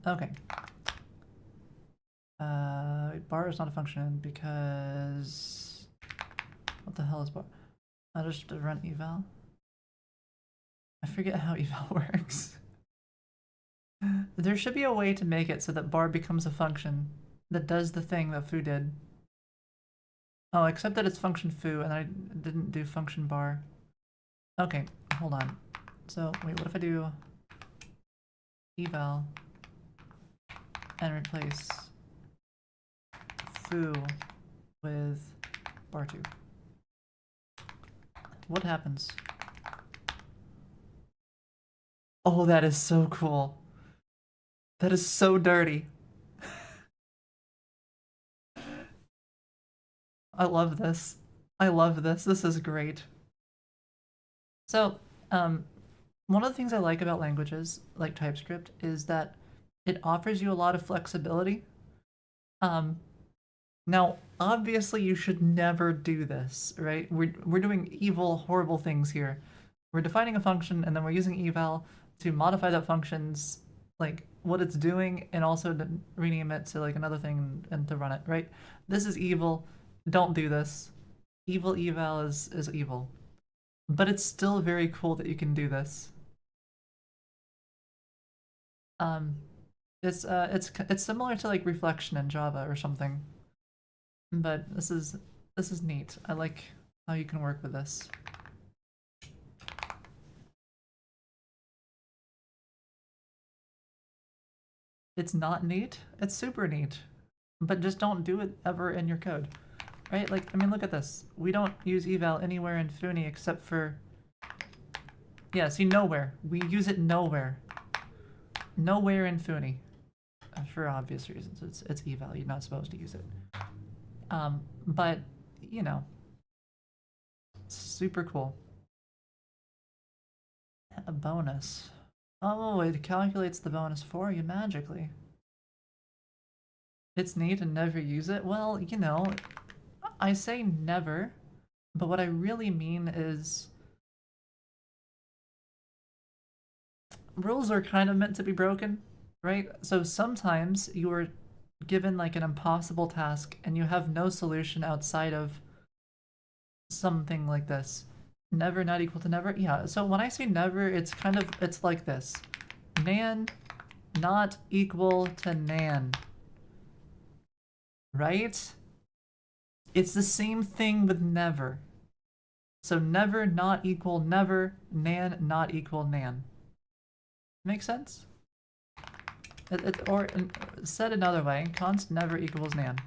Okay. Bar is not a function because what the hell is bar? I'll just run eval. I forget how eval works. There should be a way to make it so that bar becomes a function that does the thing that foo did. Oh, except that it's function foo and I didn't do function bar. Okay, hold on. So, wait, what if I do eval and replace foo with bar2? What happens? Oh, that is so cool. That is so dirty. I love this. I love this. This is great. So, one of the things I like about languages like TypeScript is that it offers you a lot of flexibility. Now, obviously, you should never do this, right? We're doing evil, horrible things here. We're defining a function, and then we're using eval to modify that function's, like, what it's doing, and also to rename it to, like, another thing and to run it, right? This is evil. Don't do this. Evil eval is evil. But it's still very cool that you can do this. It's similar to, like, reflection in Java or something. But this is neat. I like how you can work with this. It's not neat. It's super neat. But just don't do it ever in your code. Right? Like, I mean, look at this. We don't use eval anywhere in foony except for... Yeah, see, nowhere. We use it nowhere. Nowhere in foony. For obvious reasons. It's eval. You're not supposed to use it. But, you know, super cool. A bonus. Oh, it calculates the bonus for you magically. It's neat and never use it? Well, you know, I say never, but what I really mean is rules are kind of meant to be broken, right? So sometimes you are given like an impossible task and you have no solution outside of something like this. Never not equal to never. Yeah, so when I say never, it's like this. Nan not equal to nan. Right? It's the same thing with never. So never not equal never, nan not equal nan. Make sense? Or said another way, const never equals nan.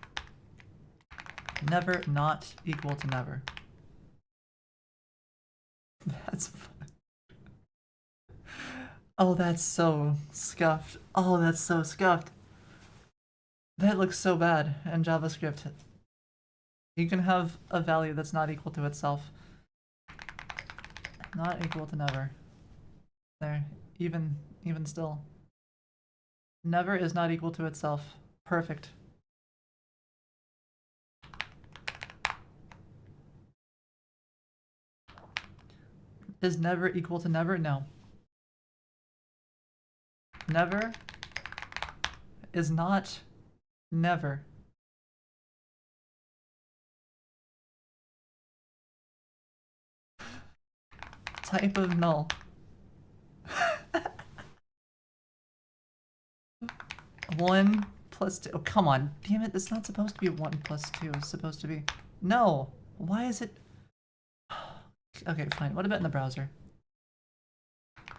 Never not equal to never. That's fun. Oh, that's so scuffed. Oh, that's so scuffed. That looks so bad in JavaScript. You can have a value that's not equal to itself. Not equal to never. There, even still. Never is not equal to itself. Perfect. Is never equal to never? No. Never is not never. Type of null. 1 plus 2. Oh, come on. Damn it, it's not supposed to be 1 plus 2. It's supposed to be... No! Why is it... Okay, fine. What about in the browser?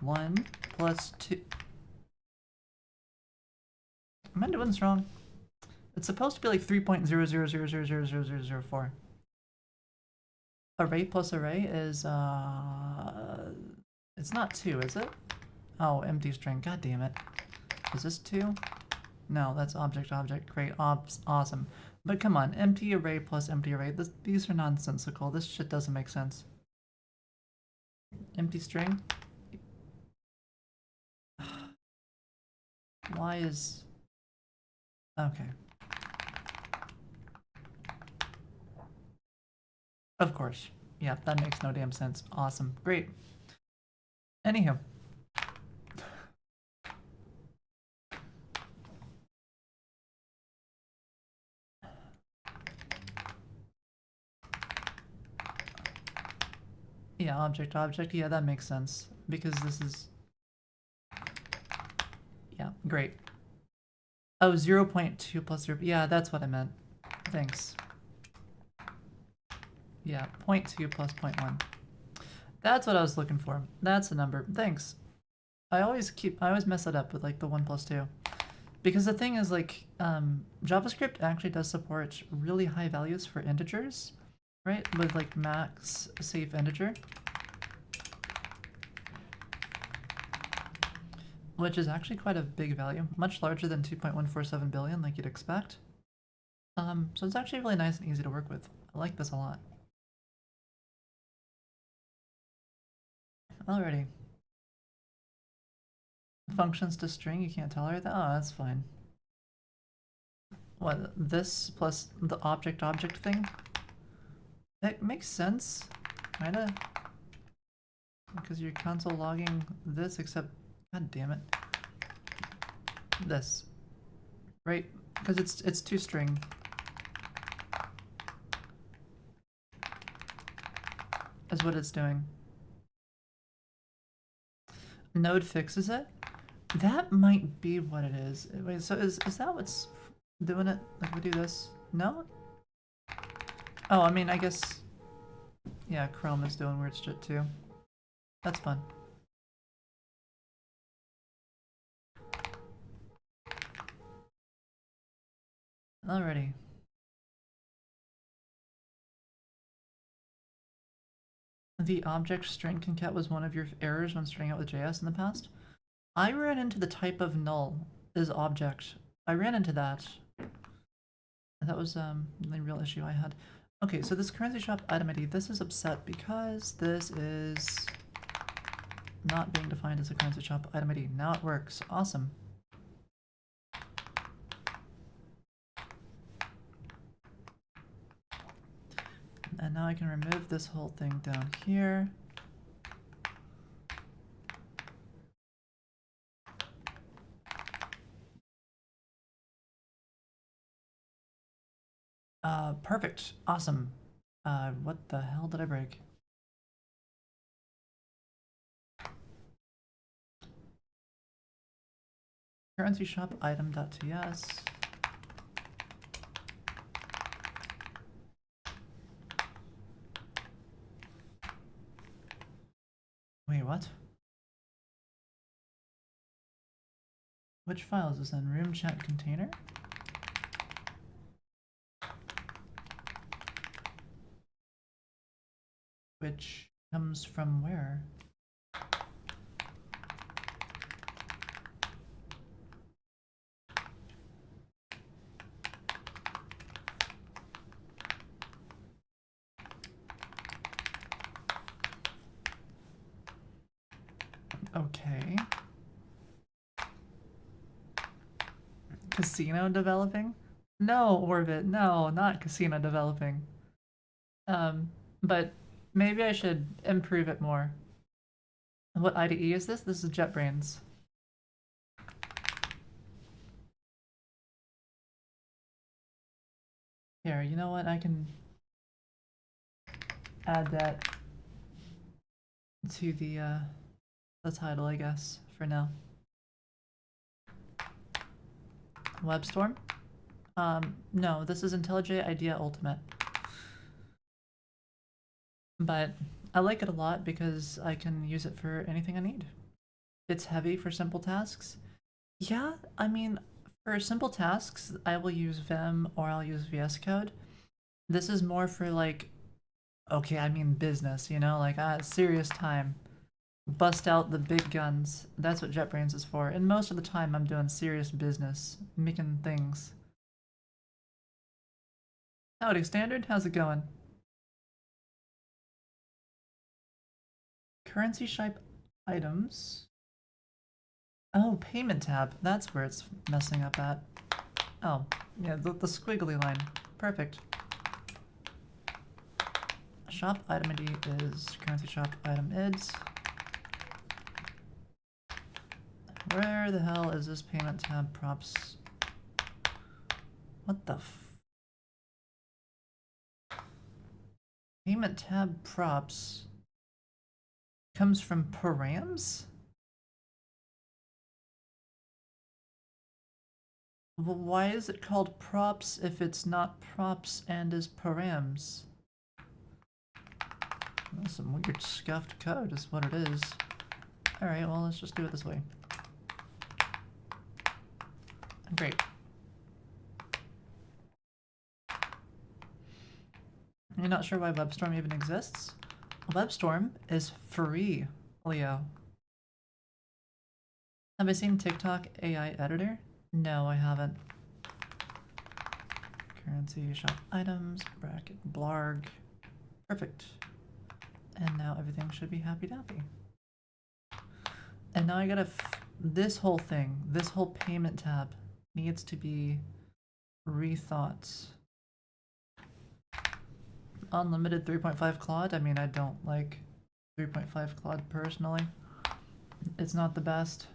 1 plus 2... Am I doing this wrong? It's supposed to be like 3.000000004. Array plus array is, it's not 2, is it? Oh, empty string. God damn it. Is this 2? No, that's object. Great. Awesome. But come on, empty array plus empty array. These are nonsensical. This shit doesn't make sense. Empty string. Why is... Okay. Of course. Yeah, that makes no damn sense. Awesome. Great. Anywho. Yeah, object, object. Yeah, that makes sense. Because this is... Yeah, great. Oh, 0.2 plus 0. Yeah, that's what I meant. Thanks. Yeah, 0.2 plus 0.1. That's what I was looking for. That's the number. Thanks. I always mess that up with like the 1 plus 2. Because the thing is like, JavaScript actually does support really high values for integers, right? With like max safe integer. Which is actually quite a big value, much larger than 2.147 billion like you'd expect. So it's actually really nice and easy to work with. I like this a lot. Alrighty. Functions to string, you can't tolerate that? Oh, that's fine. What, this plus the object thing? That makes sense, kinda. Because you're console logging this, except, god damn it. This. Right? Because it's toString. Is what it's doing. Node fixes it? That might be what it is. Wait, so is that what's doing it? Like we do this? No? Oh, I mean, I guess... Yeah, Chrome is doing weird shit too. That's fun. Alrighty. The object string concat was one of your errors when starting out with JS in the past? I ran into the type of null is object. I ran into that. That was the real issue I had. Okay, so this currency shop item ID, this is upset because this is not being defined as a currency shop item ID. Now it works. Awesome. And now I can remove this whole thing down here. Perfect. Awesome. What the hell did I break? Currency shop item.ts. Wait, what? Which file is this in? Room chat container? Which comes from where? Okay. Casino developing? No, Orbit, no, not casino developing. But maybe I should improve it more. What IDE is this? This is JetBrains. Here, you know what? I can add that to the title, I guess, for now. WebStorm? No, this is IntelliJ IDEA Ultimate. But I like it a lot because I can use it for anything I need. It's heavy for simple tasks. Yeah, I mean, for simple tasks, I will use Vim or I'll use VS Code. This is more for like, okay, I mean business, you know, like serious time. Bust out the big guns. That's what JetBrains is for. And most of the time I'm doing serious business, making things. Howdy, Standard, how's it going? Currency shop items. Oh, payment tab. That's where it's messing up at. Oh, yeah, the squiggly line. Perfect. Shop item ID is currency shop item ids. Where the hell is this payment tab props? What the Payment tab props comes from params? Well, why is it called props if it's not props and is params? That's some weird scuffed code is what it is. Alright, well, let's just do it this way. Great. You're not sure why WebStorm even exists? WebStorm is free, Leo. Have I seen TikTok AI editor? No, I haven't. Currency, shop items, bracket, blarg. Perfect. And now everything should be happy-dappy. And now I gotta this whole thing, this whole payment tab needs to be rethought. Unlimited 3.5 Claude? I mean, I don't like 3.5 Claude personally. It's not the best.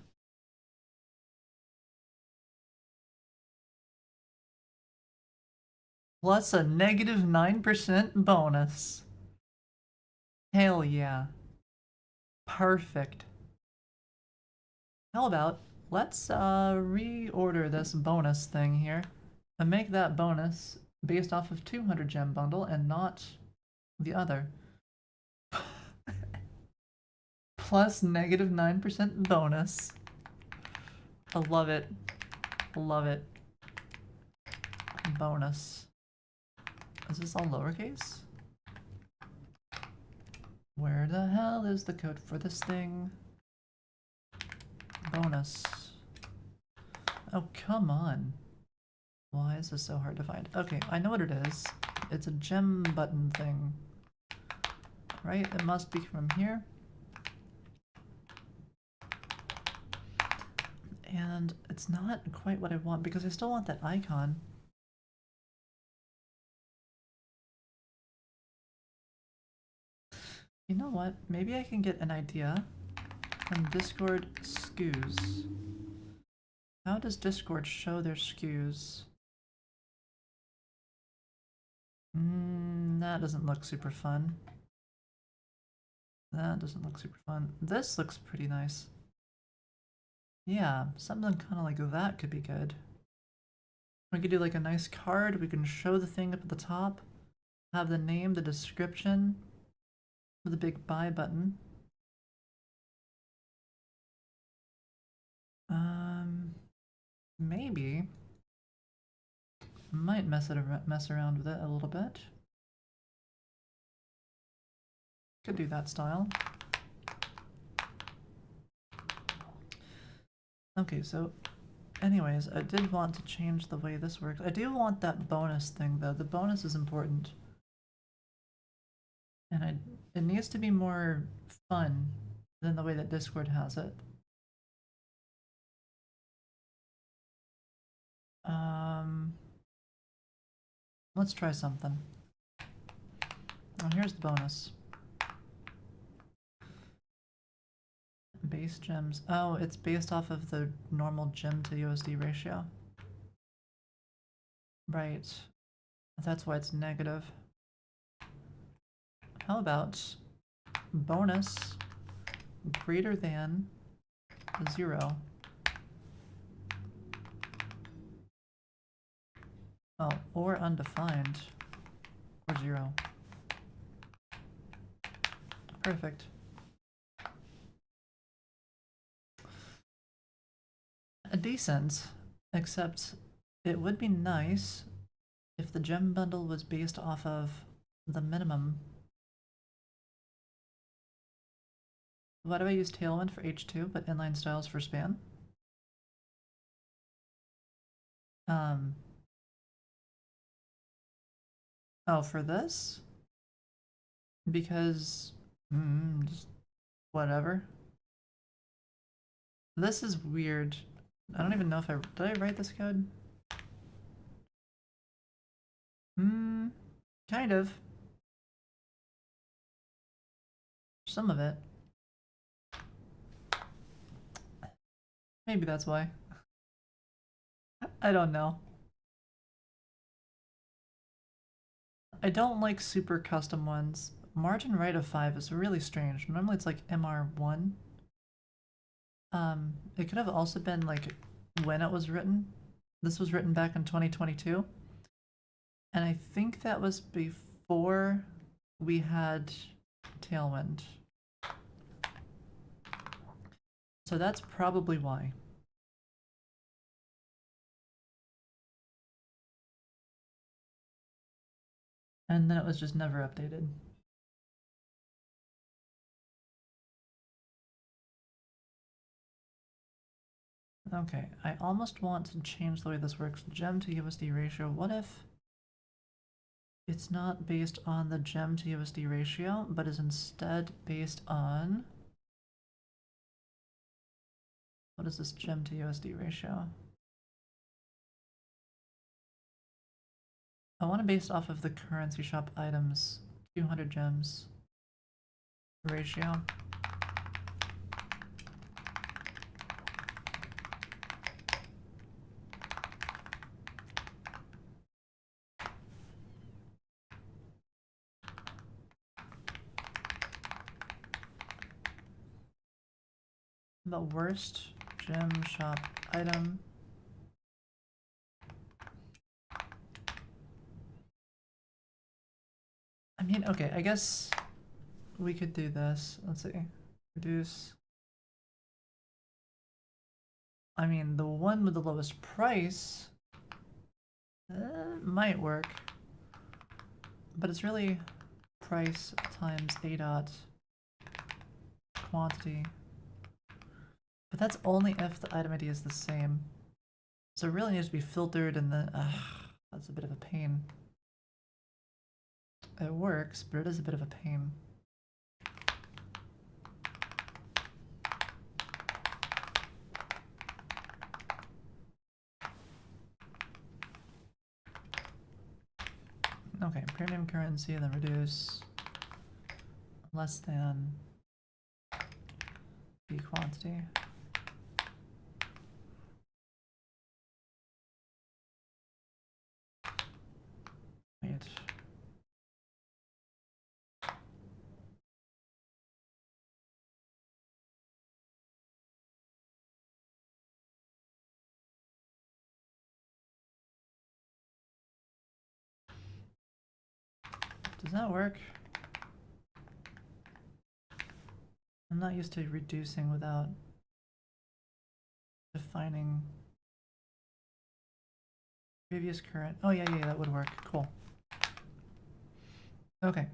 Plus a negative 9% bonus. Hell yeah. Perfect. How about let's reorder this bonus thing here and make that bonus based off of 200 gem bundle and not the other. Plus negative 9% bonus. I love it. Love it. Bonus. Is this all lowercase? Where the hell is the code for this thing? Bonus. Oh, come on. Why is this so hard to find? Okay, I know what it is. It's a gem button thing. Right? It must be from here. And it's not quite what I want because I still want that icon. You know what? Maybe I can get an idea from Discord SKUs. How does Discord show their SKUs? That doesn't look super fun. That doesn't look super fun. This looks pretty nice. Yeah, something kind of like that could be good. We could do like a nice card. We can show the thing up at the top. Have the name, the description, with a big buy button. Maybe. Might mess around with it a little bit. Could do that style. Okay, so anyways, I did want to change the way this works. I do want that bonus thing though. The bonus is important. And it needs to be more fun than the way that Discord has it. Let's try something. Oh, here's the bonus. Base gems. Oh, it's based off of the normal gem to USD ratio. Right. That's why it's negative. How about bonus greater than 0? Oh, or undefined or 0. Perfect. Decent, except it would be nice if the gem bundle was based off of the minimum. Why do I use Tailwind for H2 but inline styles for span? Oh, for this? Because, just whatever. This is weird. I don't even know if did I write this code? Kind of. Some of it. Maybe that's why. I don't know. I don't like super custom ones. Margin right of 5 is really strange. Normally it's like MR1. It could have also been like when it was written. This was written back in 2022. And I think that was before we had Tailwind. So that's probably why. And then it was just never updated. Okay, I almost want to change the way this works. Gem to USD ratio. What if it's not based on the gem to USD ratio, but is instead based on... What is this gem to USD ratio? I want to base off of the currency shop items, 200 gems ratio. The worst gem shop item. I mean, okay, I guess we could do this. Let's see. Reduce. I mean, the one with the lowest price might work, but it's really price times A dot quantity. But that's only if the item ID is the same. So it really needs to be filtered, and then that's a bit of a pain. It works, but it is a bit of a pain. Okay, premium currency, then reduce less than the quantity. Wait. Does that work? I'm not used to reducing without defining previous current. Oh yeah, that would work. Cool. Okay.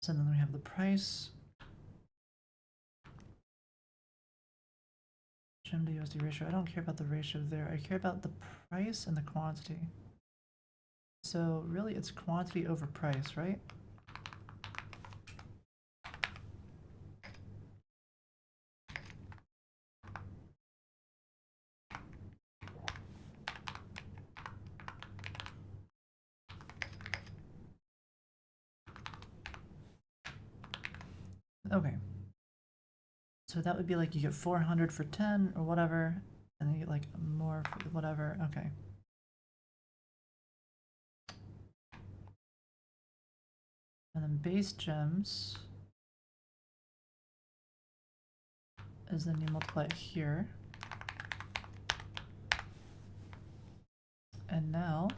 So then we have the price. Gem to USD ratio. I don't care about the ratio there. I care about the price and the quantity. So really it's quantity over price, right? Okay. So that would be like you get 400 for 10 or whatever, and then you get like more for whatever. Okay. And then base gems is then you multiply it here. And now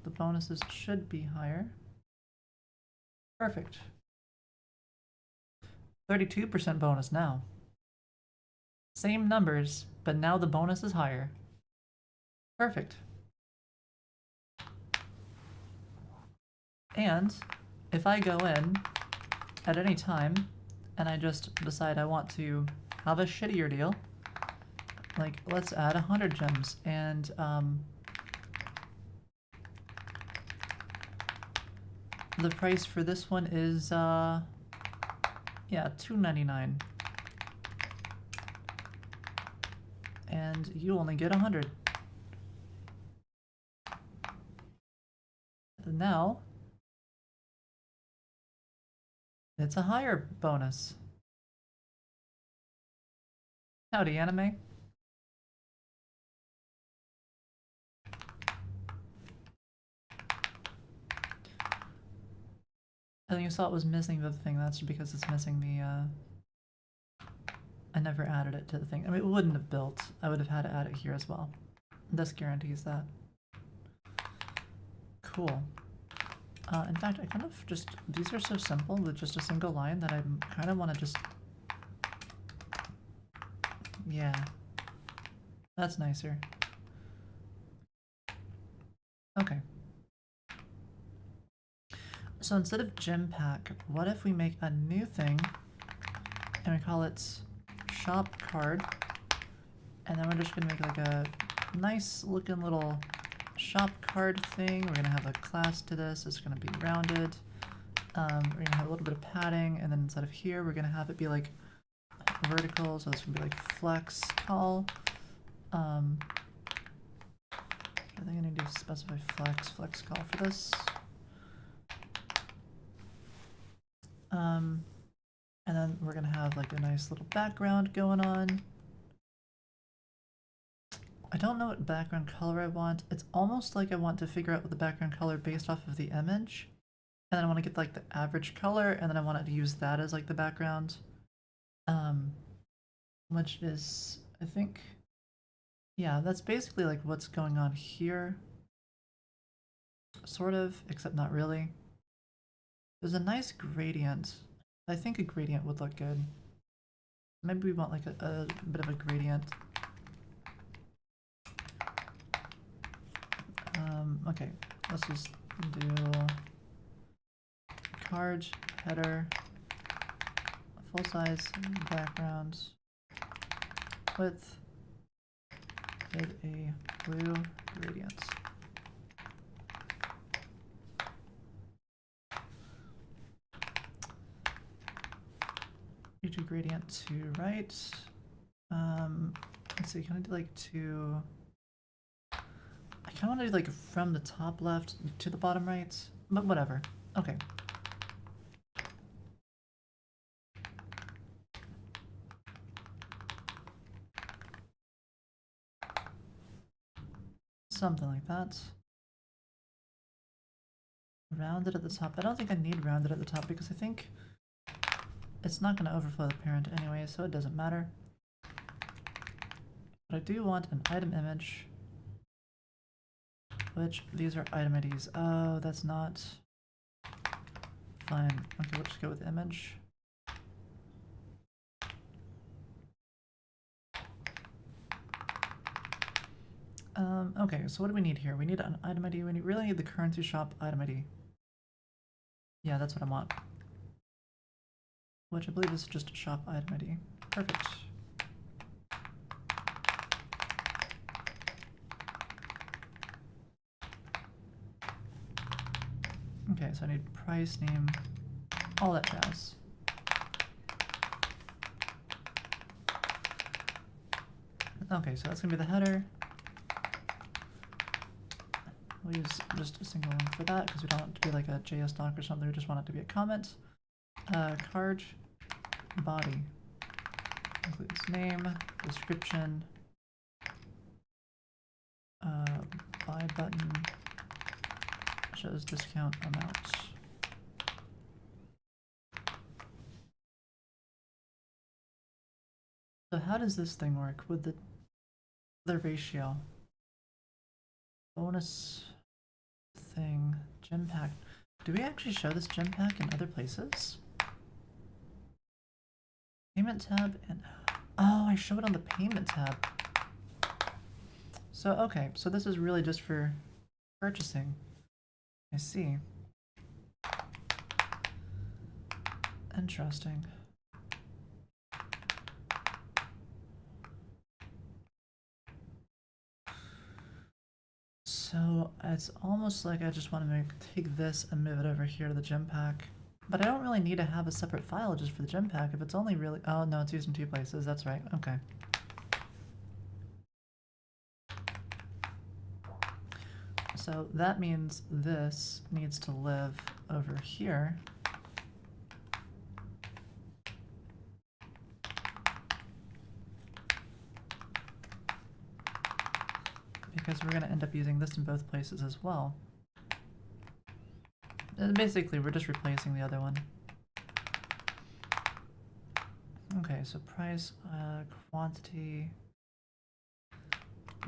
the bonuses should be higher. Perfect. 32% bonus now. Same numbers, but now the bonus is higher. Perfect. And if I go in at any time and I just decide I want to have a shittier deal, like let's add 100 gems and The price for this one is, yeah, $2.99. And you only get 100. Now, it's a higher bonus. Howdy, anime. And you saw it was missing the thing. That's because it's missing the, I never added it to the thing. I mean, it wouldn't have built. I would have had to add it here as well. This guarantees that. Cool. In fact, I kind of just... These are so simple with just a single line that I kind of want to just... Yeah. That's nicer. Okay. So instead of gym pack, what if we make a new thing and we call it shop card, and then we're just gonna make like a nice looking little shop card thing. We're gonna have a class to this. It's gonna be rounded. We're gonna have a little bit of padding, and then instead of here, we're gonna have it be like vertical. So it's gonna be like flex call. I think I need to specify flex call for this. And then we're gonna have like a nice little background going on. I don't know what background color I want. It's almost like I want to figure out what the background color based off of the image. And then I want to get like the average color, and then I want to use that as like the background. Which is, I think, yeah, that's basically like what's going on here. Sort of, except not really. There's a nice gradient. I think a gradient would look good. Maybe we want like a bit of a gradient. Okay, let's just do card, header, full-size background with a blue gradient. Do gradient to right. Let's see, can I do like to... I kind of want to do like from the top left to the bottom right, but whatever. Okay. Something like that. Rounded at the top. I don't think I need rounded at the top because I think it's not going to overflow the parent anyway, so it doesn't matter. But I do want an item image, which these are item IDs. Oh, that's not... Fine. Okay, we'll just go with image. Okay, so what do we need here? We need an item ID. We really need the currency shop item ID. Yeah, that's what I want. Which I believe is just a shop item ID. Perfect. Okay, so I need price, name, all that jazz. Okay, so that's gonna be the header. We'll use just a single one for that because we don't want it to be like a JS doc or something. We just want it to be a comment. Card body includes name, description, buy button, shows discount amount. So how does this thing work with the ratio? Bonus thing, gem pack. Do we actually show this gem pack in other places? Payment tab and... Oh, I show it on the payment tab. So, okay, so this is really just for purchasing. I see. Interesting. So So it's almost like I just want to take this and move it over here to the gem pack. But I don't really need to have a separate file just for the gem pack if it's only really... Oh, no, it's used in 2 places. That's right. Okay. So that means this needs to live over here. Because we're going to end up using this in both places as well. And basically, we're just replacing the other one. Okay, so price, quantity...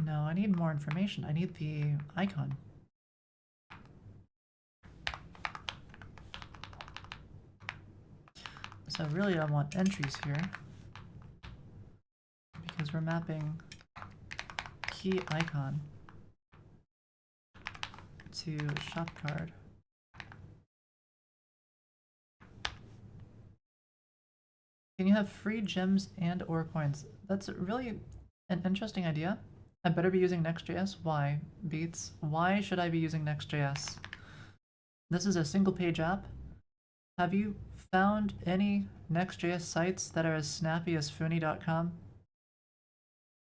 No, I need more information. I need the icon. So really I want entries here, because we're mapping key icon to shop card. Can you have free gems and or coins? That's really an interesting idea. I better be using Next.js. Why? Beats. Why should I be using Next.js? This is a single page app. Have you found any Next.js sites that are as snappy as foony.com?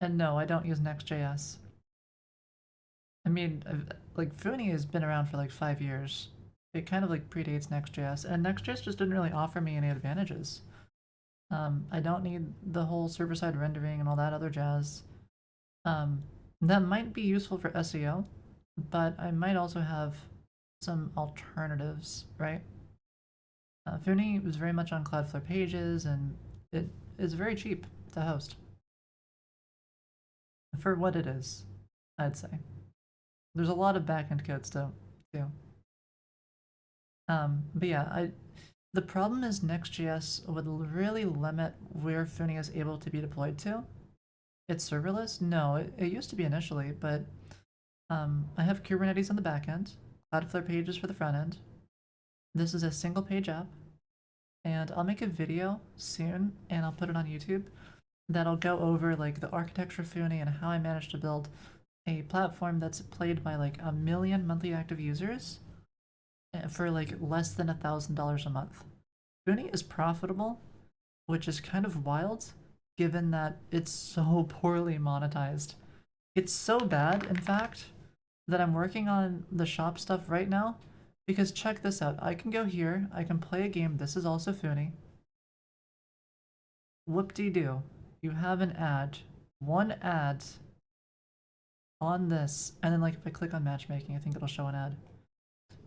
And no, I don't use Next.js. I mean, like, Foony has been around for like 5 years. It kind of like predates Next.js, and Next.js just didn't really offer me any advantages. I don't need the whole server-side rendering and all that other jazz. That might be useful for SEO, but I might also have some alternatives, right? Foony was very much on Cloudflare pages, and it is very cheap to host. For what it is, I'd say. There's a lot of backend code still, too. But yeah, the problem is Next.js would really limit where Foony is able to be deployed to. It's serverless? No, it used to be initially, but I have Kubernetes on the back end, Cloudflare pages for the front end. This is a single page app, and I'll make a video soon, and I'll put it on YouTube that'll go over like the architecture of Foony and how I managed to build a platform that's played by like 1 million monthly active users for like less than $1,000 a month. Foony is profitable, which is kind of wild given that it's so poorly monetized. It's so bad, in fact, that I'm working on the shop stuff right now, because check this out. I can go here, I can play a game. This is also Foony. Whoop-de-doo. You have an ad. One ad on this, and then like if I click on matchmaking, I think it'll show an ad.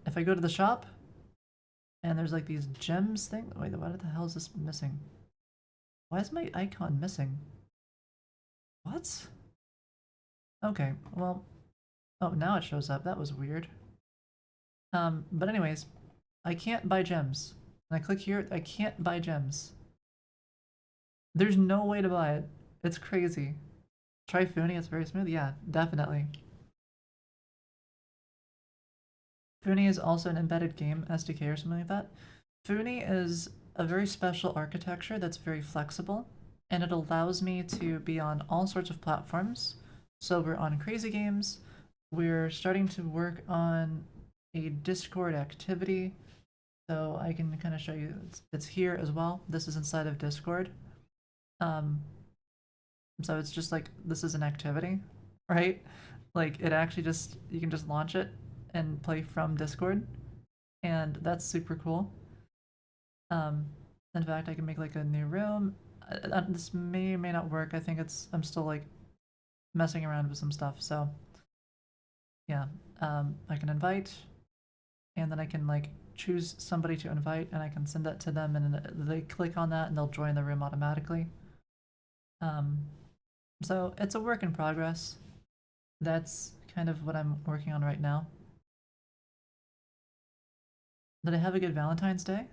If I go to the shop, and there's like these gems thing. Wait, what the hell is this missing? Why is my icon missing? What? Okay, well, oh, now it shows up. That was weird. But anyways, I can't buy gems. When I click here, I can't buy gems. There's no way to buy it. It's crazy. Try Foony, it's very smooth. Yeah, definitely. Foony is also an embedded game SDK or something like that. Foony is a very special architecture that's very flexible, and it allows me to be on all sorts of platforms. So we're on Crazy Games. We're starting to work on a Discord activity. So I can kind of show you, it's here as well. This is inside of Discord. So it's just like, this is an activity, right? Like it actually just, you can just launch it and play from Discord. And that's super cool. In fact, I can make like a new room. This may or may not work. I think I'm still like messing around with some stuff. So yeah, I can invite, and then I can like choose somebody to invite, and I can send that to them, and they click on that and they'll join the room automatically. So it's a work in progress. That's kind of what I'm working on right now. Did I have a good Valentine's Day?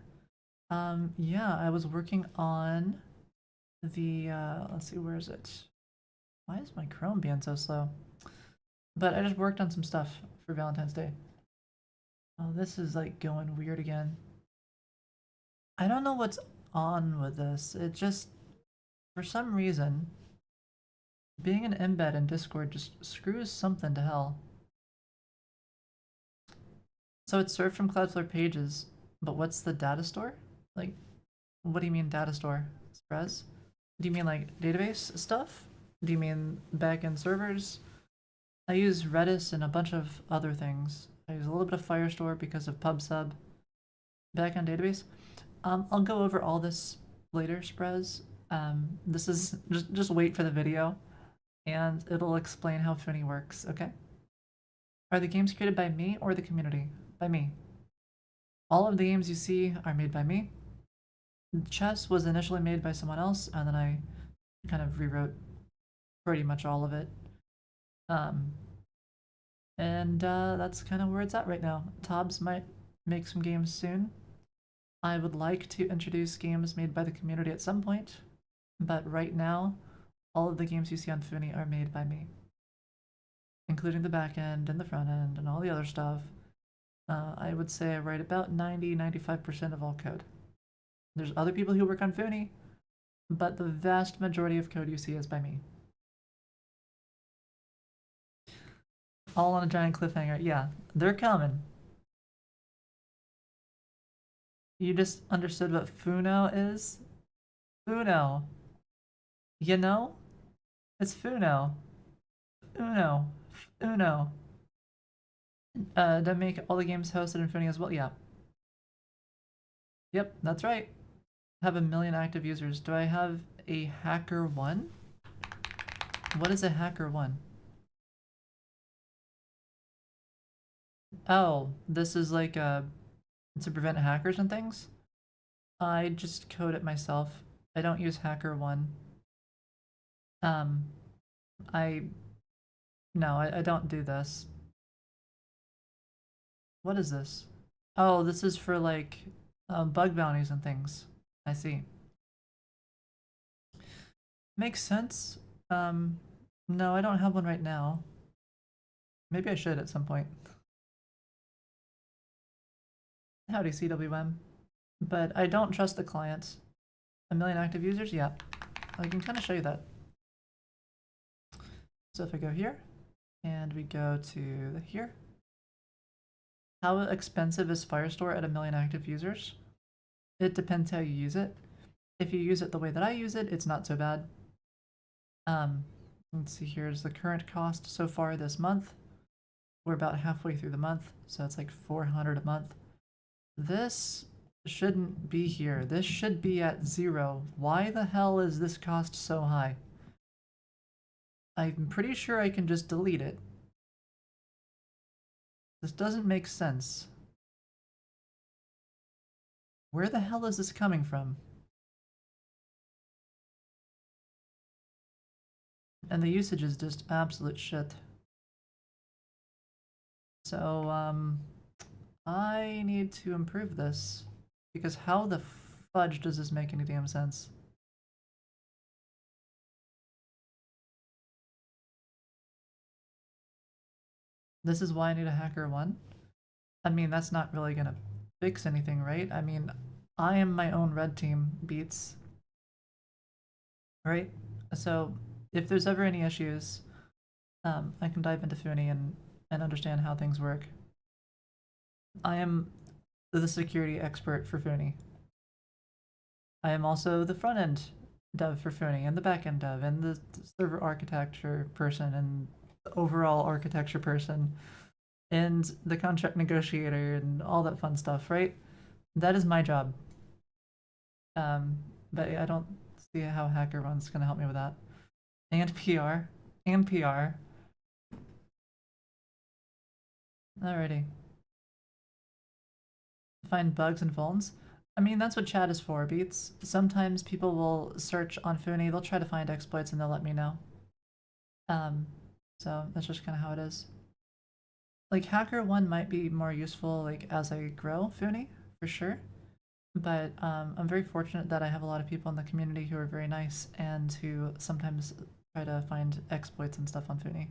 Yeah, I was working on the, let's see, where is it? Why is my Chrome being so slow? But I just worked on some stuff for Valentine's Day. Oh, this is like going weird again. I don't know what's on with this. It just, for some reason, being an embed in Discord just screws something to hell. So it's served from Cloudflare pages, but what's the data store? Like, what do you mean data store? Sprez? Do you mean like database stuff? Do you mean backend servers? I use Redis and a bunch of other things. I use a little bit of Firestore because of PubSub. Backend database. I'll go over all this later, Sprez. This is just wait for the video, and it'll explain how foony works. Okay. Are the games created by me or the community? By me. All of the games you see are made by me. Chess was initially made by someone else, and then I kind of rewrote pretty much all of it. That's kind of where it's at right now. Tobs might make some games soon. I would like to introduce games made by the community at some point, but right now, all of the games you see on Foony are made by me, including the back end and the front end and all the other stuff. I would say I write about 90–95% of all code. There's other people who work on Foony, but the vast majority of code you see is by me. All on a giant cliffhanger. Yeah, they're coming. You just understood what Funo is? Funo. You know? It's Funo. Uno. Uno. To make all the games hosted in Foony as well? Yeah. Yep, that's right. Have 1 million active users. Do I have a HackerOne? What is a HackerOne? Oh, this is like to prevent hackers and things? I just code it myself. I don't use HackerOne. No, I don't do this. What is this? Oh, this is for like bug bounties and things. I see. Makes sense. No, I don't have one right now. Maybe I should at some point. Howdy, CWM. But I don't trust the client. 1 million active users? Yeah. I can kind of show you that. So if I go here, and we go to here. How expensive is Firestore at 1 million active users? It depends how you use it. If you use it the way that I use it, it's not so bad. Let's see, here's the current cost so far this month. We're about halfway through the month, so it's like 400 a month. This shouldn't be here. This should be at 0. Why the hell is this cost so high? I'm pretty sure I can just delete it. This doesn't make sense. Where the hell is this coming from? And the usage is just absolute shit. So, I need to improve this. Because how the fudge does this make any damn sense? This is why I need a HackerOne? I mean, that's not really gonna fix anything, right? I mean, I am my own red team, Beats. Right? So, if there's ever any issues, I can dive into Foony and understand how things work. I am the security expert for Foony. I am also the front end dev for Foony, and the back end dev, and the server architecture person, and the overall architecture person, and the contract negotiator, and all that fun stuff, right? That is my job. But I don't see how HackerOne's gonna help me with that. And PR. And PR. Alrighty. Find bugs and phones. I mean, that's what chat is for, Beats. Sometimes people will search on Foony, they'll try to find exploits and they'll let me know. So that's just kind of how it is. Like, HackerOne might be more useful, like, as I grow Foony, for sure. But I'm very fortunate that I have a lot of people in the community who are very nice and who sometimes try to find exploits and stuff on Foony.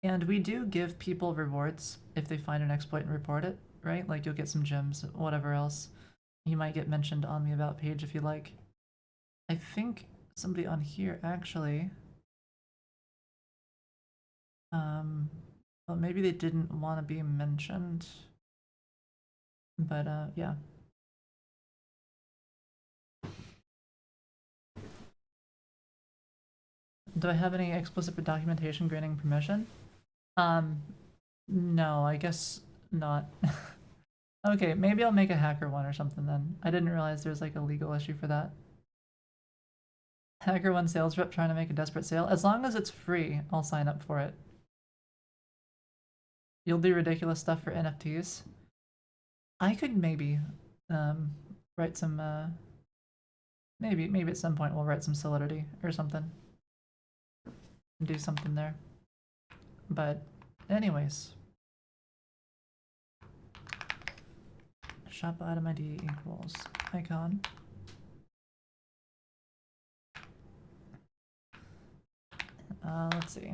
And we do give people rewards if they find an exploit and report it, right? Like, you'll get some gems, whatever else. You might get mentioned on the About page if you like. I think somebody on here actually Well, maybe they didn't want to be mentioned. But yeah. Do I have any explicit documentation granting permission? No, I guess not. Okay, maybe I'll make a hacker one or something then. I didn't realize there's like a legal issue for that. Hacker one sales rep trying to make a desperate sale. As long as it's free, I'll sign up for it. You'll do ridiculous stuff for NFTs. I could maybe write some maybe at some point we'll write some Solidity or something. And do something there. But anyways. Shop item ID equals icon. Let's see.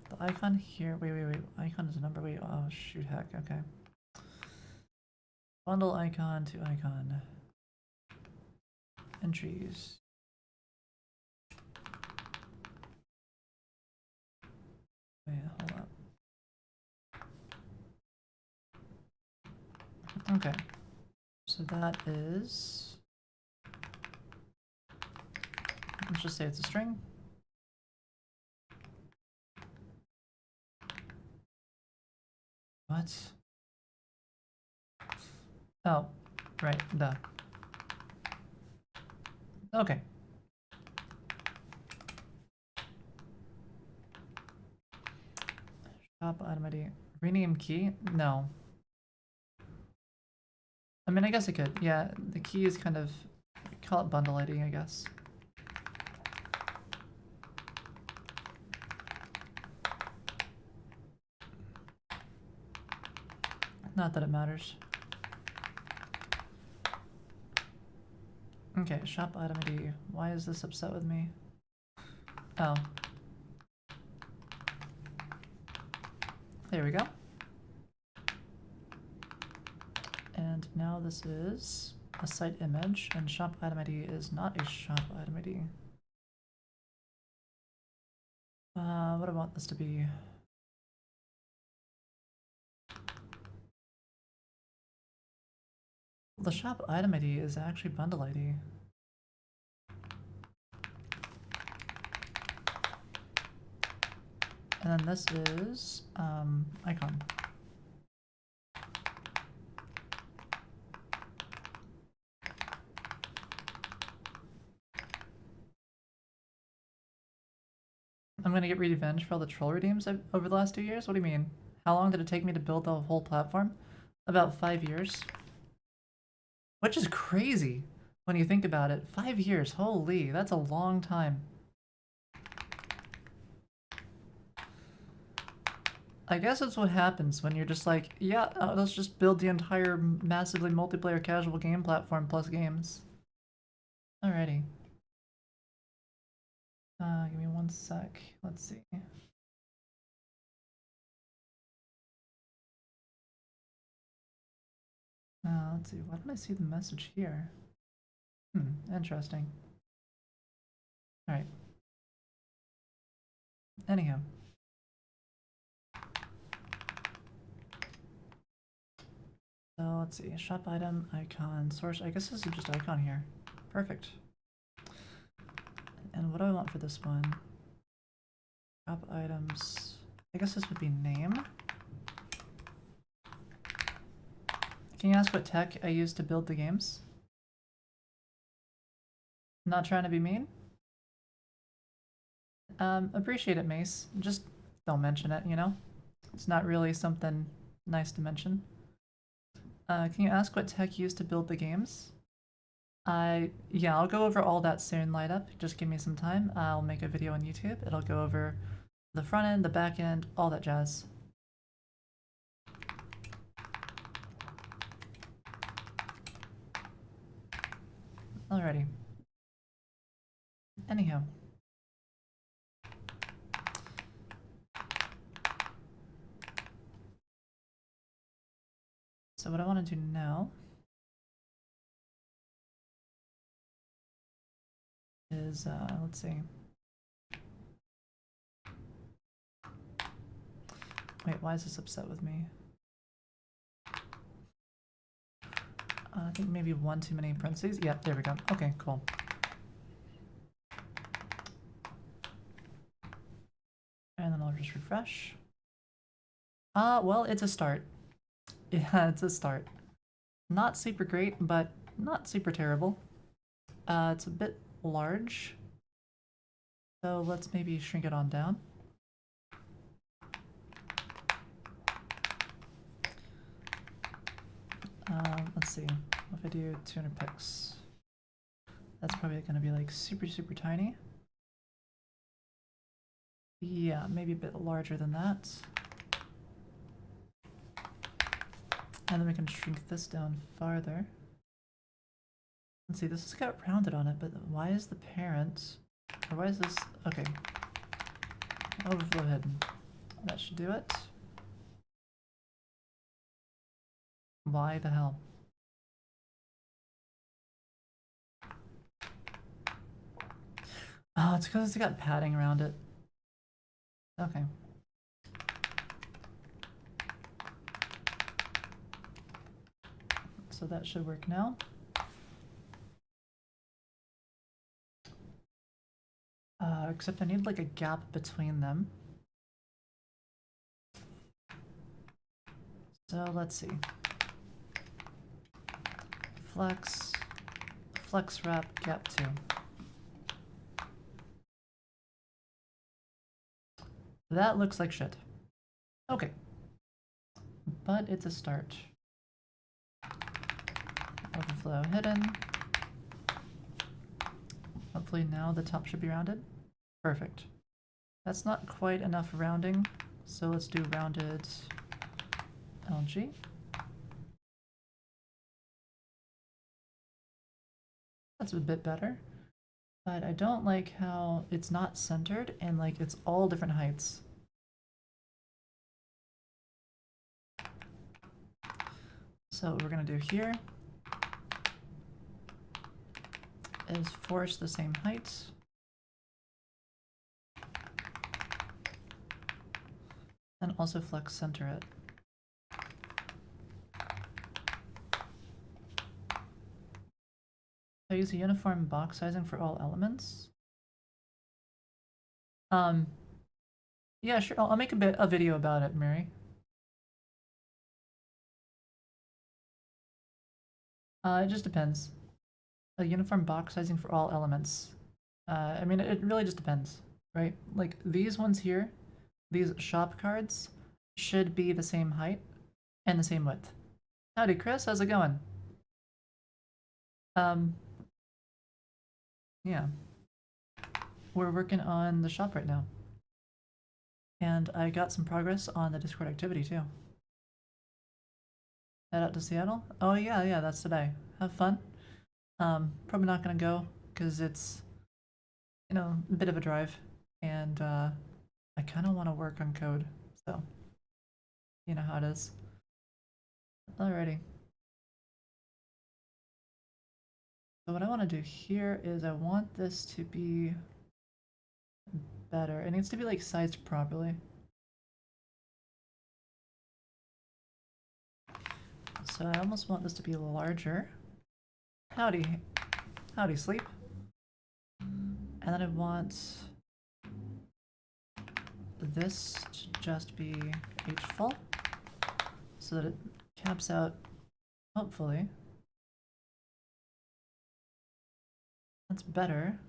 The icon here, wait. Icon is a number, wait, oh shoot, heck, okay. Bundle icon to icon. Entries. Wait, hold up. Okay. So that is... let's just say it's a string. What? Oh, right, duh. Okay. Shop item ID. Rename key? No. I mean, I guess I could. Yeah, the key is kind of... call it bundle ID, I guess. Not that it matters. Okay, shop item ID. Why is this upset with me? Oh. There we go. And now this is a site image, and shop item ID is not a shop item ID. What do I want this to be? The shop item ID is actually bundle ID. And then this is icon. I'm gonna get revenge for all the troll redeems over the last 2 years? What do you mean? How long did it take me to build the whole platform? About 5 years. Which is crazy when you think about it. 5 years, holy, that's a long time. I guess that's what happens when you're just like, yeah, let's just build the entire massively multiplayer casual game platform plus games. Alrighty. Give me 1 sec. Let's see. Let's see. Why don't I see the message here? Interesting. Alright. Anyhow. So let's see. Shop item, icon, source. I guess this is just icon here. Perfect. And what do I want for this one? Shop items. I guess this would be name. Can you ask what tech I used to build the games? Not trying to be mean? Appreciate it, Mace. Just don't mention it, you know? It's not really something nice to mention. Can you ask what tech you used to build the games? Yeah, I'll go over all that soon, Light Up. Just give me some time. I'll make a video on YouTube. It'll go over the front end, the back end, all that jazz. Alrighty. Anyhow. So what I want to do now is, let's see. Wait, why is this upset with me? I think maybe one too many parentheses. Yep, there we go. Okay, cool. And then I'll just refresh. Well, it's a start. Yeah, it's a start. Not super great, but not super terrible. It's a bit large. So let's maybe shrink it on down. Let's see. If I do 200 pics, that's probably going to be like super, super tiny. Yeah, maybe a bit larger than that. And then we can shrink this down farther. Let's see, this has got rounded on it, but why is the parent, or why is this, okay. Overflow hidden. That should do it. Why the hell? Oh, it's because it's got padding around it. Okay. So that should work now. Except I need like a gap between them. So let's see. Flex wrap gap 2. That looks like shit. Okay. But it's a start. Overflow hidden. Hopefully now the top should be rounded. Perfect. That's not quite enough rounding, so let's do rounded LG. That's a bit better, but I don't like how it's not centered and like it's all different heights. So what we're gonna do here is force the same height. And also flex center it. I use a uniform box sizing for all elements. Yeah, sure. I'll make a video about it, Mary. It just depends. A uniform box sizing for all elements. I mean, it really just depends, right? Like these ones here, these shop cards should be the same height and the same width. Howdy, Chris. How's it going? Yeah. We're working on the shop right now. And I got some progress on the Discord activity too. Head out to Seattle? Oh yeah, that's today. Have fun. Probably not gonna go because it's, you know, a bit of a drive, and I kind of want to work on code, so you know how it is. Alrighty. So what I want to do here is I want this to be better. It needs to be like sized properly. So I almost want this to be larger. Howdy sleep. And then I want this to just be h full so that it caps out, hopefully. That's better.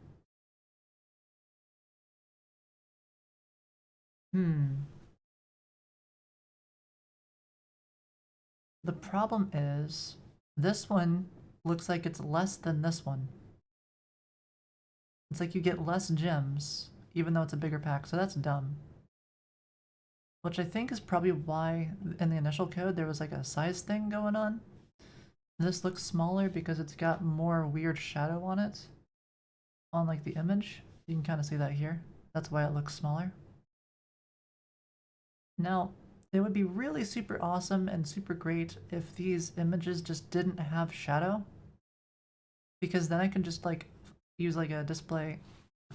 The problem is this one looks like it's less than this one. It's like you get less gems even though it's a bigger pack, so that's dumb. Which I think is probably why in the initial code there was like a size thing going on. This looks smaller because it's got more weird shadow on it. On like the image. You can kind of see that here. That's why it looks smaller. Now, it would be really super awesome and super great if these images just didn't have shadow. Because then I can just like use like a display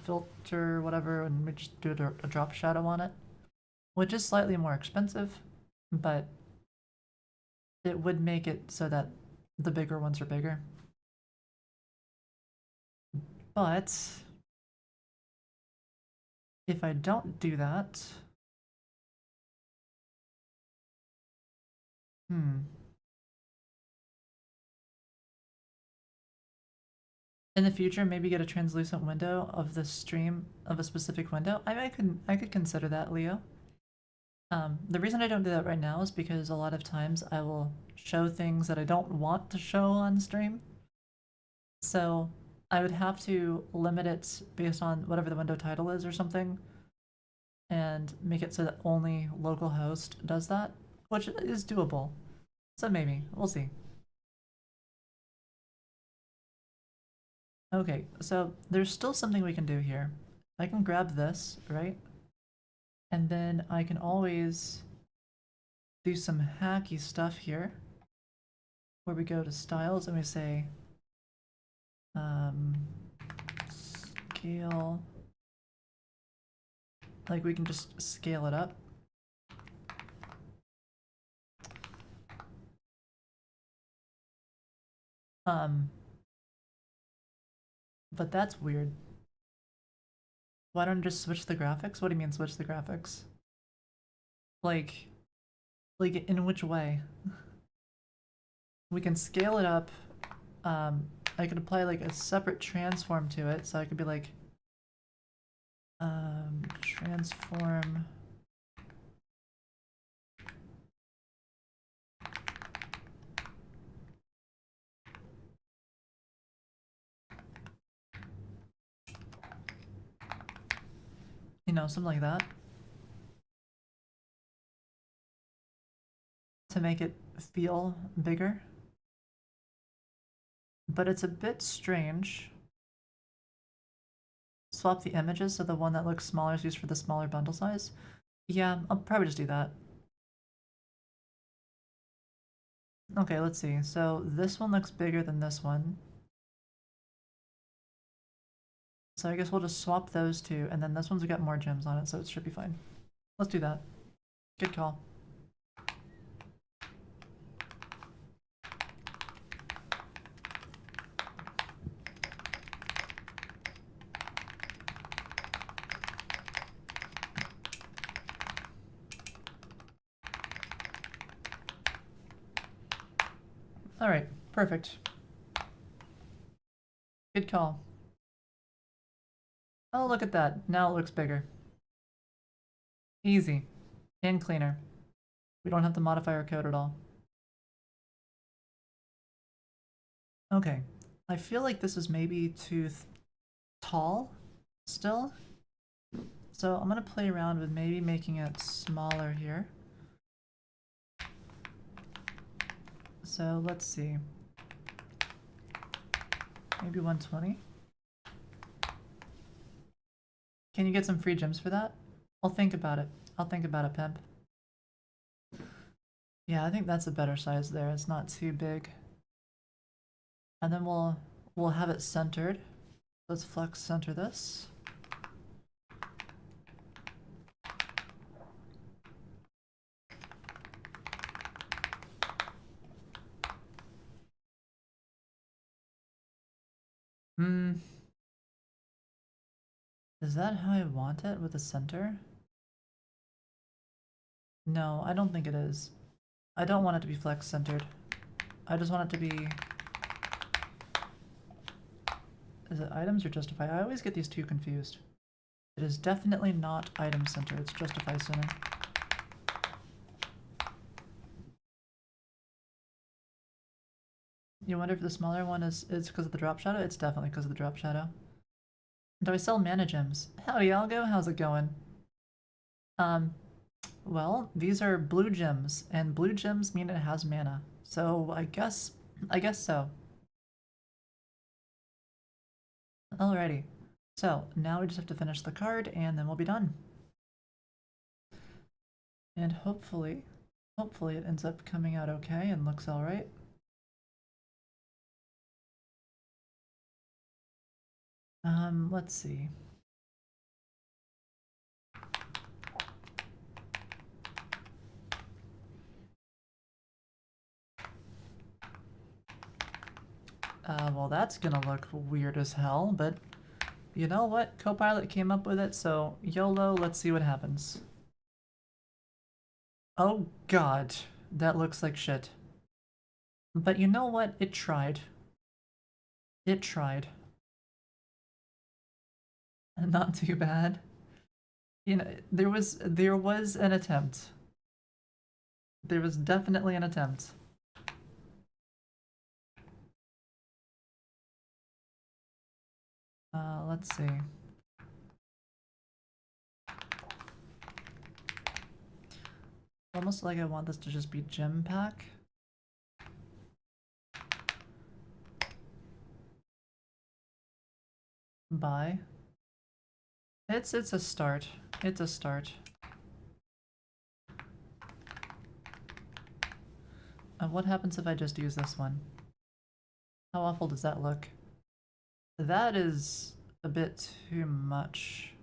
filter or whatever and just do a drop shadow on it. which is slightly more expensive, but it would make it so that the bigger ones are bigger. But if I don't do that, in the future, maybe get a translucent window of the stream of a specific window. I could consider that, Leo. The reason I don't do that right now is because a lot of times I will show things that I don't want to show on stream. So I would have to limit it based on whatever the window title is or something, and make it so that only localhost does that, which is doable. So maybe, we'll see. Okay, so there's still something we can do here. I can grab this, right? And then I can always do some hacky stuff here, where we go to styles and we say, scale, like we can just scale it up. But that's weird. Why don't I just switch the graphics? What do you mean switch the graphics? Like in which way? We can scale it up. I could apply like a separate transform to it, so I could be like, transform. You know, something like that. To make it feel bigger. But it's a bit strange. Swap the images so the one that looks smaller is used for the smaller bundle size. Yeah, I'll probably just do that. Okay, let's see. So this one looks bigger than this one. So I guess we'll just swap those two, and then this one's got more gems on it, so it should be fine. Let's do that. Good call. Alright, perfect. Good call. Oh, look at that. Now it looks bigger. Easy. And cleaner. We don't have to modify our code at all. Okay. I feel like this is maybe too tall still. So I'm gonna play around with maybe making it smaller here. So let's see. Maybe 120. Can you get some free gems for that? I'll think about it. I'll think about it, pimp. Yeah, I think that's a better size there. It's not too big. And then we'll have it centered. Let's flex center this. Is that how I want it with the center? No, I don't think it is. I don't want it to be flex centered. I just want it to be... Is it items or justify? I always get these two confused. It is definitely not item center, it's justify center. You wonder if the smaller one is because of the drop shadow? It's definitely because of the drop shadow. Do I sell mana gems? Howdy Algo, how's it going? Well, these are blue gems, and blue gems mean it has mana. So I guess so. Alrighty. So now we just have to finish the card and then we'll be done. And hopefully it ends up coming out okay and looks alright. Let's see. Well, that's gonna look weird as hell, but you know what? Copilot came up with it, so YOLO, let's see what happens. Oh god, that looks like shit. But you know what? It tried. It tried. Not too bad. You know, there was an attempt. There was definitely an attempt. Let's see. Almost like I want this to just be gem pack. Bye. It's a start. It's a start. What happens if I just use this one? How awful does that look? That is a bit too much.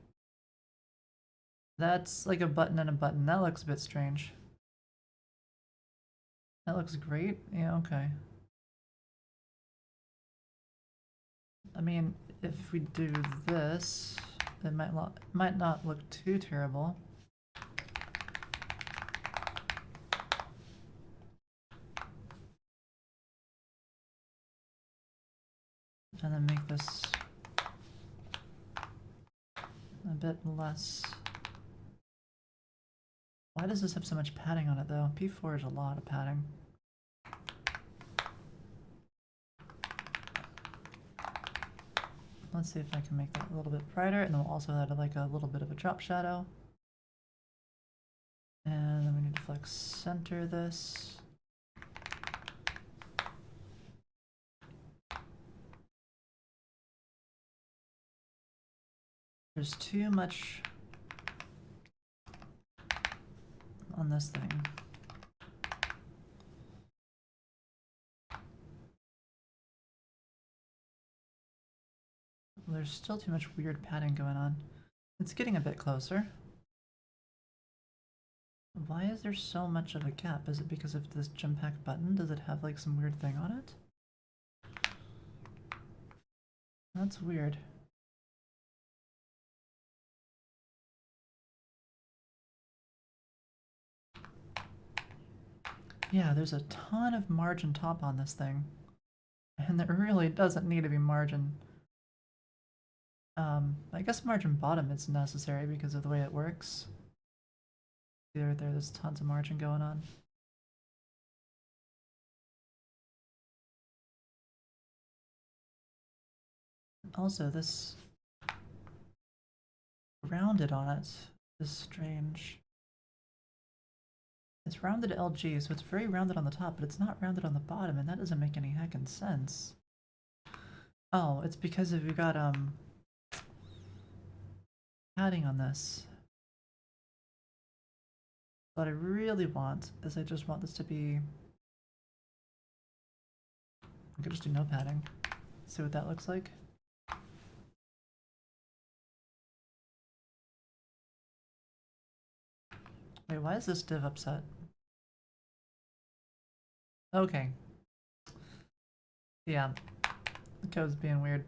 That's like a button and a button. That looks a bit strange. That looks great. Yeah, okay. I mean, if we do this, it might not look too terrible. And then make this a bit less. Why does this have so much padding on it though? P4 is a lot of padding. Let's see if I can make that a little bit brighter, and then we'll also add like a little bit of a drop shadow. And then we need to flex center this. There's too much on this thing. There's still too much weird padding going on. It's getting a bit closer. Why is there so much of a gap? Is it because of this gem pack button? Does it have like some weird thing on it? That's weird. Yeah, there's a ton of margin top on this thing. And there really doesn't need to be margin. I guess margin bottom is necessary because of the way it works. There's tons of margin going on. Also, this rounded on it is strange. It's rounded LG, so it's very rounded on the top, but it's not rounded on the bottom, and that doesn't make any heckin' sense. Oh, it's because if you got padding on this. What I really want is I just want this to be. I could just do no padding. See what that looks like. Wait, why is this div upset? Okay. Yeah, the code's being weird.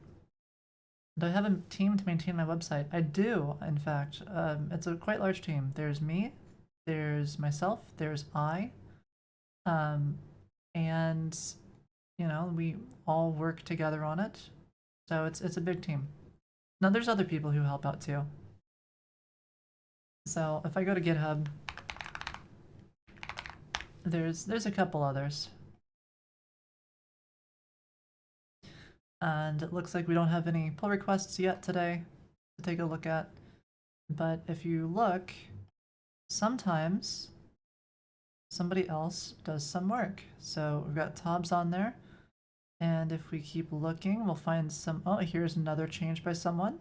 Do I have a team to maintain my website? I do, in fact. It's a quite large team. There's me, there's myself, there's and you know, we all work together on it. So it's a big team. Now there's other people who help out too. So if I go to GitHub, there's a couple others. And it looks like we don't have any pull requests yet today to take a look at. But if you look, sometimes somebody else does some work. So we've got Tobs on there. And if we keep looking, we'll find some. Oh, here's another change by someone.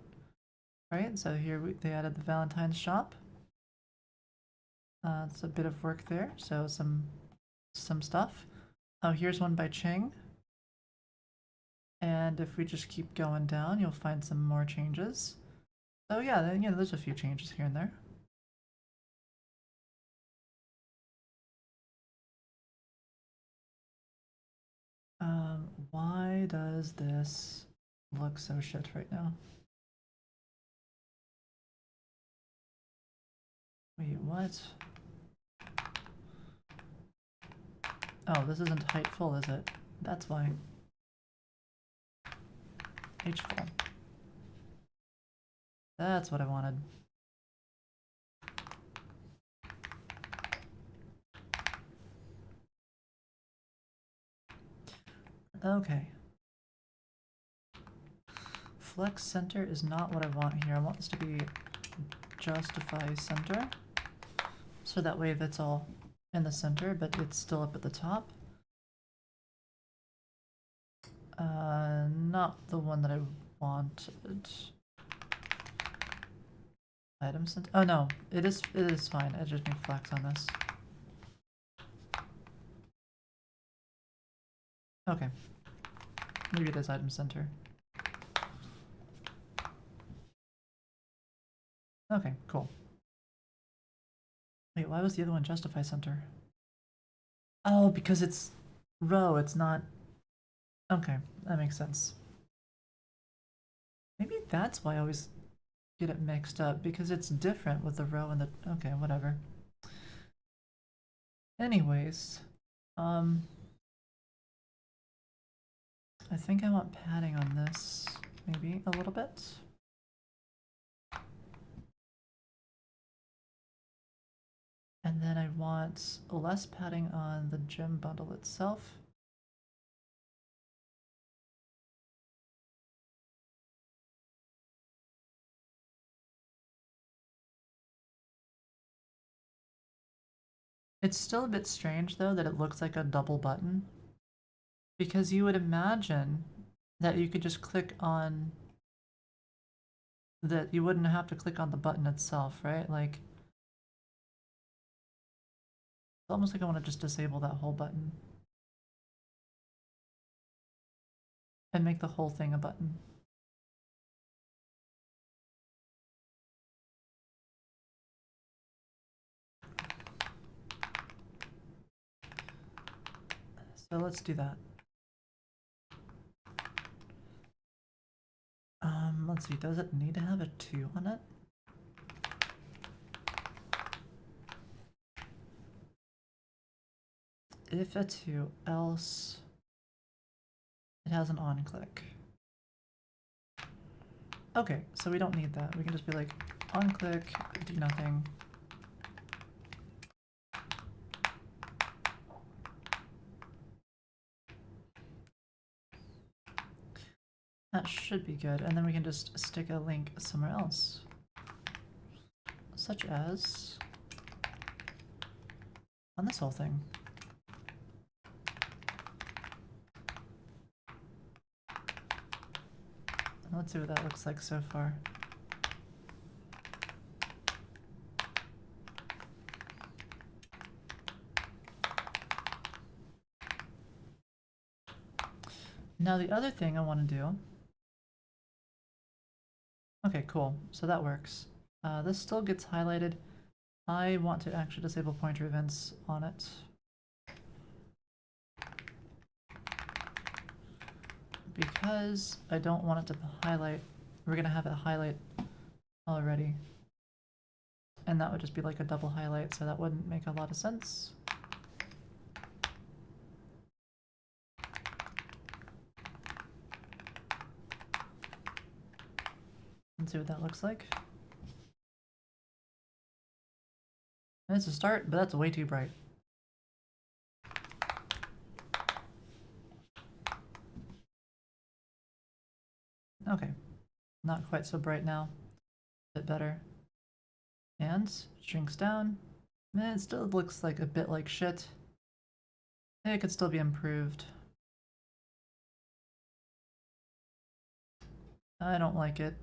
Right, so here they added the Valentine's shop. It's a bit of work there, so some stuff. Oh, here's one by Cheng. And if we just keep going down, you'll find some more changes. So yeah, you know, there's a few changes here and there. Why Why does this look so shit right now? Wait, what? Oh, this isn't height full, is it? That's why. H full. That's what I wanted. Okay. Flex center is not what I want here. I want this to be justify center. So that way that's all in the center, but it's still up at the top. Not the one that I wanted. Item center. Oh no, it is fine. I just need flex on this. Okay. Maybe it is item center. Okay, cool. Wait, why was the other one justify center? Oh, because it's row, it's not... Okay, that makes sense. Maybe that's why I always get it mixed up, because it's different with the row and the... Okay, whatever. Anyways, I think I want padding on this, maybe a little bit. And then I want less padding on the gem bundle itself. It's still a bit strange though that it looks like a double button, because you would imagine that you could just click on that, you wouldn't have to click on the button itself, right? Like, it's almost like I want to just disable that whole button and make the whole thing a button. So let's do that. Let's see, does it need to have a 2 on it? If a 2, else it has an on click. Okay, so we don't need that. We can just be like, on click, do nothing. That should be good, and then we can just stick a link somewhere else. Such as on this whole thing. Let's see what that looks like so far. Now the other thing I want to do... Okay, cool. So that works. This still gets highlighted. I want to actually disable pointer events on it. Because I don't want it to highlight. We're going to have it highlight already. And that would just be like a double highlight, so that wouldn't make a lot of sense. Let's see what that looks like. And it's a start, but that's way too bright. Okay, not quite so bright now. A bit better. And shrinks down. It still looks like a bit like shit. It could still be improved. I don't like it.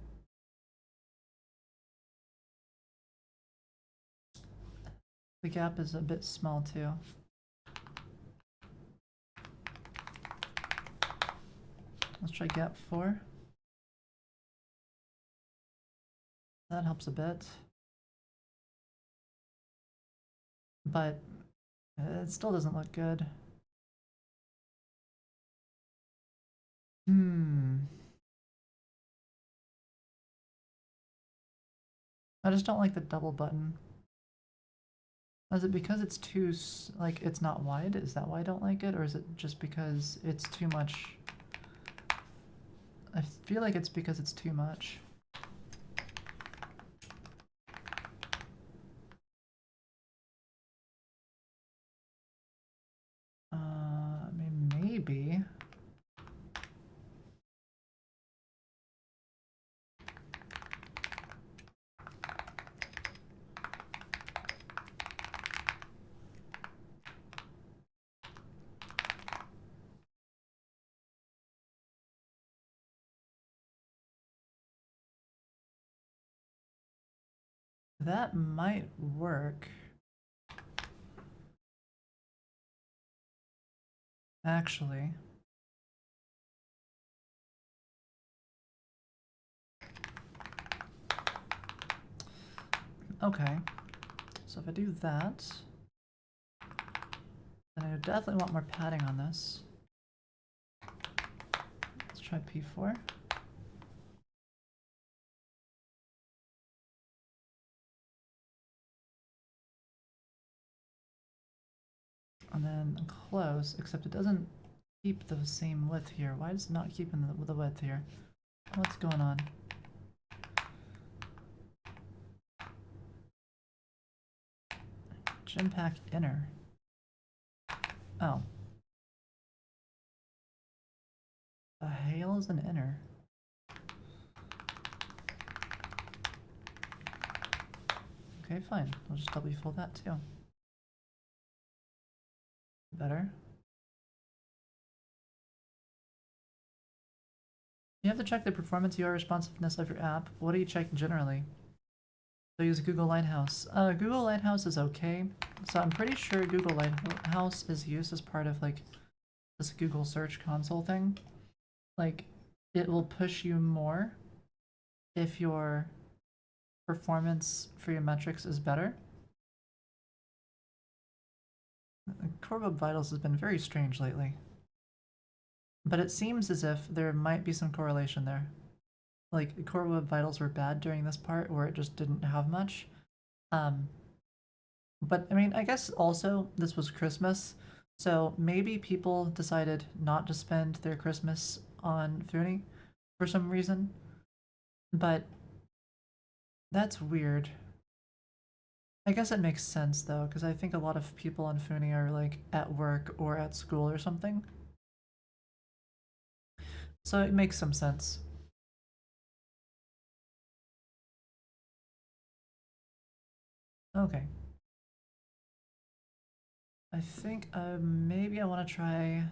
The gap is a bit small too. Let's try gap 4. That helps a bit. But it still doesn't look good. I just don't like the double button. Is it because it's too, like, it's not wide? Is that why I don't like it? Or is it just because it's too much? I feel like it's because it's too much. I mean, maybe. That might work. Actually. Okay. So if I do that, then I definitely want more padding on this. Let's try P4. And then close, except it doesn't keep the same width here. Why is it not keeping the width here? What's going on? Gym pack inner. Oh. The hail is an inner. Okay, fine. I'll just double fold that too. Better. You have to check the performance UI responsiveness of your app. What do you check generally? So use Google Lighthouse. Google Lighthouse is okay. So I'm pretty sure Google Lighthouse is used as part of like this Google Search Console thing. Like, it will push you more if your performance for your metrics is better. Core Web Vitals has been very strange lately. But it seems as if there might be some correlation there. Like, Core Web Vitals were bad during this part where it just didn't have much. But, I mean, I guess also this was Christmas, so maybe people decided not to spend their Christmas on Foony for some reason. But that's weird. I guess it makes sense though, because I think a lot of people on Foony are like at work or at school or something. So it makes some sense. Okay. I think maybe I want to try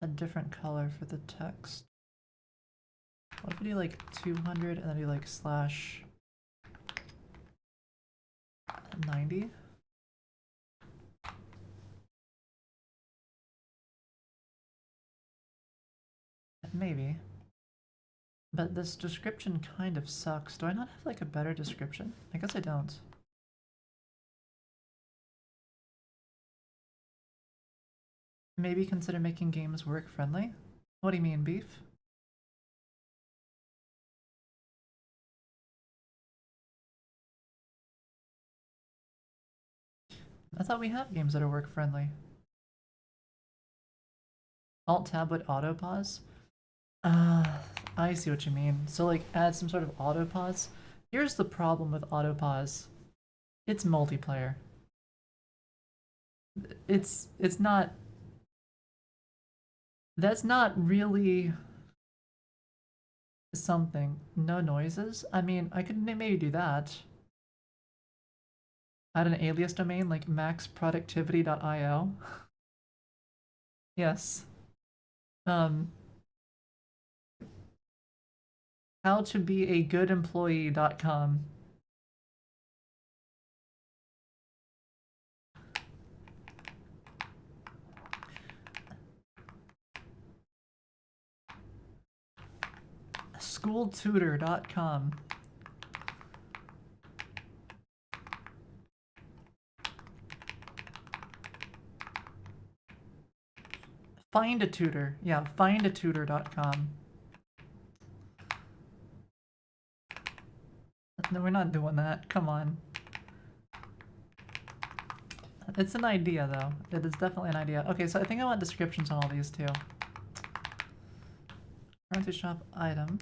a different color for the text. What if we do like 200 and then do like slash 90? Maybe. But this description kind of sucks. Do I not have like a better description? I guess I don't. Maybe consider making games work friendly? What do you mean, Beef? I thought we have games that are work friendly. Alt tab with auto pause? I see what you mean. So like add some sort of auto pause. Here's the problem with auto pause. It's multiplayer. It's not, that's not really something. No noises? I mean, I could maybe do that. Add an alias domain like maxproductivity.io. Yes. Howtobeagoodemployee.com. Schooltutor.com. Find a tutor. Yeah, findatutor.com. No, we're not doing that. Come on. It's an idea, though. It is definitely an idea. Okay, so I think I want descriptions on all these, too. Currency shop item.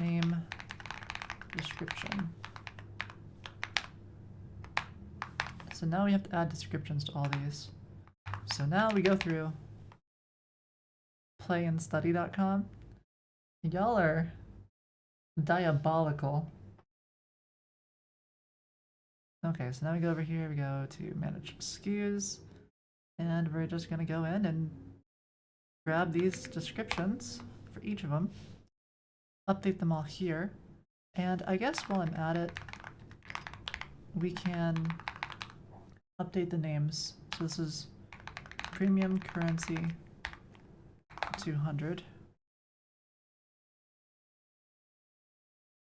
Name. Description. So now we have to add descriptions to all these. So now we go through playandstudy.com. Y'all are diabolical. Okay, so now we go over here, we go to manage SKUs, and we're just gonna go in and grab these descriptions for each of them, update them all here, and I guess while I'm at it, we can update the names. So this is premium currency 200.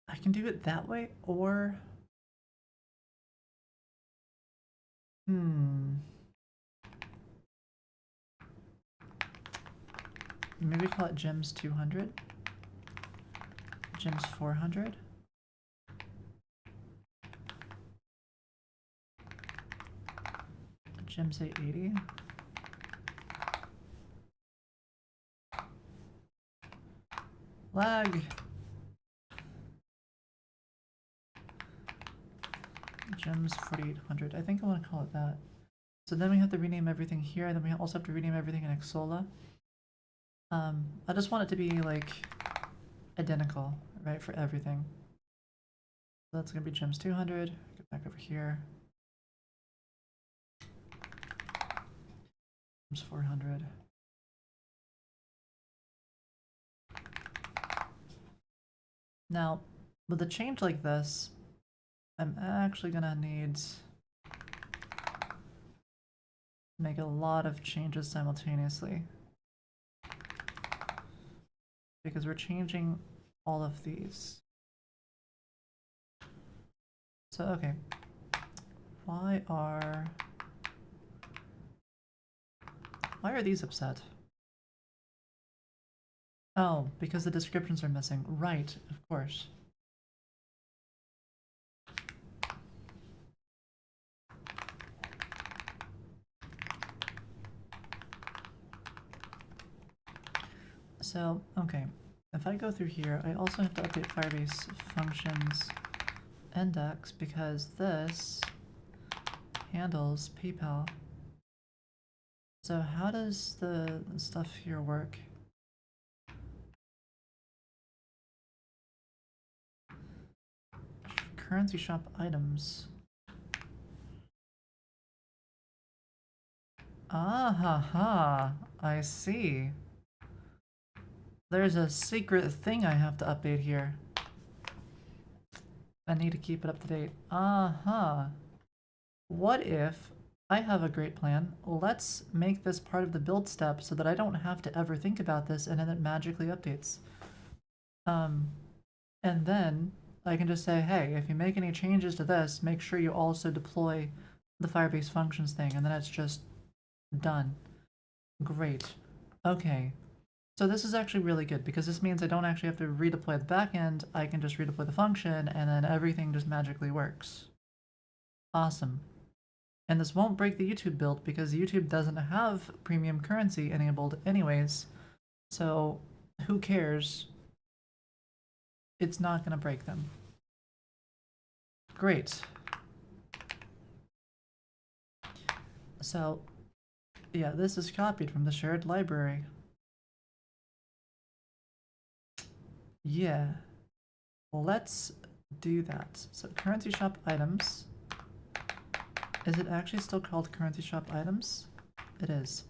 I can do it that way, or maybe call it gems 200, gems 400, gems 880, lag, gems 4800. I think I want to call it that. So then we have to rename everything here, and then we also have to rename everything in Xsola. I just want it to be like identical, right, for everything. So that's gonna be gems 200. Get back over here. Gems 400. Now, with a change like this, I'm actually gonna need to make a lot of changes simultaneously, because we're changing all of these. So, okay. Why are these upset? Oh, because the descriptions are missing. Right, of course. So, okay. If I go through here, I also have to update Firebase functions index, because this handles PayPal. So how does the stuff here work? Currency shop items. Ah ha ha, I see. There's a secret thing I have to update here. I need to keep it up to date. Uh-huh. What if I have a great plan? Let's make this part of the build step so that I don't have to ever think about this, and then it magically updates. And then I can just say, hey, if you make any changes to this, make sure you also deploy the Firebase functions thing, and then it's just done. Great. Okay. So this is actually really good, because this means I don't actually have to redeploy the backend. I can just redeploy the function, and then everything just magically works. Awesome. And this won't break the YouTube build, because YouTube doesn't have premium currency enabled anyways. So who cares? It's not going to break them. Great. So yeah, this is copied from the shared library. Yeah, let's do that. So currency shop items. Is it actually still called currency shop items? It is.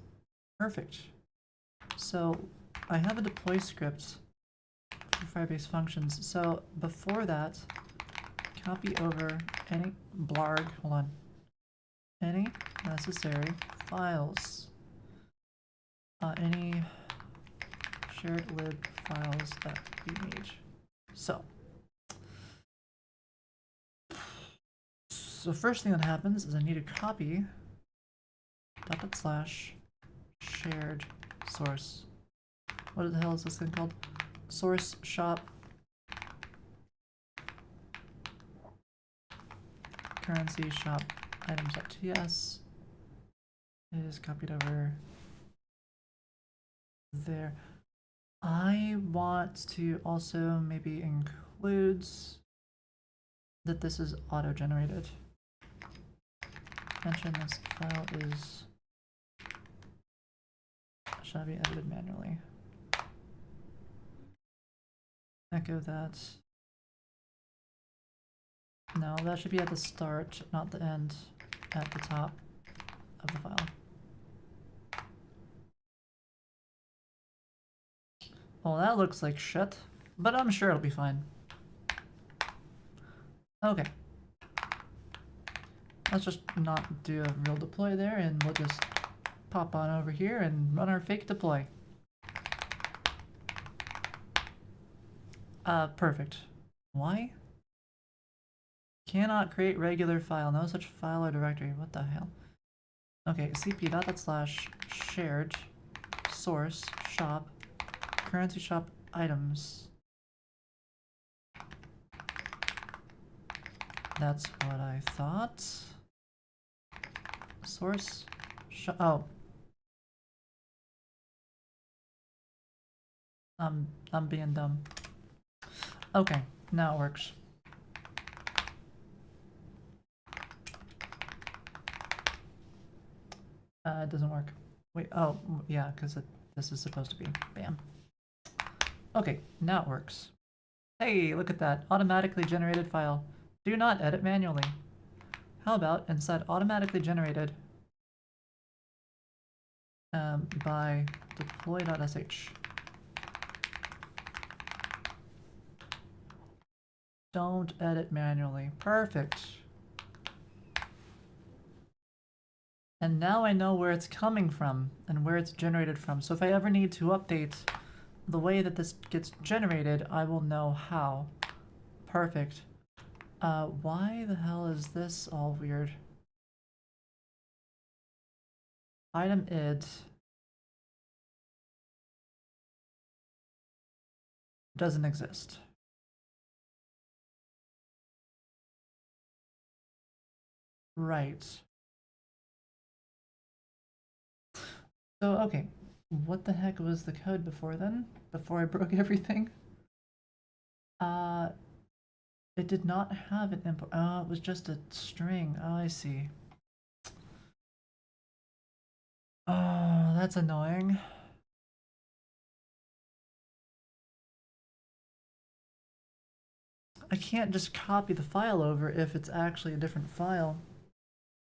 Perfect. So I have a deploy script for Firebase functions. So before that, copy over any blarg, hold on, any necessary files, any shared lib files that we need. So first thing that happens is I need to copy // shared source. What the hell is this thing called? Source shop currency shop items.ts is copied over there. I want to also maybe includes that this is auto-generated. Mention this file is shall be edited manually. Echo that. No, that should be at the start, not the end, at the top of the file. Well, that looks like shit, but I'm sure it'll be fine. Okay. Let's just not do a real deploy there, and we'll just pop on over here and run our fake deploy. Perfect. Why? Cannot create regular file. No such file or directory. What the hell? Okay, cp./shared source shop currency shop items. That's what I thought. Source shop. Oh. I'm being dumb. Okay, now it works. It doesn't work. Wait, oh, yeah, because this is supposed to be. Bam. Okay, now it works. Hey, look at that. Automatically generated file. Do not edit manually. How about instead automatically generated by deploy.sh. Don't edit manually. Perfect. And now I know where it's coming from and where it's generated from. So if I ever need to update the way that this gets generated, I will know how. Perfect. Why the hell is this all weird? Item id doesn't exist. Right. So, okay. What the heck was the code before then? Before I broke everything? It did not have an import. Oh, it was just a string. Oh, I see. Oh, that's annoying. I can't just copy the file over if it's actually a different file.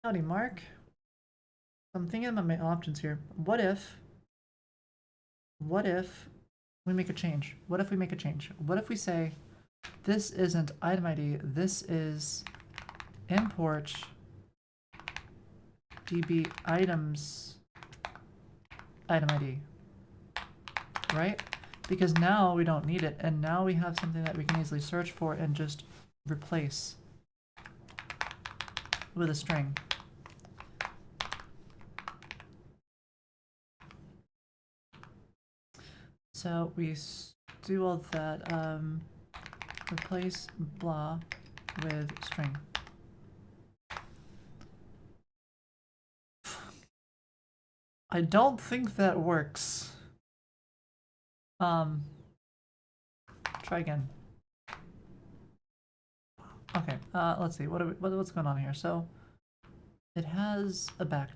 Howdy, Mark. I'm thinking about my options here. What if we make a change? What if we make a change? What if we say, this isn't item ID, this is import db items item ID, right? Because now we don't need it, and now we have something that we can easily search for and just replace with a string. So we do all that, replace blah with string. I don't think that works. Try again. Okay, let's see, what's going on here? So, it has a backtick.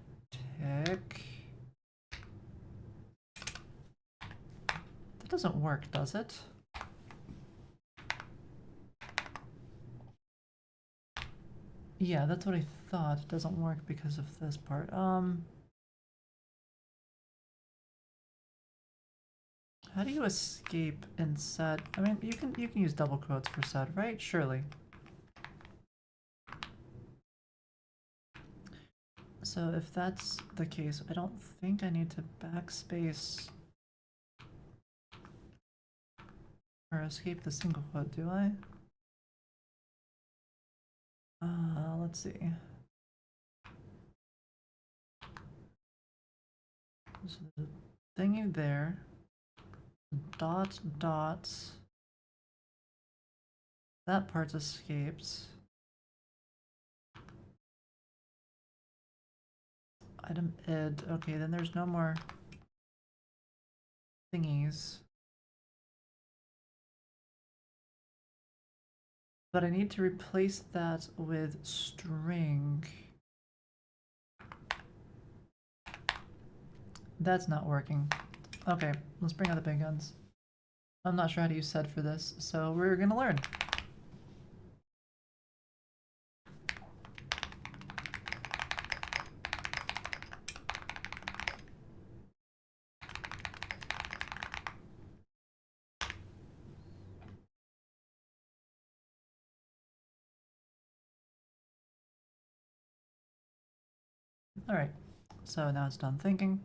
That doesn't work, does it? Yeah, that's what I thought. It doesn't work because of this part. How do you escape in set? I mean, you can use double quotes for set, right? Surely. So if that's the case, I don't think I need to backspace or escape the single quote, do I? Let's see. So there's a thingy there. Dots, dots. That part escapes. Item id. Okay, then there's no more thingies. But I need to replace that with string. That's not working. Okay, let's bring out the big guns. I'm not sure how to use sed for this, so we're gonna learn. Alright, so now it's done thinking.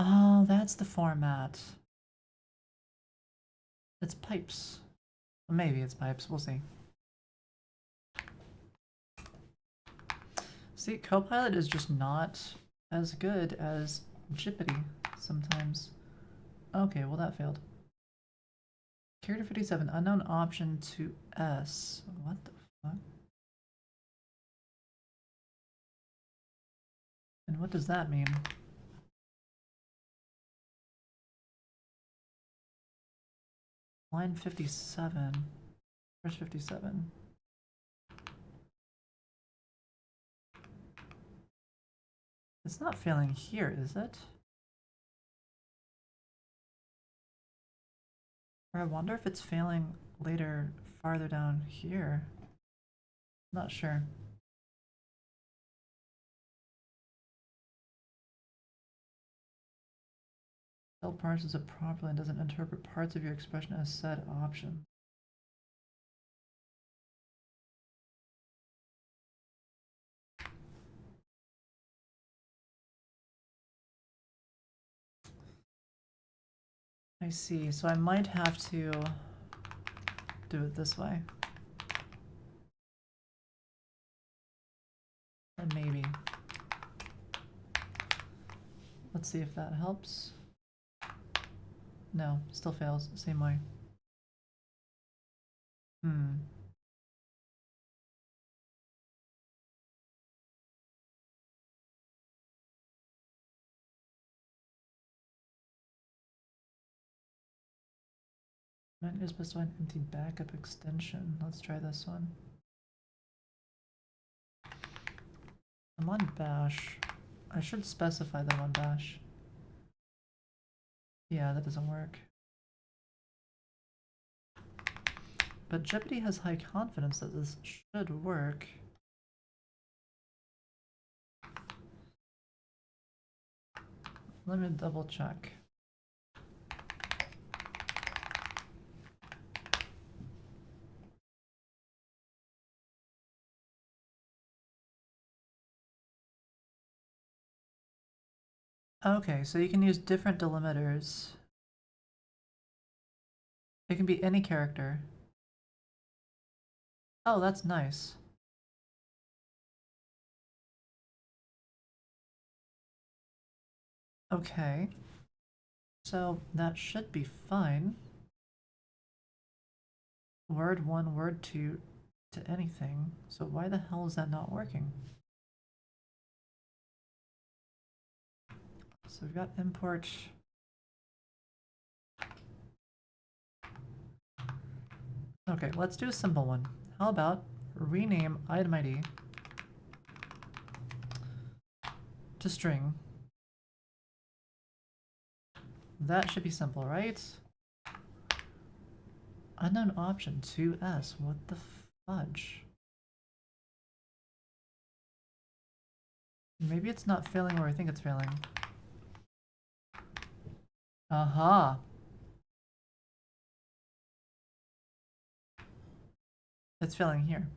Oh, that's the format. It's pipes. Maybe it's pipes, we'll see. See, Copilot is just not as good as Jippity sometimes. Okay, well that failed. Character 57, unknown option to S. What the fuck? And what does that mean? Line 57. Where's 57? It's not failing here, is it? Or I wonder if it's failing later farther down here. Not sure. Still parses it properly and doesn't interpret parts of your expression as said option. I see, so I might have to do it this way. Or maybe. Let's see if that helps. No, still fails, same way. Might just specify an empty backup extension. Let's try this one. I'm on bash. I should specify that on bash. Yeah, that doesn't work. But Jeopardy has high confidence that this should work. Let me double check. Okay, so you can use different delimiters. It can be any character. Oh, that's nice. Okay. So that should be fine. Word 1, word 2 to anything. So why the hell is that not working? So we've got import. Okay, let's do a simple one. How about rename item ID to string? That should be simple, right? Unknown option 2S. What the fudge? Maybe it's not failing where I think it's failing. Aha. It's failing here.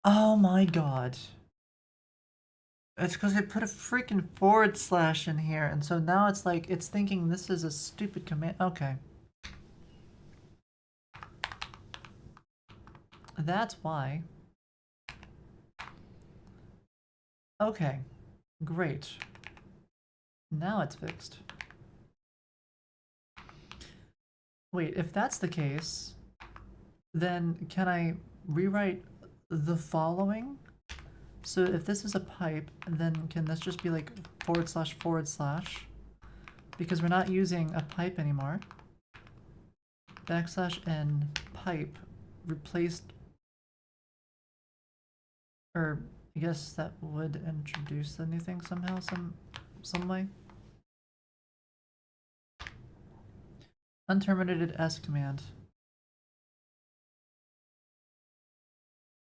Oh my god. It's because I put a freaking forward slash in here, and so now it's like, it's thinking this is a stupid command. Okay. That's why. Okay. Great. Now it's fixed. Wait, if that's the case, then can I rewrite the following? So if this is a pipe, then can this just be like // because we're not using a pipe anymore. \n pipe replaced, or I guess that would introduce the new thing somehow, some way. Unterminated S command.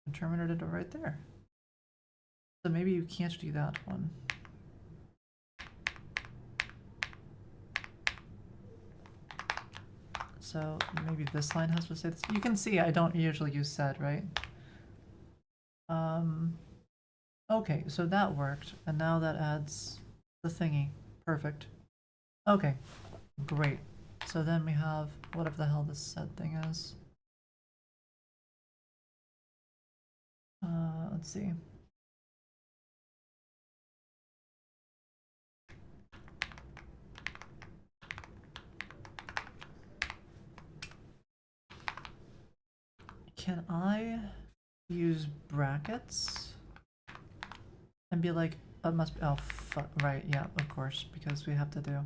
I terminated it right there. So maybe you can't do that one. So maybe this line has to say this. You can see I don't usually use sed, right? Okay, so that worked, and now that adds the thingy. Perfect. Okay, great. So then we have whatever the hell this sed thing is. Let's see. Can I use brackets and be like, it must be, oh, right, yeah, of course, because we have to do.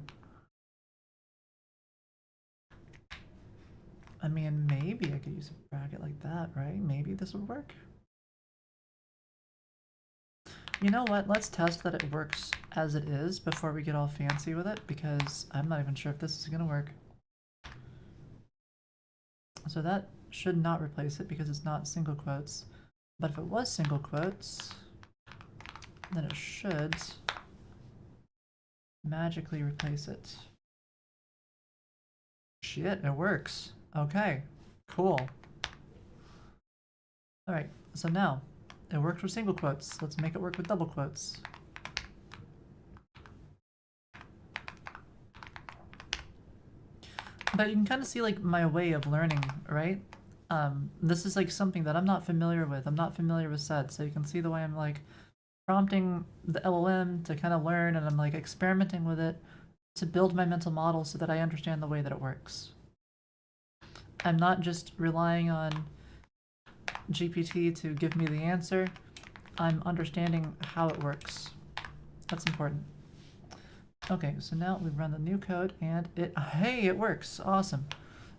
I mean, maybe I could use a bracket like that, right? Maybe this would work. You know what? Let's test that it works as it is before we get all fancy with it, because I'm not even sure if this is gonna work. So that should not replace it because it's not single quotes. But if it was single quotes, then it should magically replace it. Shit, it works. Okay, cool. Alright, so now it works with single quotes. Let's make it work with double quotes. But you can kind of see like my way of learning, right? This is like something that I'm not familiar with. I'm not familiar with sed, so you can see the way I'm like prompting the LLM to kind of learn, and I'm like experimenting with it to build my mental model so that I understand the way that it works. I'm not just relying on GPT to give me the answer. I'm understanding how it works. That's important. Okay, so now we run the new code and hey, it works. Awesome.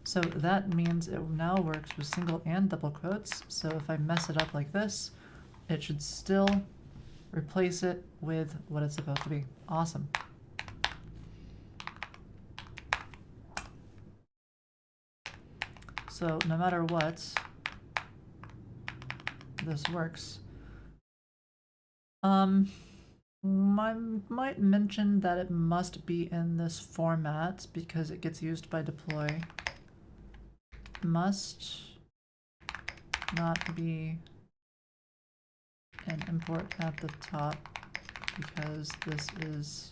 So that means it now works with single and double quotes. So if I mess it up like this, it should still replace it with what it's supposed to be. Awesome. So no matter what, this works. I might mention that it must be in this format because it gets used by deploy. Must not be an import at the top because this is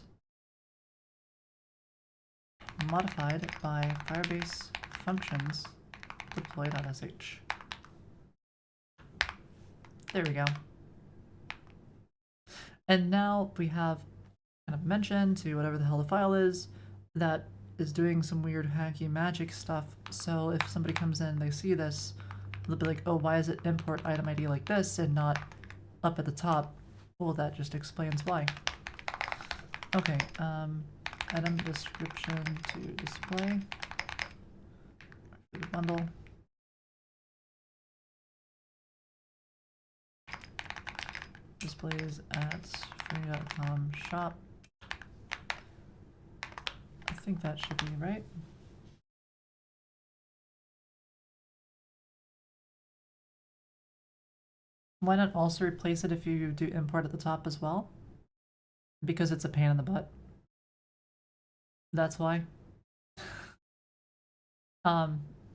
modified by Firebase functions deploy.sh. There we go. And now we have kind of mention to whatever the hell the file is that is doing some weird hacky magic stuff. So if somebody comes in, they see this, they'll be like, oh, why is it import item ID like this and not up at the top? Well, that just explains why. Okay, item description to display for the bundle. Displays at foony.com shop. I think that should be right. Why not also replace it if you do import at the top as well? Because it's a pain in the butt. That's why.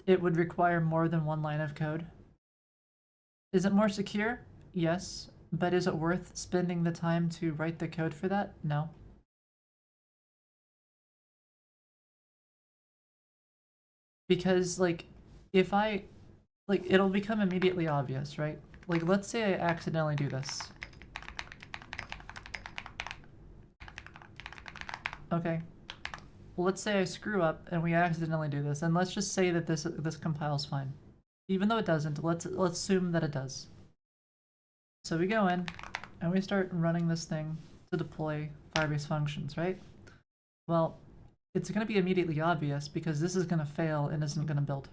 It would require more than one line of code. Is it more secure? Yes. But is it worth spending the time to write the code for that? No. Because, like, if I, like, it'll become immediately obvious, right? Like, let's say I accidentally do this. Okay. Well, let's say I screw up and we accidentally do this, and let's just say that this compiles fine. Even though it doesn't, let's assume that it does. So we go in and we start running this thing to deploy Firebase functions, right? Well, it's going to be immediately obvious because this is going to fail and isn't going to build.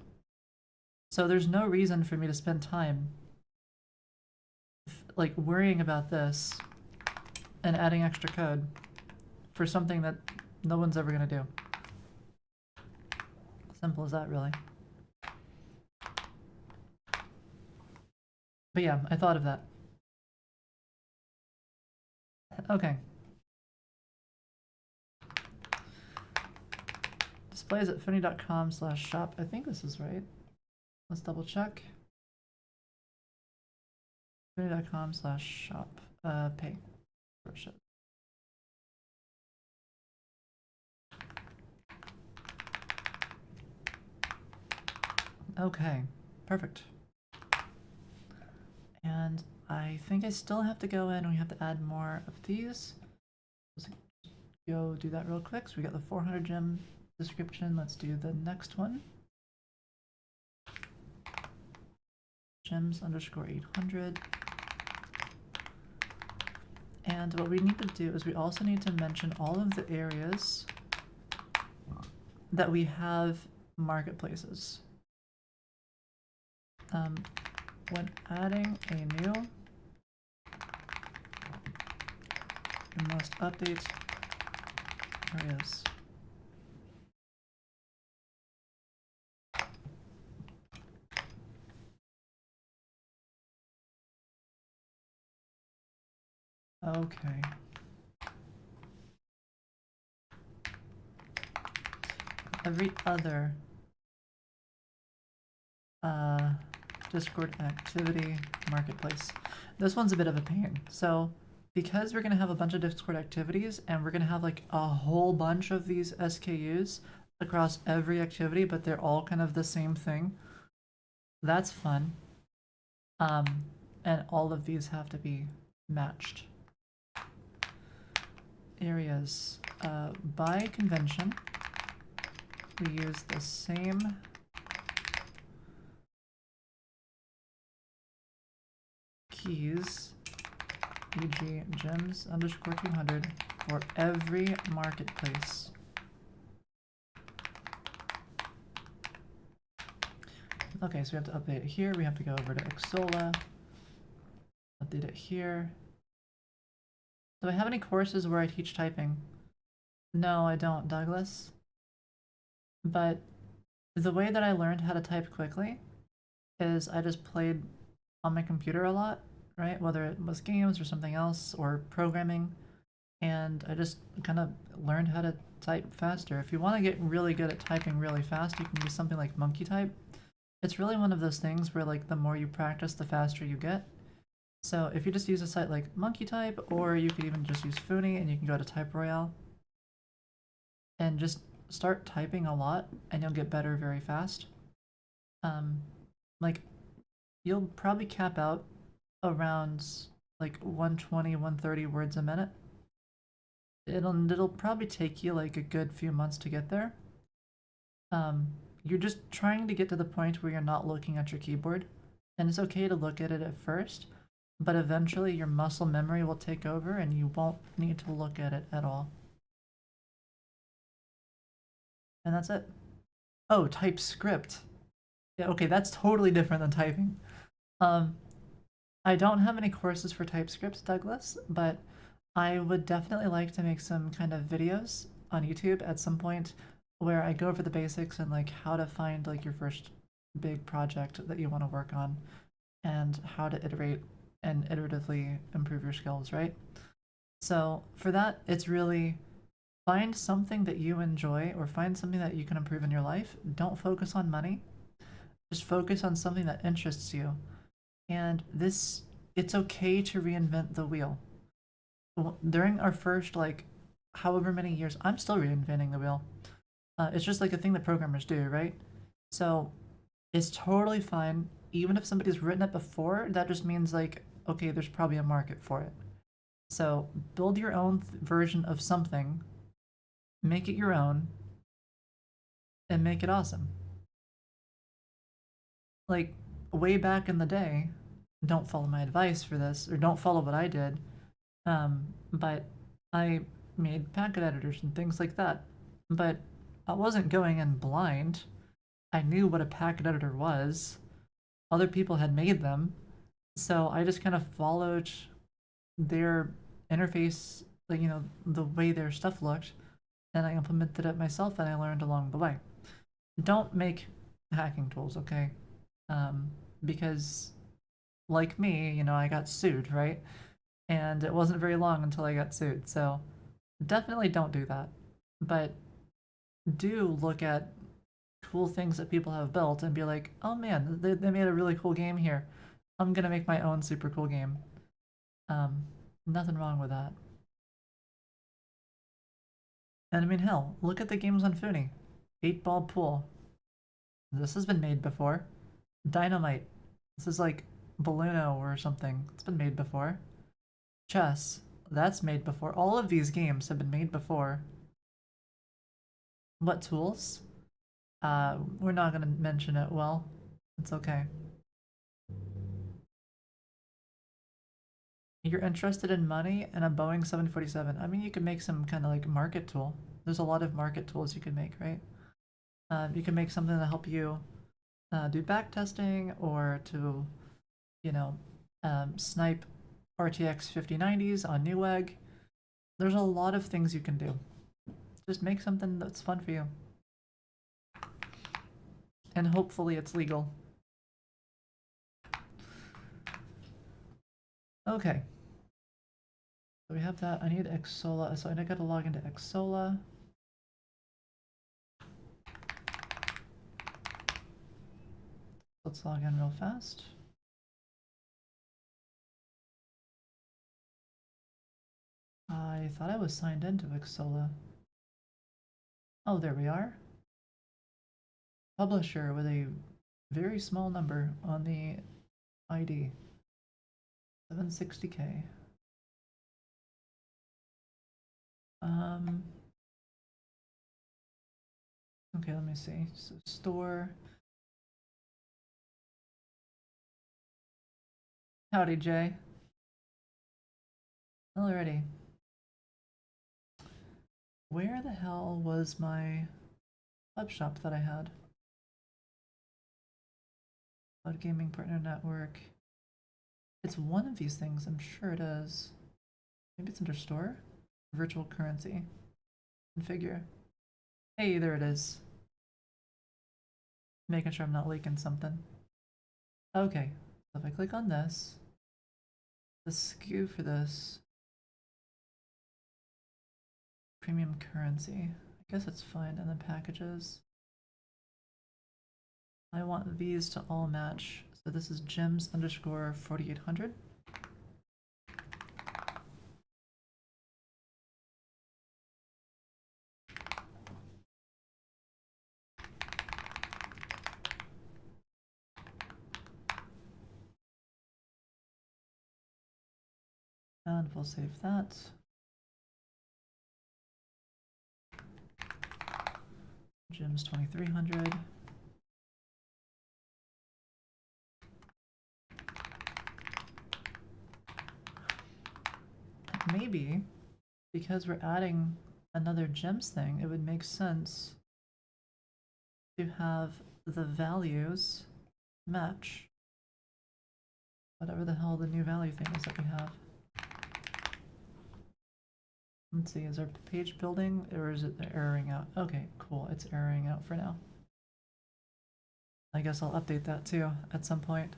So there's no reason for me to spend time like worrying about this and adding extra code for something that no one's ever going to do. Simple as that, really. But yeah, I thought of that. Okay. Displays at foony.com/shop. I think this is right. Let's double check. foony.com/shop. Pay. Okay, perfect. And I think I still have to go in and we have to add more of these. Let's go do that real quick. So we got the 400 gem description. Let's do the next one. Gems_800. And what we need to do is we also need to mention all of the areas that we have marketplaces. When adding a new, you must update areas. Okay. Every other Discord activity marketplace. This one's a bit of a pain. So because we're going to have a bunch of Discord activities and we're going to have like a whole bunch of these SKUs across every activity, but they're all kind of the same thing. That's fun. And all of these have to be matched. Areas. By convention, we use the same keys, e.g. gems_200 for every marketplace. Okay, so we have to update it here. We have to go over to Xsola, update it here. Do I have any courses where I teach typing? No, I don't, Douglas. But the way that I learned how to type quickly is I just played on my computer a lot, right? Whether it was games or something else or programming. And I just kind of learned how to type faster. If you want to get really good at typing really fast, you can use something like Monkey Type. It's really one of those things where like the more you practice, the faster you get. So if you just use a site like Monkey Type, or you could even just use Foony and you can go to Type Royale and just start typing a lot and you'll get better very fast. Like you'll probably cap out around like 120, 130 words a minute. It'll probably take you like a good few months to get there. You're just trying to get to the point where you're not looking at your keyboard, and it's okay to look at it at first, but eventually your muscle memory will take over and you won't need to look at it at all. And that's it. Oh, TypeScript. Yeah, okay, that's totally different than typing. I don't have any courses for TypeScript, Douglas, but I would definitely like to make some kind of videos on YouTube at some point where I go over the basics and like how to find like your first big project that you want to work on and how to iterate and iteratively improve your skills, right? So for that, it's really find something that you enjoy or find something that you can improve in your life. Don't focus on money. Just focus on something that interests you. And it's okay to reinvent the wheel. During our first like however many years, I'm still reinventing the wheel. It's just like a thing that programmers do, right? So it's totally fine. Even if somebody's written it before, that just means like, okay, there's probably a market for it. So build your own version of something make it your own, and make it awesome. Like, way back in the day, don't follow my advice for this, or don't follow what I did, but I made packet editors and things like that. But I wasn't going in blind. I knew what a packet editor was. Other people had made them, so I just kind of followed their interface, like, you know, the way their stuff looked, and I implemented it myself, and I learned along the way. Don't make hacking tools, okay? Because, like me, you know, I got sued, right? And it wasn't very long until I got sued, so definitely don't do that. But do look at cool things that people have built and be like, oh man, they made a really cool game here. I'm gonna make my own super cool game. Nothing wrong with that. And I mean, hell, look at the games on Foony. 8-Ball Pool. This has been made before. Dynamite. This is like Balluno or something. It's been made before. Chess. That's made before. All of these games have been made before. What tools? We're not gonna mention it. Well, it's okay. You're interested in money and a Boeing 747. I mean, you can make some kind of like market tool. There's a lot of market tools you can make, right? You can make something to help you do back testing, or to, you know, snipe RTX 5090s on Newegg. There's a lot of things you can do. Just make something that's fun for you. And hopefully it's legal. Okay. So we have that. I need Xsola, so I gotta log into Xsola. Let's log in real fast. I thought I was signed into Xsola. Oh, there we are. Publisher with a very small number on the ID. 760K. Okay, let me see. So store. Howdy, Jay. Alrighty. Where the hell was my web shop that I had? Cloud Gaming Partner Network. It's one of these things, I'm sure it is. Maybe it's under store? Virtual currency. Configure. Hey, there it is. Making sure I'm not leaking something. Okay, so if I click on this, the SKU for this, premium currency, I guess it's fine, and then packages. I want these to all match. So this is gems underscore 4800. And we'll save that. Gems 2300. Maybe because we're adding another gems thing, it would make sense to have the values match whatever the hell the new value thing is that we have. Let's see, is our page building, or is it erroring out? Okay, cool, it's erroring out for now. I guess I'll update that too at some point.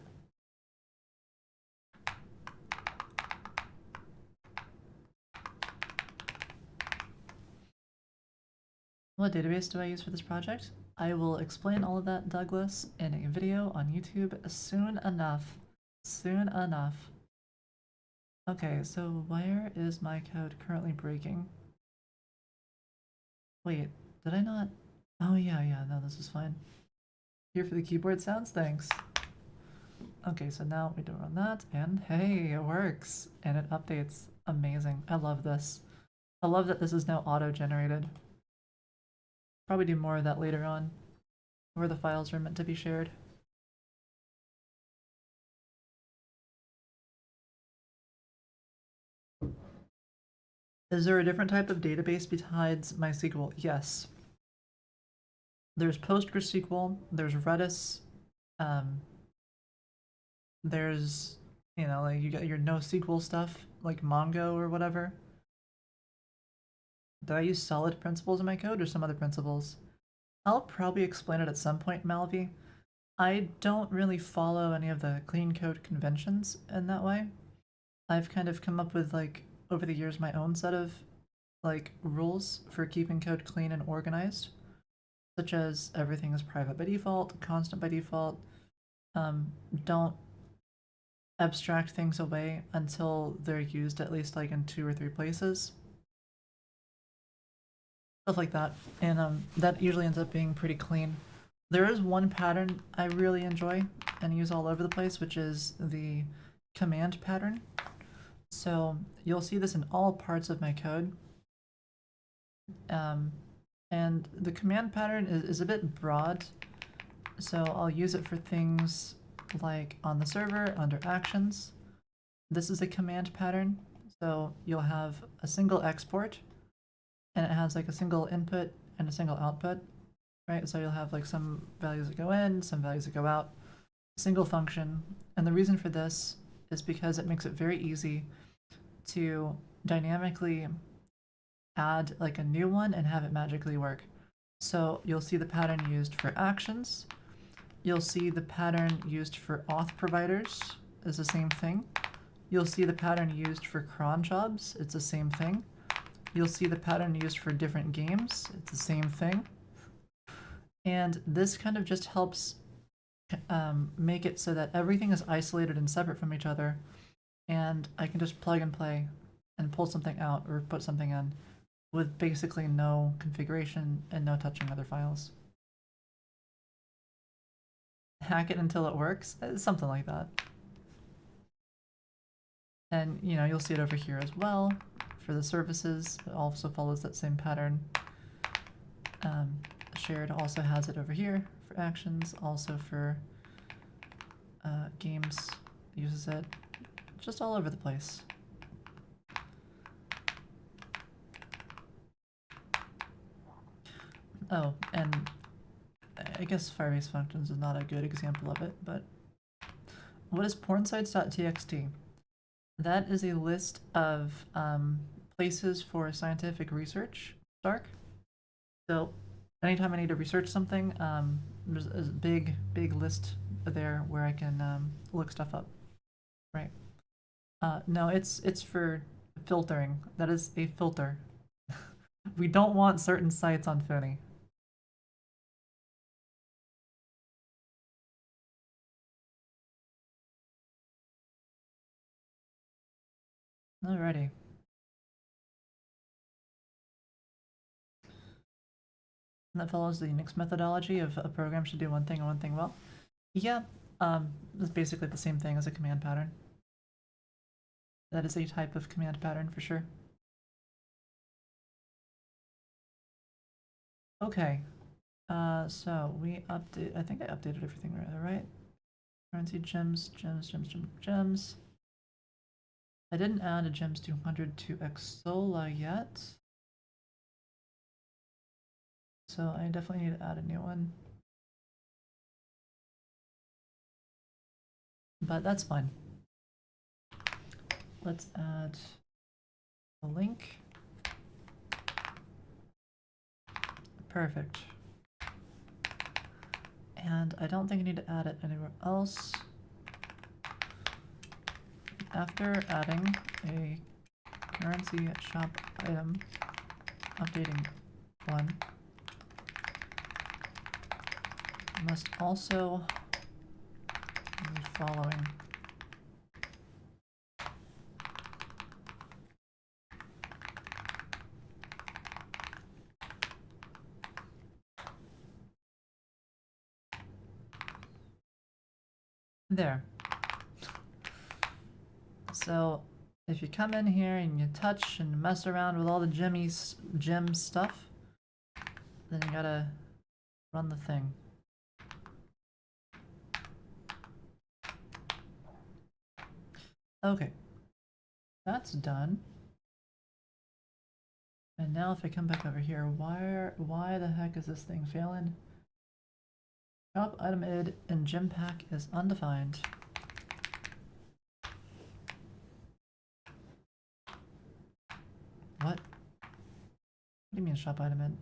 What database do I use for this project? I will explain all of that, Douglas, in a video on YouTube soon enough. Soon enough. Okay, so where is my code currently breaking? Wait, did I not? Oh yeah, no, this is fine. Here for the keyboard sounds, thanks. Okay, so now we do run that, and hey, it works! And it updates. Amazing. I love this. I love that this is now auto-generated. Probably do more of that later on, where the files are meant to be shared. Is there a different type of database besides MySQL? Yes. There's PostgreSQL, there's Redis, there's, you know, like you got your NoSQL stuff, like Mongo or whatever. Do I use solid principles in my code or some other principles? I'll probably explain it at some point, Malvi. I don't really follow any of the clean code conventions in that way. I've kind of come up with, like, over the years, my own set of, like, rules for keeping code clean and organized, such as everything is private by default, constant by default. Don't abstract things away until they're used at least like in 2 or 3 places. Stuff like that. And that usually ends up being pretty clean. There is one pattern I really enjoy and use all over the place, which is the command pattern. So you'll see this in all parts of my code. And the command pattern is a bit broad, so I'll use it for things like on the server under actions. This is a command pattern, so you'll have a single export and it has like a single input and a single output, right? So you'll have like some values that go in, some values that go out, single function. And the reason for this is because it makes it very easy to dynamically add like a new one and have it magically work. So you'll see the pattern used for actions. You'll see the pattern used for auth providers is the same thing. You'll see the pattern used for cron jobs, it's the same thing. You'll see the pattern used for different games, it's the same thing. And this kind of just helps make it so that everything is isolated and separate from each other, and I can just plug and play and pull something out or put something in with basically no configuration and no touching other files. Hack it until it works, something like that. And you know, you'll see it over here as well for the services. It also follows that same pattern. Shared also has it over here for actions, also for games uses it, just all over the place. Oh, and I guess Firebase Functions is not a good example of it, but what is pornsites.txt? That is a list of places for scientific research, Stark. So anytime I need to research something, there's a big list there where I can look stuff up. Right. No, it's for filtering. That is a filter. We don't want certain sites on Foony. Alrighty. And that follows the Unix methodology of a program should do one thing and one thing well. Yeah, it's basically the same thing as a command pattern. That is a type of command pattern for sure. Okay, so we update. I think I updated everything right? Currency gems. I didn't add a gems 200 to Xsola yet, so I definitely need to add a new one. But that's fine. Let's add a link. Perfect. And I don't think I need to add it anywhere else. After adding a currency shop item, updating one, must also do the following. There. So if you come in here and you touch and mess around with all the gem stuff, Then you gotta run the thing. Okay, that's done. And now if I come back over here, why the heck is this thing failing? Shop item id and gem pack is undefined. What? What do you mean shop item id?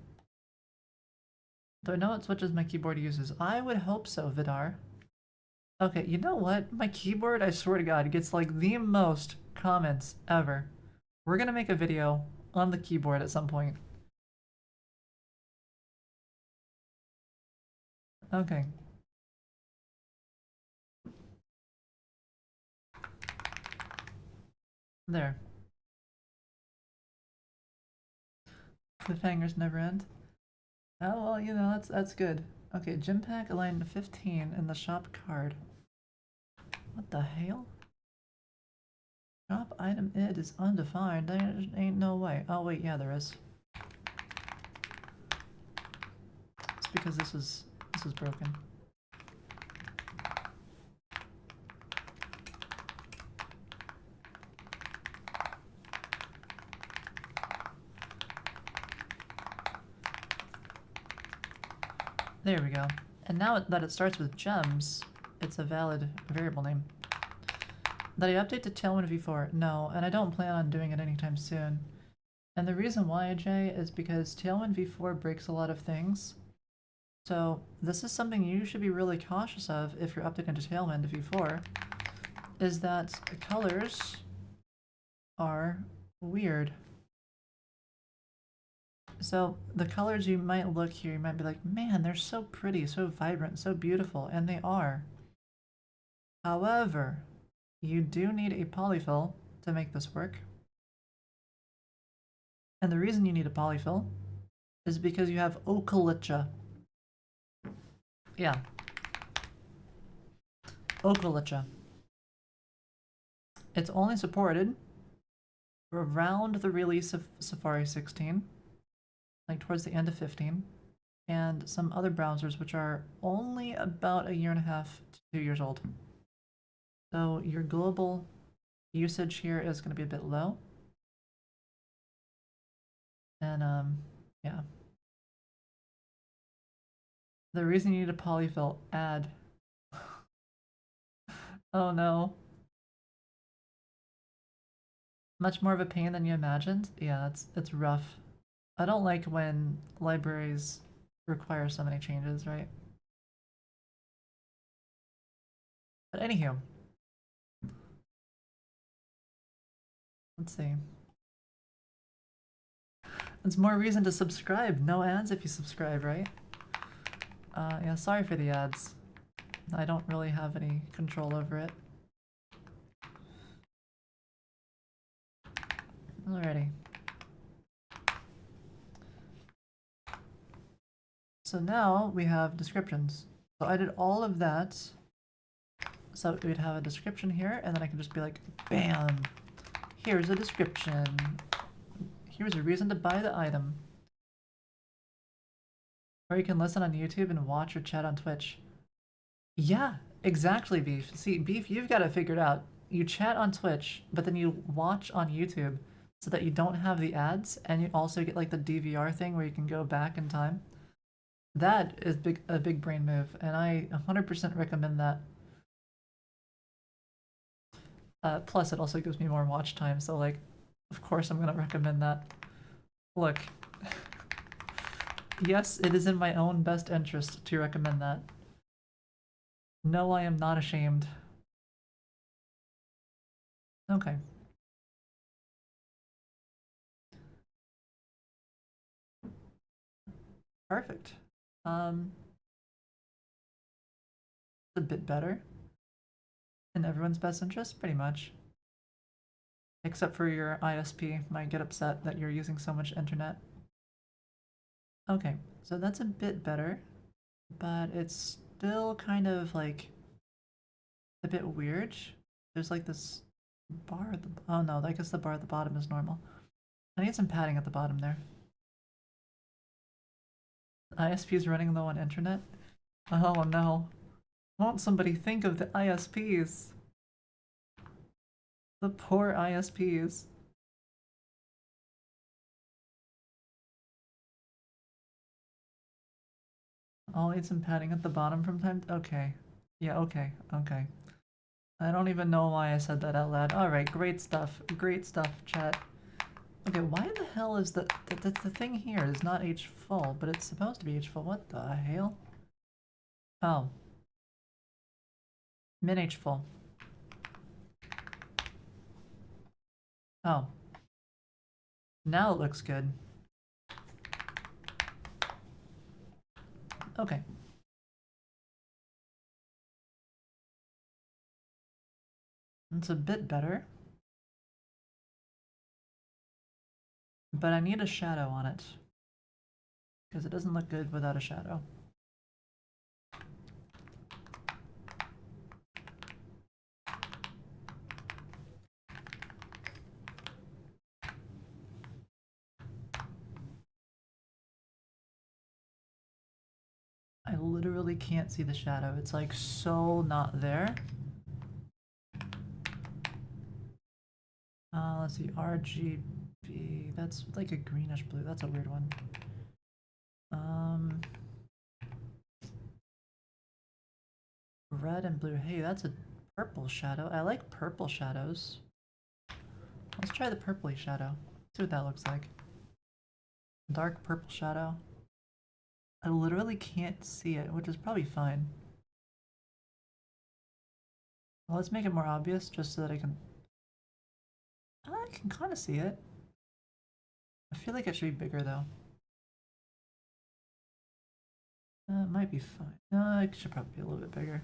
Do I know what switches my keyboard uses? I would hope so, Vidar. Okay, you know what? My keyboard, I swear to God, gets like the most comments ever. We're gonna make a video on the keyboard at some point. Okay. There. Cliffhangers never end. Oh, well, you know, that's good. Okay, gym pack aligned to 15 in the shop card. What the hell? Shop item id is undefined. There ain't no way. Oh, wait, yeah, there is. It's because this is broken. There we go. And now that it starts with gems, it's a valid variable name. That I update to Tailwind v4? No, and I don't plan on doing it anytime soon. And the reason why, Jay, is because Tailwind v4 breaks a lot of things. So this is something you should be really cautious of if you're updating to Tailwind v4, is that colors are weird. So the colors you might look here, you might be like, man, they're so pretty, so vibrant, so beautiful, and they are. However, you do need a polyfill to make this work. And the reason you need a polyfill is because you have Okolicha. Yeah. Okolicha. It's only supported around the release of Safari 16. Like towards the end of 15, and some other browsers which are only about 1.5 to 2 years old. So your global usage here is going to be a bit low. And yeah. The reason you need a polyfill add. Oh no. Much more of a pain than you imagined? Yeah, it's rough. I don't like when libraries require so many changes, right? But anywho, let's see. It's more reason to subscribe. No ads if you subscribe, right? Yeah, sorry for the ads. I don't really have any control over it. Alrighty. So now we have descriptions. So I did all of that. So we'd have a description here, and then I can just be like, bam, here's a description. Here's a reason to buy the item. Or you can listen on YouTube and watch or chat on Twitch. Yeah, exactly, Beef. See, Beef, you've got it figured out. You chat on Twitch, but then you watch on YouTube so that you don't have the ads, and you also get like the DVR thing where you can go back in time. That is a big brain move, and I 100% recommend that. Plus, it also gives me more watch time, so like, of course I'm gonna recommend that. Look. Yes, it is in my own best interest to recommend that. No, I am not ashamed. Okay. Perfect. A bit better. In everyone's best interest, pretty much. Except for your ISP might get upset that you're using so much internet. Okay, so that's a bit better, but it's still kind of like a bit weird. There's like this bar at the, oh no, I guess the bar at the bottom is normal. I need some padding at the bottom there. ISPs running low on internet? Oh no. Won't somebody think of the ISPs? The poor ISPs. I'll need some padding at the bottom from time to— okay. Yeah, okay, okay. I don't even know why I said that out loud. Alright, great stuff, chat. Okay, why the hell is the thing here is not H full, but it's supposed to be H full? What the hell? Oh. Min H full. Oh. Now it looks good. Okay. It's a bit better. But I need a shadow on it. Because it doesn't look good without a shadow. I literally can't see the shadow. It's like so not there. Let's see, RGB. That's like a greenish blue. That's a weird one. Red and blue. Hey, that's a purple shadow. I like purple shadows. Let's try the purpley shadow. See what that looks like. Dark purple shadow. I literally can't see it, which is probably fine. Well, let's make it more obvious just so that I can kind of see it. I feel like it should be bigger though. It might be fine. No, it should probably be a little bit bigger.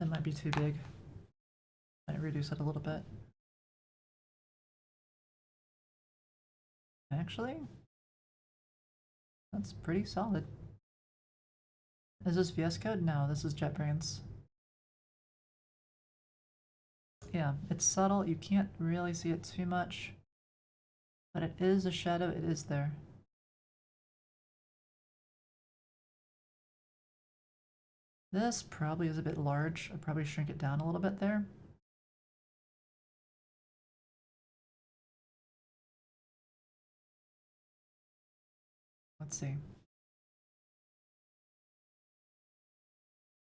That might be too big. Might reduce it a little bit. Actually, that's pretty solid. Is this VS Code? No, this is JetBrains. Yeah, it's subtle. You can't really see it too much. But it is a shadow. It is there. This probably is a bit large. I'd probably shrink it down a little bit there. Let's see.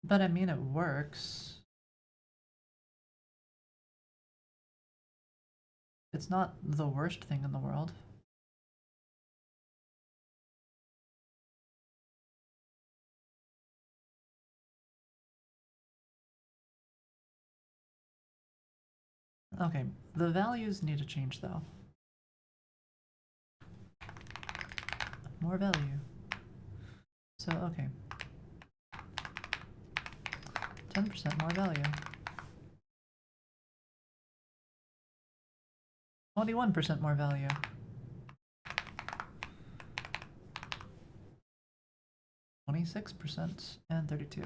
But I mean, it works. It's not the worst thing in the world. Okay, the values need to change though. More value. So, okay. 10% more value. 21% more value. 26% and 32.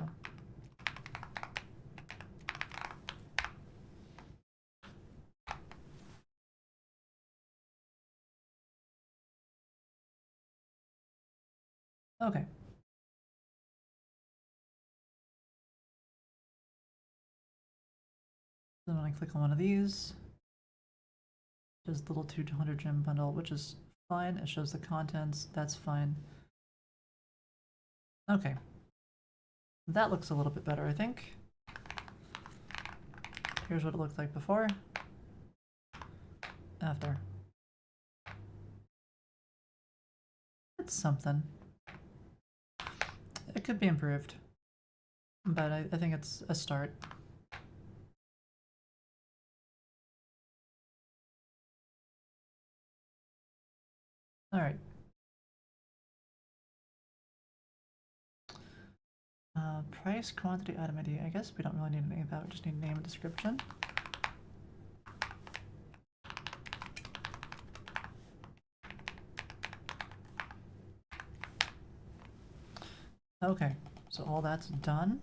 Okay. Then when I click on one of these, there's the little 200 gem bundle, which is fine. It shows the contents. That's fine. Okay. That looks a little bit better, I think. Here's what it looked like before. After. It's something. It could be improved. But I think it's a start. Alright. Price, quantity, item ID. I guess we don't really need any of that. We just need name and description. Okay, so all that's done.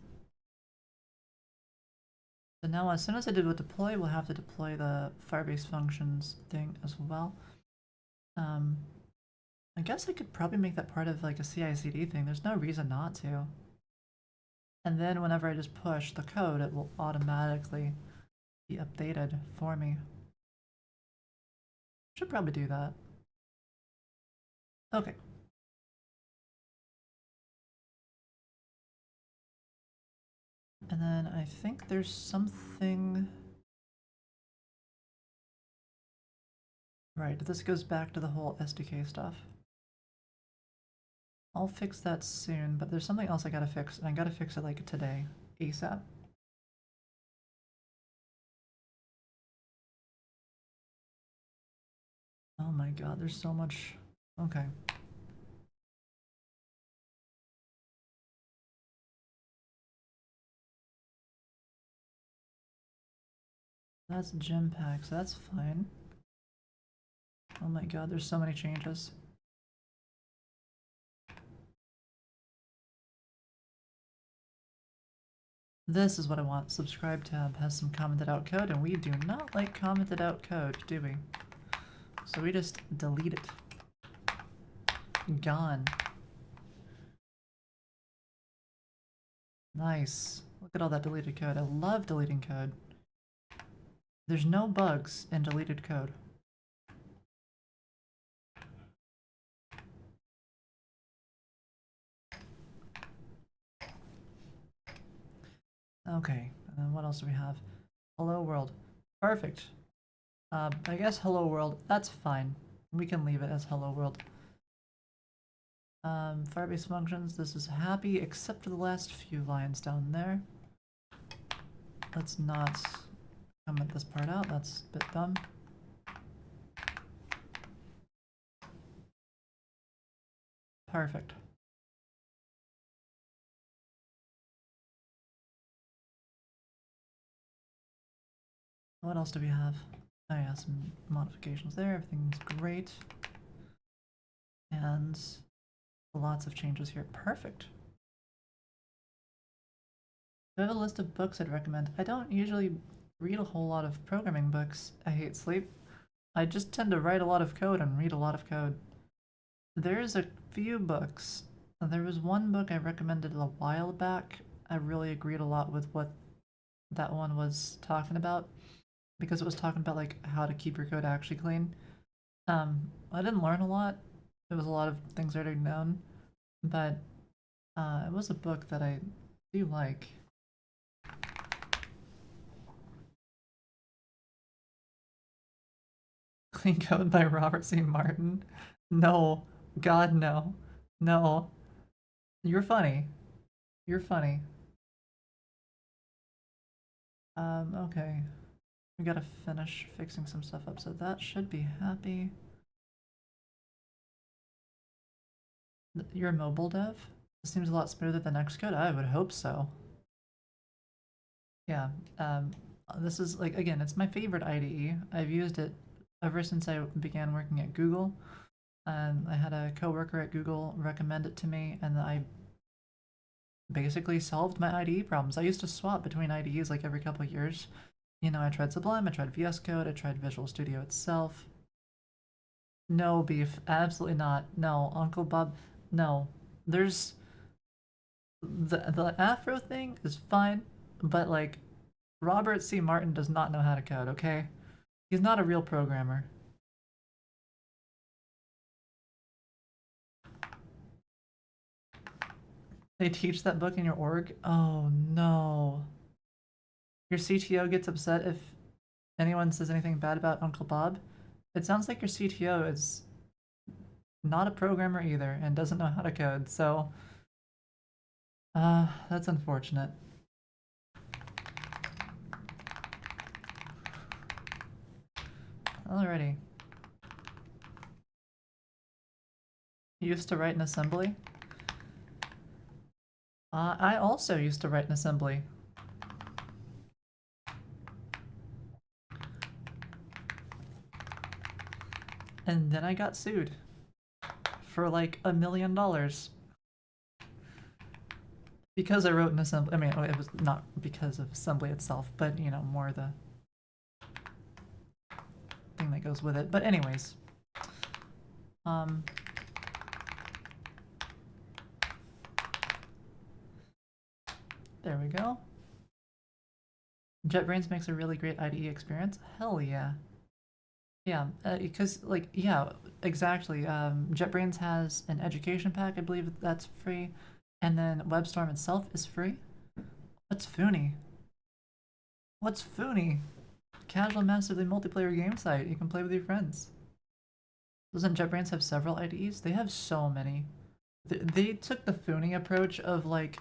So now as soon as I do a deploy, we'll have to deploy the Firebase functions thing as well. I guess I could probably make that part of like a CI/CD thing. There's no reason not to. And then whenever I just push the code, it will automatically be updated for me. Should probably do that. Okay. And then I think there's something... Right, this goes back to the whole SDK stuff. I'll fix that soon, but there's something else I gotta fix, and I gotta fix it like today, ASAP. Oh my god, there's so much... Okay. That's gym pack, so that's fine. Oh my god, there's so many changes. This is what I want. Subscribe tab has some commented out code, and we do not like commented out code, do we? So we just delete it. Gone. Nice. Look at all that deleted code. I love deleting code. There's no bugs in deleted code. Okay, and then what else do we have? Hello world. Perfect. I guess hello world, that's fine. We can leave it as hello world. Firebase functions, this is happy except for the last few lines down there. Let's not comment this part out, that's a bit dumb. Perfect. What else do we have? Oh yeah, some modifications there, everything's great. And lots of changes here. Perfect. Do I have a list of books I'd recommend? I don't usually read a whole lot of programming books. I hate sleep. I just tend to write a lot of code and read a lot of code. There's a few books. There was one book I recommended a while back. I really agreed a lot with what that one was talking about, because it was talking about like how to keep your code actually clean. I didn't learn a lot. It was a lot of things I already known, but it was a book that I do like. Clean Code by Robert C. Martin? No. God, no. No. You're funny. You're funny. Okay. We gotta finish fixing some stuff up, so that should be happy. You're a mobile dev? This seems a lot smoother than Xcode? I would hope so. Yeah, this is, like, again, it's my favorite IDE. I've used it ever since I began working at Google. I had a coworker at Google recommend it to me, and I basically solved my IDE problems. I used to swap between IDEs like every couple of years. You know, I tried Sublime, I tried VS Code, I tried Visual Studio itself. No beef, absolutely not. No, Uncle Bob, no. There's... The Afro thing is fine, but like, Robert C. Martin does not know how to code, okay? He's not a real programmer. They teach that book in your org? Oh no. Your CTO gets upset if anyone says anything bad about Uncle Bob? It sounds like your CTO is not a programmer either and doesn't know how to code, so... that's unfortunate. Alrighty. You used to write in assembly? I also used to write in assembly. And then I got sued for like $1 million. Because I wrote in assembly. I mean, it was not because of assembly itself, but you know, more the thing that goes with it. But anyways, Um, there we go. JetBrains makes a really great IDE experience. Hell yeah. Yeah, because like yeah, exactly. JetBrains has an education pack, I believe that's free, and then WebStorm itself is free. What's Foony? What's Foony? Casual, massively multiplayer game site you can play with your friends. Doesn't JetBrains have several IDEs? They have so many. They took the Foony approach of like,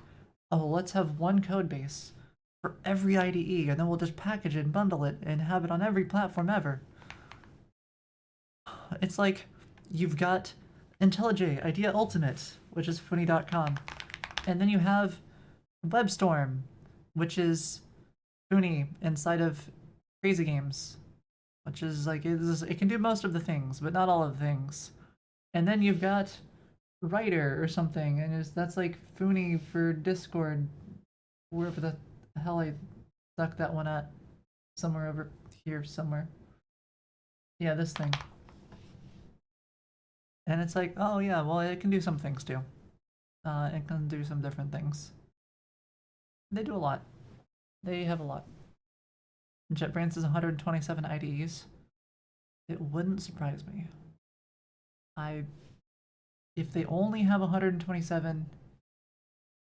oh, let's have one code base for every IDE, and then we'll just package it and bundle it and have it on every platform ever. It's like you've got IntelliJ, IDEA Ultimate, which is foony.com, and then you have WebStorm, which is Foony inside of Crazy Games, which is like it can do most of the things, but not all of the things. And then you've got Writer or something, and that's like Foony for Discord, wherever the hell I stuck that one at, somewhere over here somewhere. Yeah, this thing. And it's like, oh yeah, well it can do some things too. It can do some different things. They do a lot. They have a lot. JetBrains has 127 IDEs. It wouldn't surprise me. If they only have 127,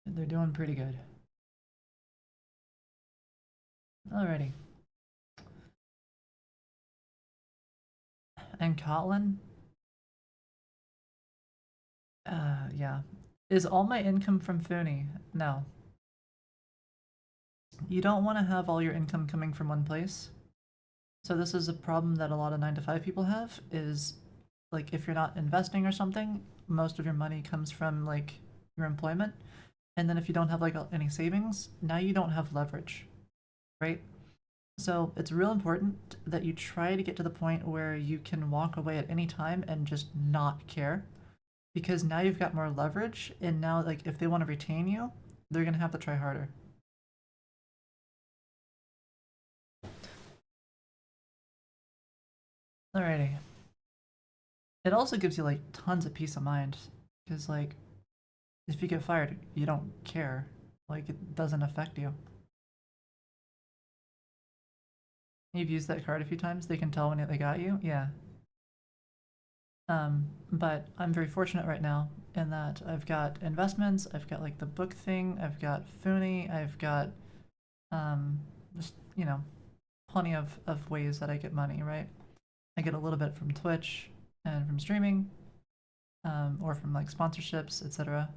they're doing pretty good. Alrighty. And Kotlin? Yeah. Is all my income from Foony? No. You don't want to have all your income coming from one place. So this is a problem that a lot of 9-to-5 people have, is like if you're not investing or something, most of your money comes from like your employment. And then if you don't have like any savings, now you don't have leverage, right? So it's real important that you try to get to the point where you can walk away at any time and just not care, because now you've got more leverage, and now like if they want to retain you, they're gonna have to try harder. Alrighty. It also gives you like tons of peace of mind, because like if you get fired, you don't care. Like it doesn't affect you. You've used that card a few times. They can tell when they got you. Yeah. But I'm very fortunate right now in that I've got investments. I've got like the book thing. I've got Foony. I've got just plenty of ways that I get money. Right. I get a little bit from Twitch and from streaming, or from like sponsorships, etc.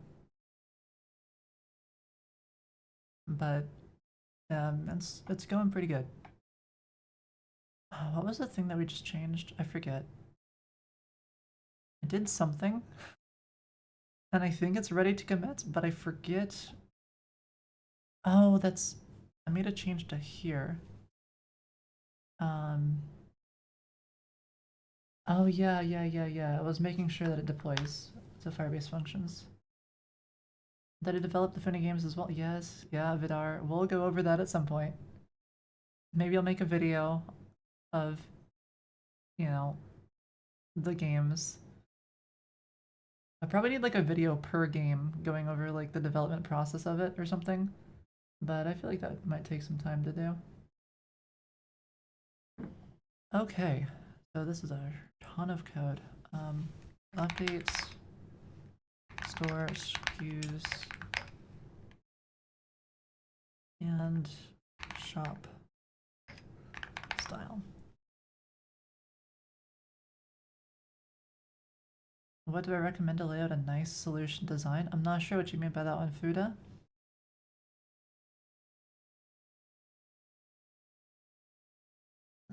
But it's going pretty good. What was the thing that we just changed? I forget. I did something, and I think it's ready to commit, but I forget. Oh, I made a change to here. Oh yeah, yeah. I was making sure that it deploys to Firebase functions. That it developed the funny games as well. Yes, yeah, Vidar. We'll go over that at some point. Maybe I'll make a video of, the games. I probably need like a video per game going over like the development process of it or something. But I feel like that might take some time to do. Okay, so this is a ton of code. Updates, store SKUs, and shop style. What do I recommend to lay out a nice solution design? I'm not sure what you mean by that one, Fuda.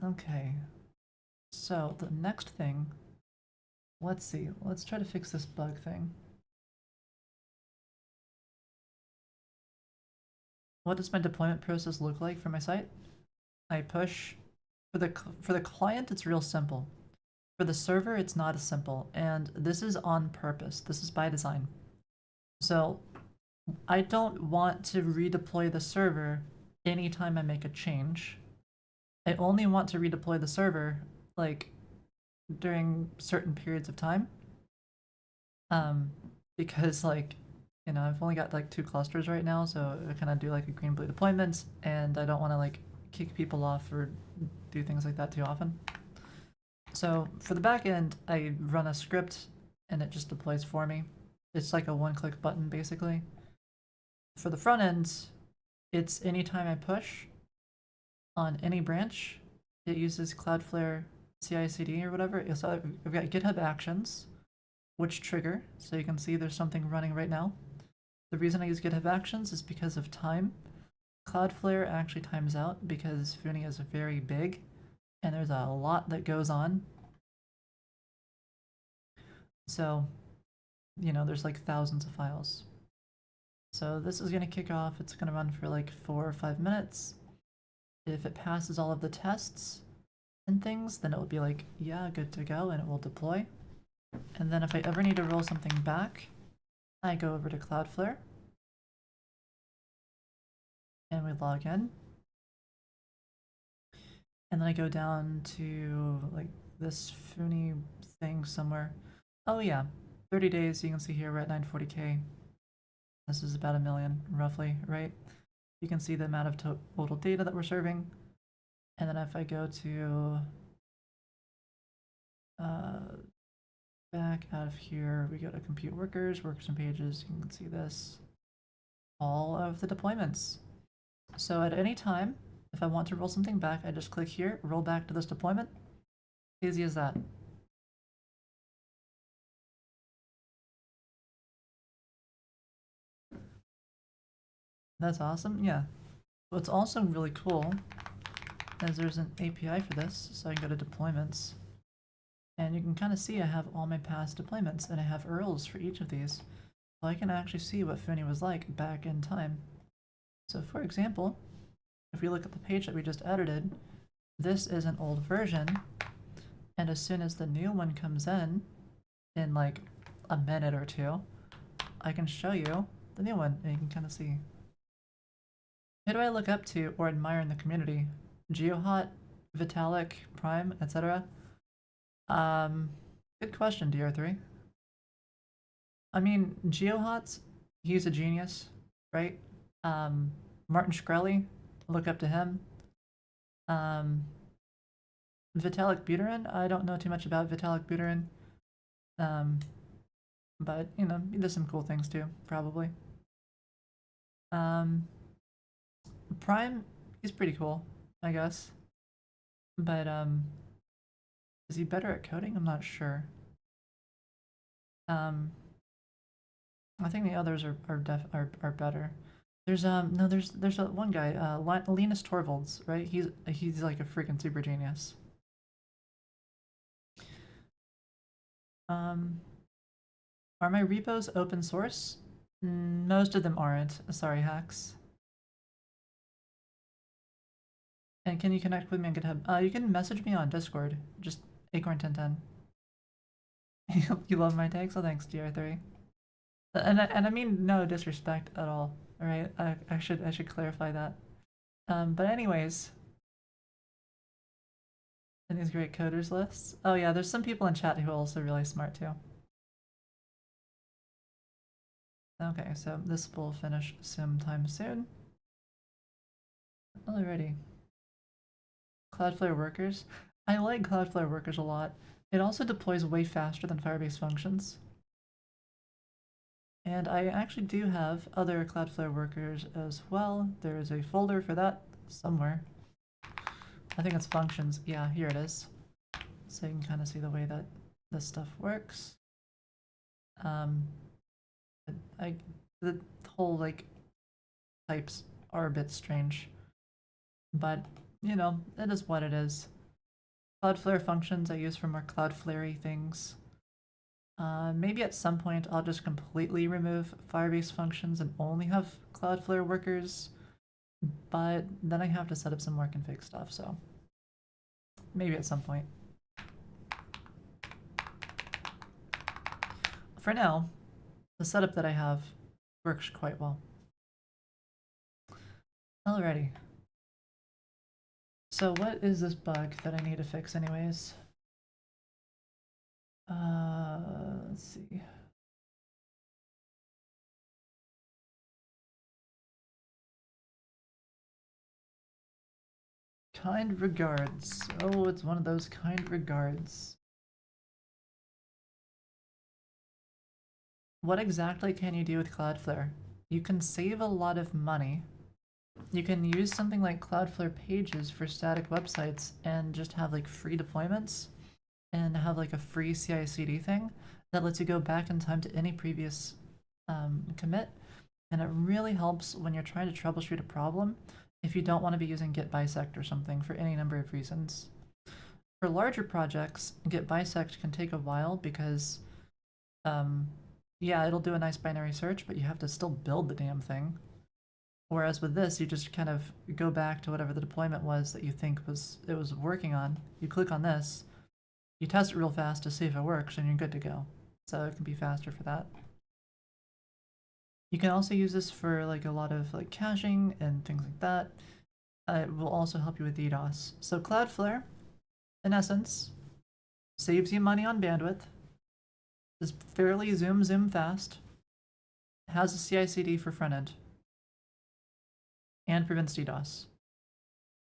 Okay, so the next thing, let's see, let's try to fix this bug thing. What does my deployment process look like for my site? I push, for the client, it's real simple. For the server, it's not as simple, and this is on purpose. This is by design. So I don't want to redeploy the server anytime I make a change. I only want to redeploy the server like during certain periods of time. Because like, you know, I've only got like 2 clusters right now, so I kind of do like a green blue deployments, and I don't want to like kick people off or do things like that too often. So for the back end, I run a script and it just deploys for me. It's like a one-click button basically. For the front end, it's anytime I push on any branch, it uses Cloudflare CI/CD or whatever. So I've got GitHub Actions, which trigger, so you can see there's something running right now. The reason I use GitHub Actions is because of time. Cloudflare actually times out because Foony is very big and there's a lot that goes on. So, you know, there's like thousands of files. So this is going to kick off. It's going to run for like 4 or 5 minutes. If it passes all of the tests and things, then it will be like, yeah, good to go, and it will deploy. And then if I ever need to roll something back, I go over to Cloudflare and we log in. And then I go down to like this Foony thing somewhere. Oh yeah, 30 days, you can see here we're at 940K. This is about 1 million, roughly, right? You can see the amount of total data that we're serving. And then if I go to back out of here, we go to compute workers, workers and pages, you can see this. All of the deployments. So at any time, if I want to roll something back, I just click here, roll back to this deployment. Easy as that. That's awesome, yeah. What's also really cool is there's an API for this, so I can go to deployments. And you can kind of see I have all my past deployments, and I have URLs for each of these. So I can actually see what Foony was like back in time. So for example, if we look at the page that we just edited, this is an old version, and as soon as the new one comes in like a minute or two, I can show you the new one, and you can kind of see. Who do I look up to or admire in the community? GeoHot, Vitalik, Prime, etc. Good question, DR3. I mean, GeoHot's, he's a genius, right? Martin Shkreli, look up to him. Vitalik Buterin, I don't know too much about Vitalik Buterin. But, you know, he does some cool things too, probably. Prime, he's pretty cool, I guess. But, is he better at coding? I'm not sure. I think the others are better. There's no, there's one guy, Linus Torvalds, right? He's like a freaking super genius. Are my repos open source? Most of them aren't. Sorry, hacks. And can you connect with me on GitHub? You can message me on Discord. Just Acorn1010. You love my tags? Oh, thanks, DR3. And I mean no disrespect at all. All right, I should clarify that. But anyways, in these great coders lists. Oh yeah, there's some people in chat who are also really smart too. Okay, so this will finish sometime soon. Alrighty. Cloudflare workers. I like Cloudflare workers a lot. It also deploys way faster than Firebase functions. And I actually do have other Cloudflare workers as well. There is a folder for that somewhere. I think it's functions. Yeah, here it is. So you can kind of see the way that this stuff works. The whole like types are a bit strange, but you know, it is what it is. Cloudflare functions I use for more Cloudflare-y things. Maybe at some point I'll just completely remove Firebase functions and only have Cloudflare workers, but then I have to set up some more config stuff, so maybe at some point. For now, the setup that I have works quite well. Alrighty. So what is this bug that I need to fix anyways? Let's see. Kind regards. Oh, it's one of those kind regards. What exactly can you do with Cloudflare? You can save a lot of money. You can use something like Cloudflare Pages for static websites and just have like free deployments and have like a free CI/CD thing that lets you go back in time to any previous commit. And it really helps when you're trying to troubleshoot a problem if you don't want to be using git bisect or something for any number of reasons. For larger projects, git bisect can take a while because yeah, it'll do a nice binary search, but you have to still build the damn thing. Whereas with this, you just kind of go back to whatever the deployment was that you think it was working on. You click on this, you test it real fast to see if it works, and you're good to go. So it can be faster for that. You can also use this for like a lot of like caching and things like that. It will also help you with DDoS. So Cloudflare, in essence, saves you money on bandwidth, is fairly zoom fast, has a CI/CD for front end, and prevents DDoS.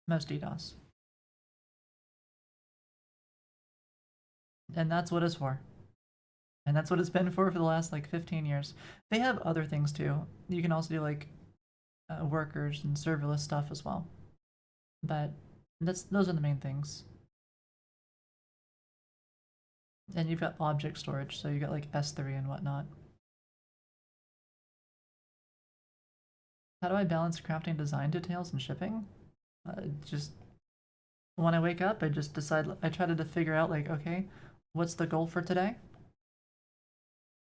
Most DDoS. And that's what it's for. And that's what it's been for the last like 15 years. They have other things too. You can also do like workers and serverless stuff as well. But those are the main things. And you've got object storage, so you got like S3 and whatnot. How do I balance crafting design details and shipping? Just when I wake up, I just decide, I try to figure out like, okay, what's the goal for today?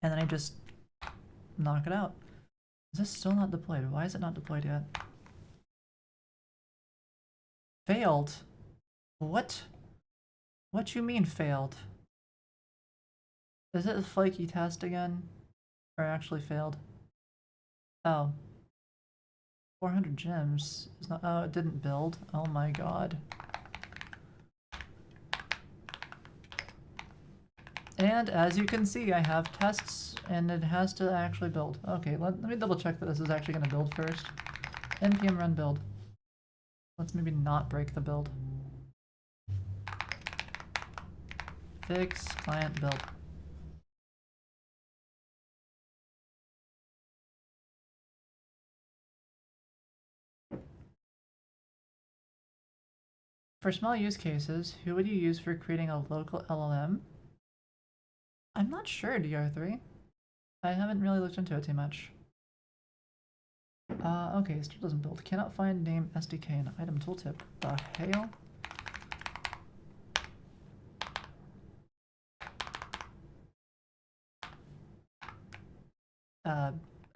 And then I just knock it out. Is this still not deployed? Why is it not deployed yet? Failed? What? What you mean failed? Is it a flaky test again? Or actually failed? Oh. 400 gems is not. Oh, it didn't build. Oh my god. And as you can see, I have tests and it has to actually build. Okay, let me double check that this is actually going to build first. npm run build. Let's maybe not break the build. Fix client build. For small use cases, who would you use for creating a local LLM? I'm not sure, DR3. I haven't really looked into it too much. Okay, still doesn't build. Cannot find name SDK in item tooltip. The hell?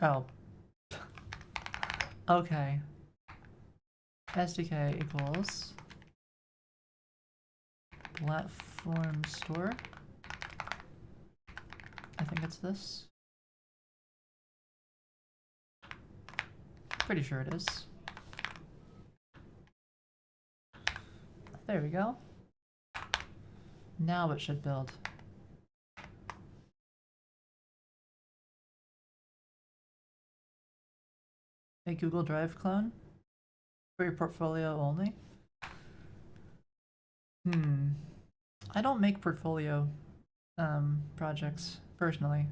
Oh. Okay. SDK equals platform store. I think it's this. Pretty sure it is. There we go. Now it should build. A Google Drive clone for your portfolio only. I don't make portfolio projects personally.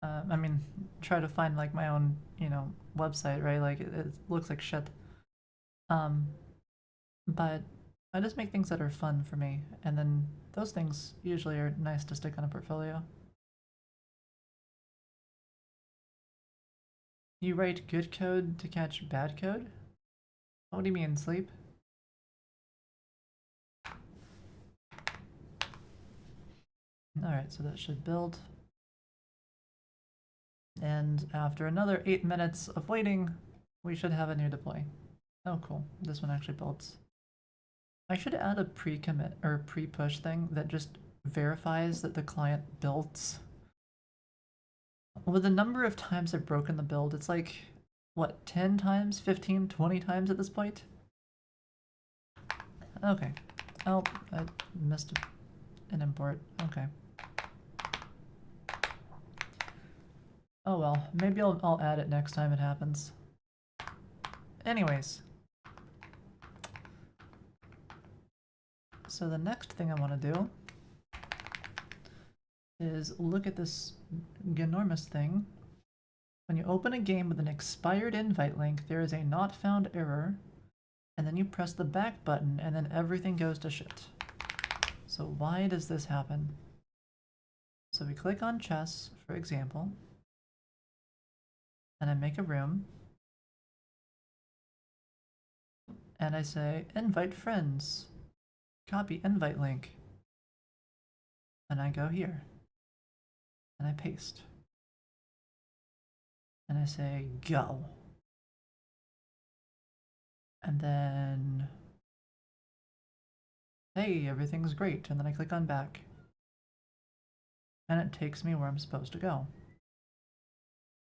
I mean, try to find like my own, you know, website, right? Like it looks like shit. But I just make things that are fun for me, and then those things usually are nice to stick on a portfolio. You write good code to catch bad code? What do you mean, sleep? Alright, so that should build. And after another 8 minutes of waiting, we should have a new deploy. Oh cool, this one actually builds. I should add a pre-commit or pre-push thing that just verifies that the client builds. With the number of times I've broken the build, it's like, what, 10 times, 15, 20 times at this point? Okay. Oh, I missed an import. Okay. Oh well, maybe I'll add it next time it happens. Anyways. So the next thing I want to do is look at this ginormous thing. When you open a game with an expired invite link, there is a not found error, and then you press the back button, and then everything goes to shit. So why does this happen? So we click on chess, for example, and I make a room, and I say invite friends, copy invite link, and I go here, and I paste, and I say go, and then hey, everything's great, and then I click on back, and it takes me where I'm supposed to go.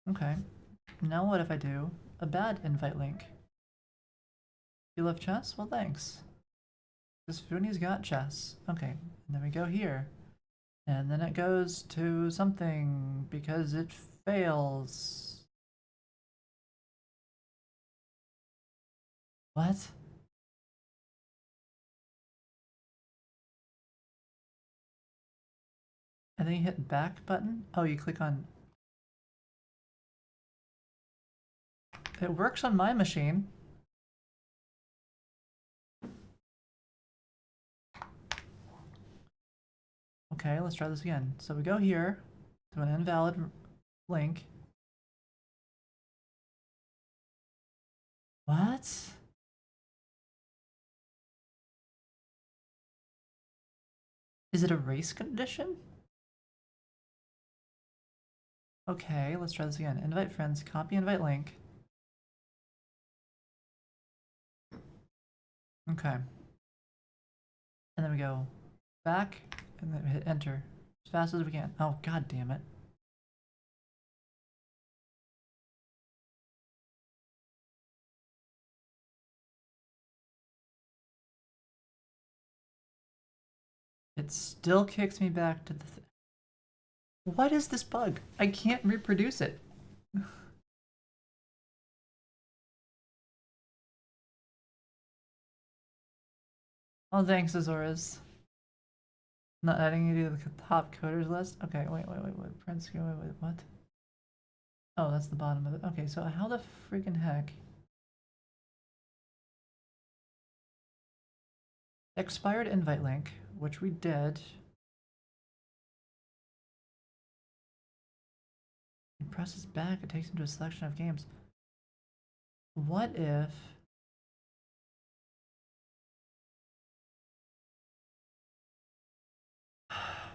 Okay, now what if I do a bad invite link? You love chess? Well, thanks. This Foony's got chess. Okay, and then we go here. And then it goes to something because it fails. What? And then you hit back button? Oh, you click on... It works on my machine. Okay, let's try this again. So we go here to an invalid link. What? Is it a race condition? Okay, let's try this again. Invite friends, copy invite link. Okay. And then we go back, and then we hit enter as fast as we can. Oh, god damn it. It still kicks me back to the... What is this bug? I can't reproduce it. Oh, thanks, Azores. Not adding you to the top coders list? Okay, wait, print screen, wait, what? Oh, that's the bottom of it. Okay, so how the freaking heck? Expired invite link, which we did. It presses back, it takes him to a selection of games. What if...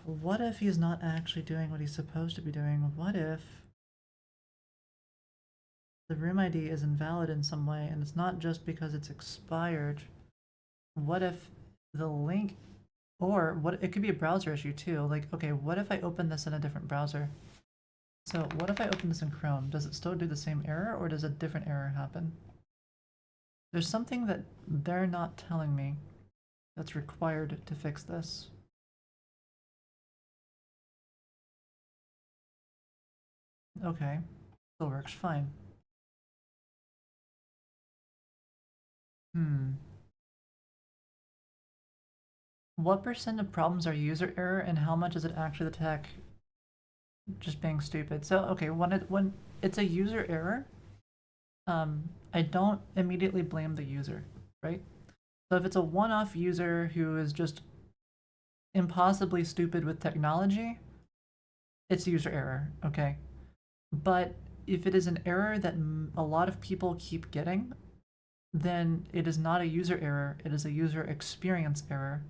What if he's not actually doing what he's supposed to be doing? What if the room ID is invalid in some way, and it's not just because it's expired? What if the link, or what, it could be a browser issue too. Like, okay, what if I open this in a different browser? So what if I open this in Chrome? Does it still do the same error, or does a different error happen? There's something that they're not telling me that's required to fix this. Okay, still works fine. What percent of problems are user error, and how much is it actually the tech just being stupid? So, okay, when it's a user error, I don't immediately blame the user, right? So if it's a one-off user who is just impossibly stupid with technology, it's user error, okay? But if it is an error that a lot of people keep getting, then it is not a user error, it is a user experience error.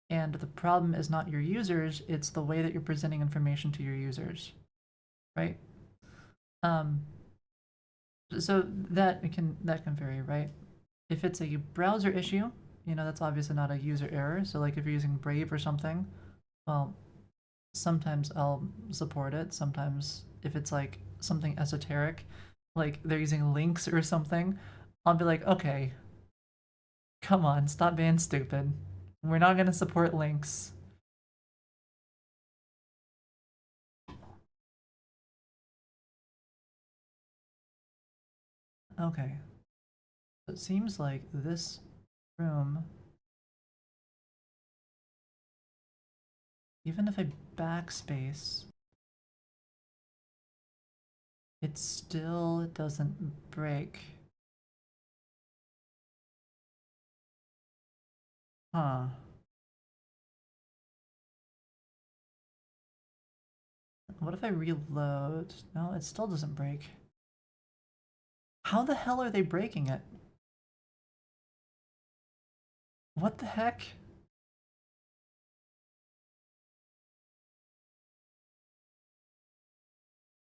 And the problem is not your users, it's the way that you're presenting information to your users, right? So that can vary, right? If it's a browser issue, you know, that's obviously not a user error. So like if you're using Brave or something, well, sometimes I'll support it. Sometimes if it's like something esoteric, like they're using links or something, I'll be like, okay, come on, stop being stupid. We're not gonna support links. Okay. It seems like this room Even if I backspace, it still doesn't break. Huh. What if I reload? No, it still doesn't break. How the hell are they breaking it? What the heck?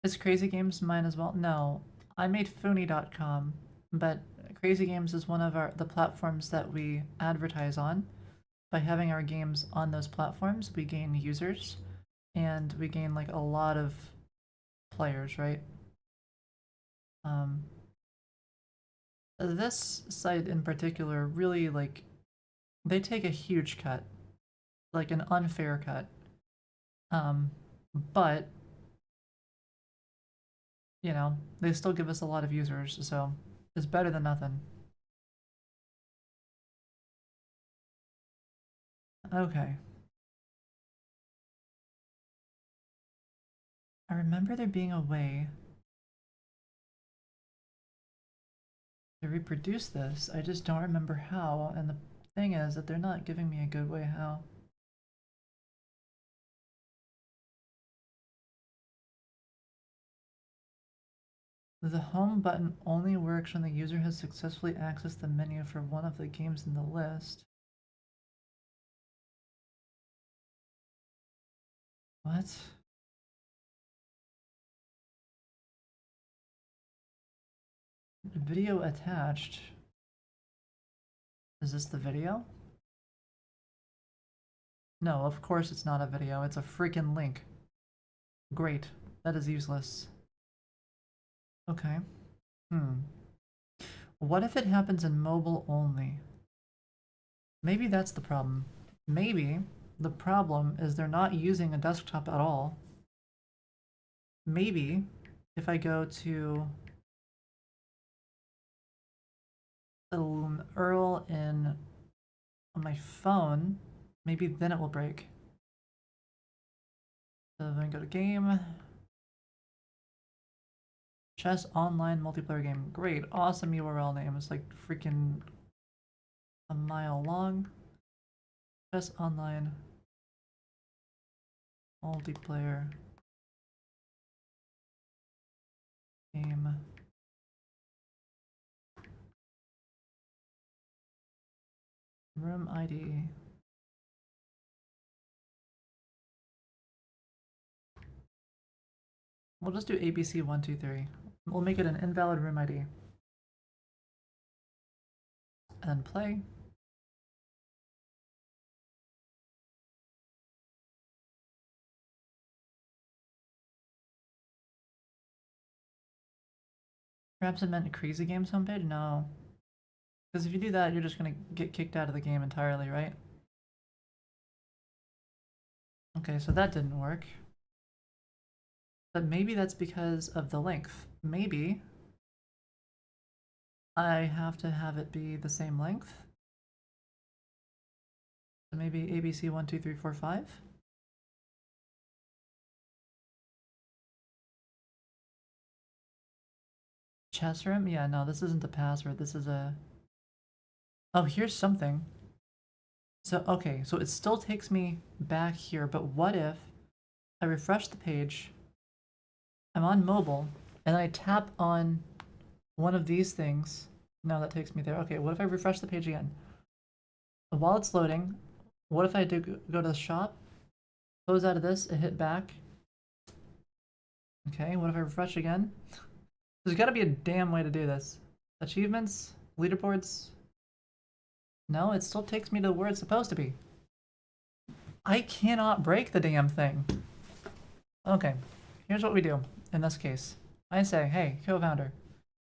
Is Crazy Games mine as well? No. I made foony.com, but Crazy Games is one of the platforms that we advertise on. By having our games on those platforms, we gain users, and we gain like a lot of players, right? This site in particular really like they take a huge cut, like an unfair cut. But you know, they still give us a lot of users, so it's better than nothing. Okay. I remember there being a way to reproduce this. I just don't remember how, and the thing is that they're not giving me a good way how. The home button only works when the user has successfully accessed the menu for one of the games in the list. What? Video attached. Is this the video? No, of course it's not a video. It's a freaking link. Great. That is useless. Okay. What if it happens in mobile only? Maybe that's the problem. Maybe the problem is they're not using a desktop at all. Maybe if I go to URL on my phone, maybe then it will break. So then go to game. Chess online multiplayer game. Great, awesome URL name. It's like freaking a mile long. Chess online multiplayer game. Room ID. We'll just do ABC123. We'll make it an invalid room ID. And play. Perhaps it meant Crazy Games homepage? No. Because if you do that, you're just gonna get kicked out of the game entirely, right? Okay, so that didn't work. But maybe that's because of the length. Maybe I have to have it be the same length. So maybe ABC12345. Chess room? Yeah, no, this isn't the password. This is a... Oh, here's something. So, okay, so it still takes me back here, but what if I refresh the page, I'm on mobile, and I tap on one of these things? No, that takes me there. Okay, what if I refresh the page again? While it's loading, what if I do go to the shop, close out of this, and hit back? Okay, what if I refresh again? There's gotta be a damn way to do this. Achievements? Leaderboards? No, it still takes me to where it's supposed to be. I cannot break the damn thing. Okay, here's what we do in this case. I say, hey, co-founder,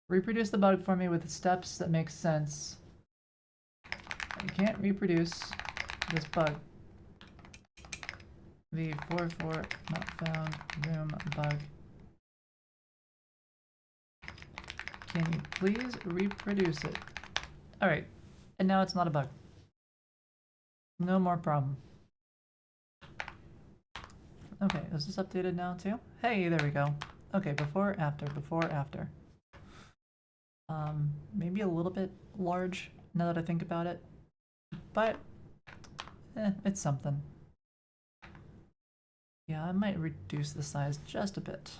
reproduce the bug for me with steps that make sense. I can't reproduce this bug. V44 not found room bug. Can you please reproduce it? Alright, and now it's not a bug. No more problem. Okay, is this updated now too? Hey, there we go. Okay, before, after, before, after. Maybe a little bit large now that I think about it, but it's something. Yeah, I might reduce the size just a bit.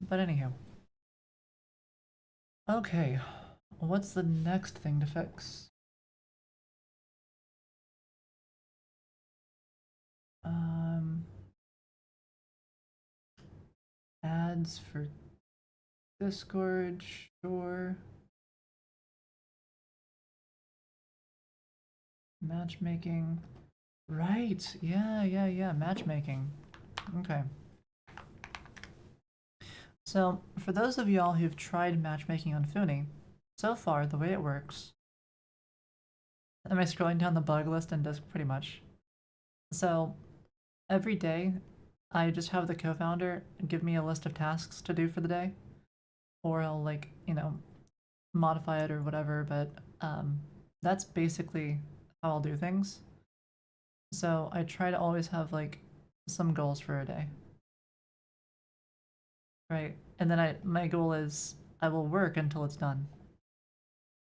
But anyhow. Okay, what's the next thing to fix? Ads for Discord, sure. Matchmaking. Right, yeah, matchmaking. Okay. So, for those of y'all who've tried matchmaking on Foony, so far, the way it works... Am I scrolling down the bug list in Disc? Pretty much. So, every day, I just have the co-founder give me a list of tasks to do for the day. Or I'll, like, you know, modify it or whatever, but that's basically how I'll do things. So I try to always have, like, some goals for a day. Right? And then my goal is I will work until it's done.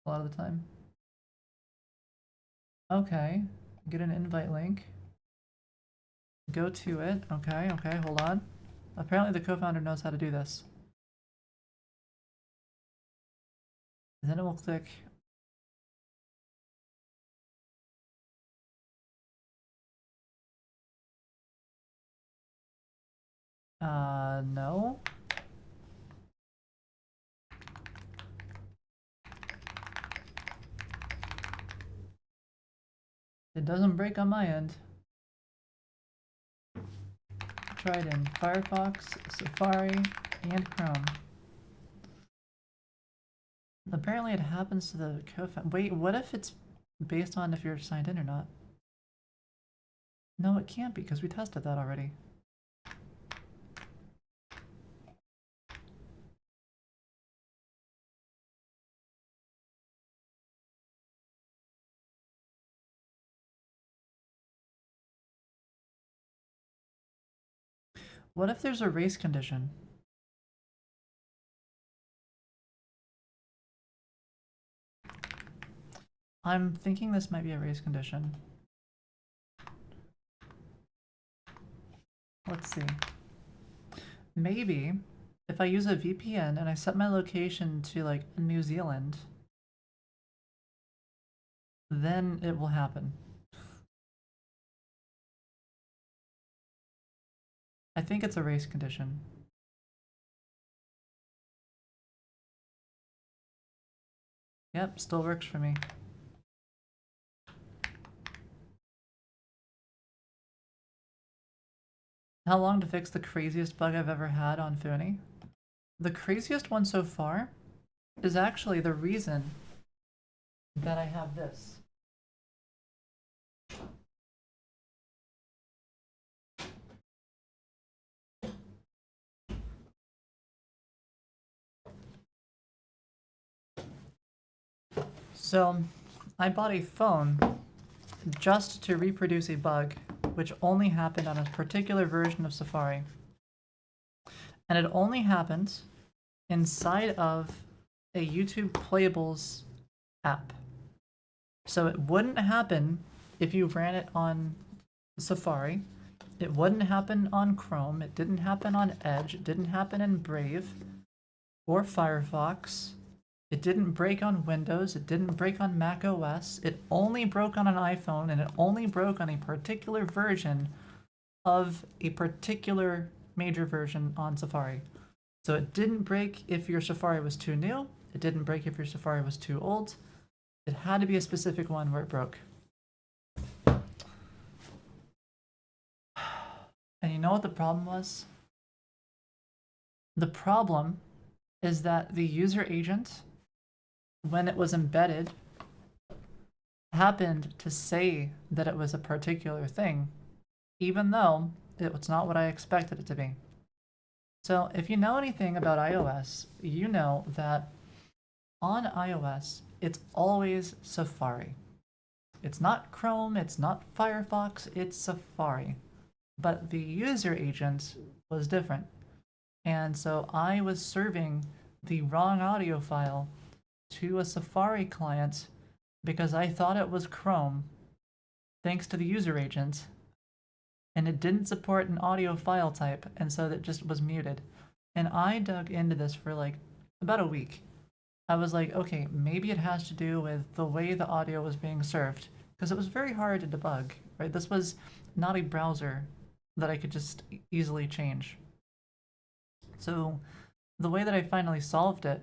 A lot of the time. Okay. Get an invite link. Go to it. Okay, hold on. Apparently the co-founder knows how to do this. And then it will click. No. It doesn't break on my end. Try it in Firefox, Safari, and Chrome. Apparently it happens to the co-founder. Wait, what if it's based on if you're signed in or not? No, it can't be, because we tested that already. What if there's a race condition? I'm thinking this might be a race condition. Let's see. Maybe if I use a VPN and I set my location to, like, New Zealand, then it will happen. I think it's a race condition. Yep, still works for me. How long to fix the craziest bug I've ever had on Foony? The craziest one so far is actually the reason that I have this. So, I bought a phone just to reproduce a bug which only happened on a particular version of Safari. And it only happened inside of a YouTube Playables app. So it wouldn't happen if you ran it on Safari. It wouldn't happen on Chrome. It didn't happen on Edge. It didn't happen in Brave or Firefox. It didn't break on Windows. It didn't break on Mac OS. It only broke on an iPhone, and it only broke on a particular version of a particular major version on Safari. So it didn't break if your Safari was too new. It didn't break if your Safari was too old. It had to be a specific one where it broke. And you know what the problem was? The problem is that the user agent, when it was embedded, happened to say that it was a particular thing, even though it was not what I expected it to be. So if you know anything about iOS, you know that on iOS, it's always Safari. It's not Chrome, it's not Firefox, it's Safari. But the user agent was different. And so I was serving the wrong audio file to a Safari client because I thought it was Chrome, thanks to the user agent, and it didn't support an audio file type, and so that just was muted. And I dug into this for like about a week. I was like, okay, maybe it has to do with the way the audio was being served, because it was very hard to debug, right? This was not a browser that I could just easily change. So the way that I finally solved it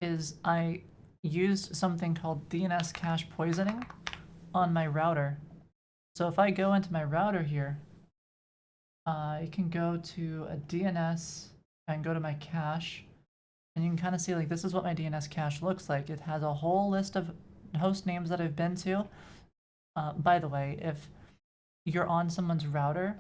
is I used something called DNS cache poisoning on my router. So if I go into my router here, I can go to a DNS and go to my cache, and you can kind of see like this is what my DNS cache looks like. It has a whole list of host names that I've been to. By the way, if you're on someone's router,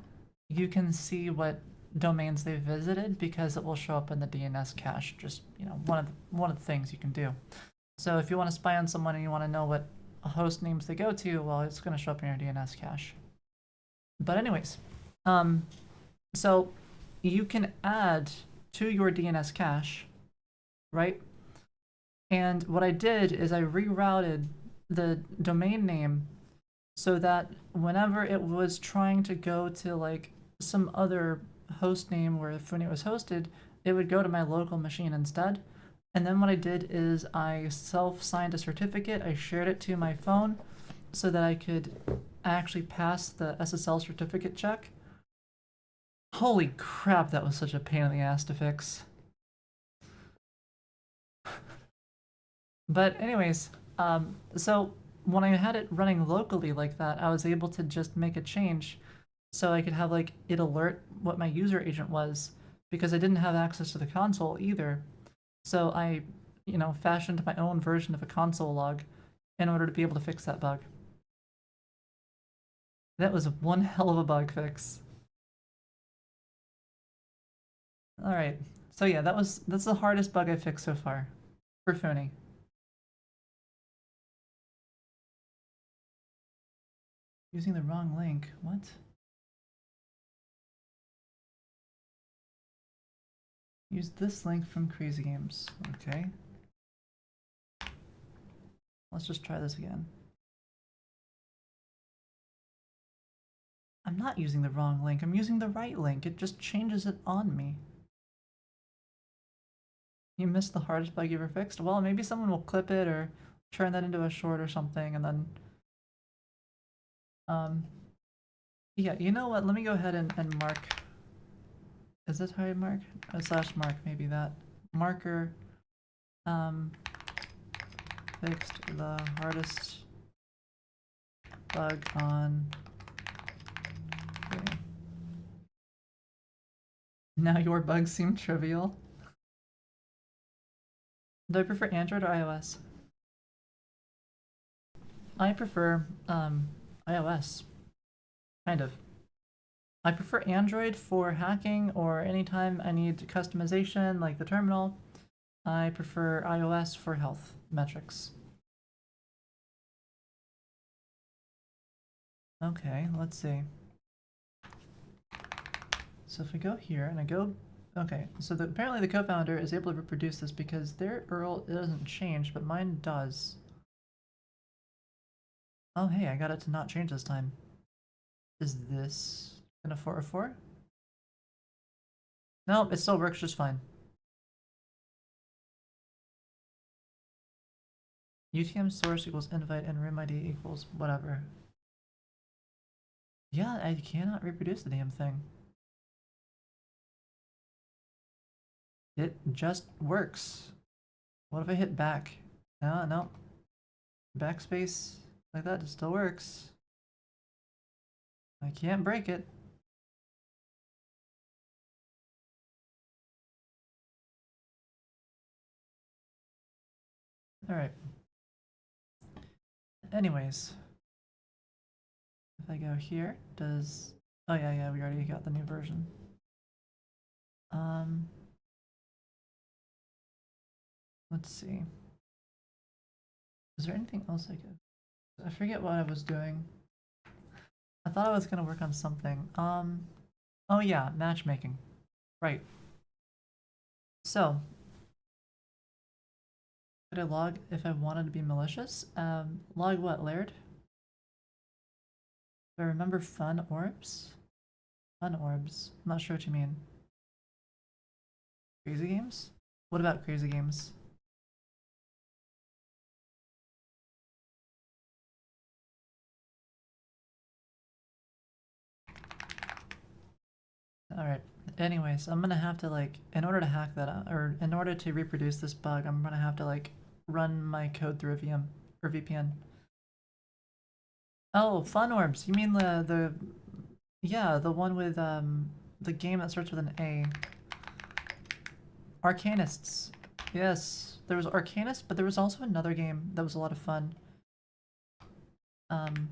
you can see what domains they've visited because it will show up in the DNS cache. Just, you know, one of the things you can do. So if you want to spy on someone and you want to know what host names they go to, well, it's going to show up in your DNS cache. But anyways, so you can add to your DNS cache, right? And what I did is I rerouted the domain name so that whenever it was trying to go to like some other host name where Foony was hosted, it would go to my local machine instead. And then what I did is I self-signed a certificate. I shared it to my phone so that I could actually pass the SSL certificate check. Holy crap, that was such a pain in the ass to fix. But anyways, so when I had it running locally like that, I was able to just make a change so I could have like it alert what my user agent was, because I didn't have access to the console either. So I, you know, fashioned my own version of a console log in order to be able to fix that bug. That was one hell of a bug fix. All right. So yeah, that's the hardest bug I fixed so far for Foony. Using the wrong link. What? Use this link from Crazy Games. Okay. Let's just try this again. I'm not using the wrong link. I'm using the right link. It just changes it on me. You missed the hardest bug you ever fixed? Well, maybe someone will clip it or turn that into a short or something, and then... Yeah, you know what? Let me go ahead and mark... Is this how you mark? Slash mark, maybe that. Marker, fixed the hardest bug on... Okay. Now your bugs seem trivial. Do I prefer Android or iOS? I prefer iOS. Kind of. I prefer Android for hacking or anytime I need customization like the terminal. I prefer iOS for health metrics. Okay, let's see. So if I go here and I go... Okay, so apparently the co-founder is able to reproduce this because their URL doesn't change, but mine does. Oh hey, I got it to not change this time. Is this gonna 404? No, it still works just fine. UTM source equals invite and room ID equals whatever. Yeah, I cannot reproduce the damn thing. It just works. What if I hit back? No. Backspace like that, it still works. I can't break it. Alright. Anyways. If I go here, does... Oh yeah, we already got the new version. Let's see. Is there anything else I could... I forget what I was doing. I thought I was gonna work on something. Oh yeah, matchmaking. Right. So, could I log if I wanted to be malicious? Log what, Laird? Do I remember fun orbs? Fun orbs. I'm not sure what you mean. Crazy games? What about crazy games? Alright, anyways, I'm gonna have to like, in order to hack that out, or in order to reproduce this bug, I'm gonna have to like run my code through a VM, or VPN. Oh, fun orbs, you mean yeah, the one with, the game that starts with an A. Arcanists. Yes, there was Arcanist, but there was also another game that was a lot of fun. Um,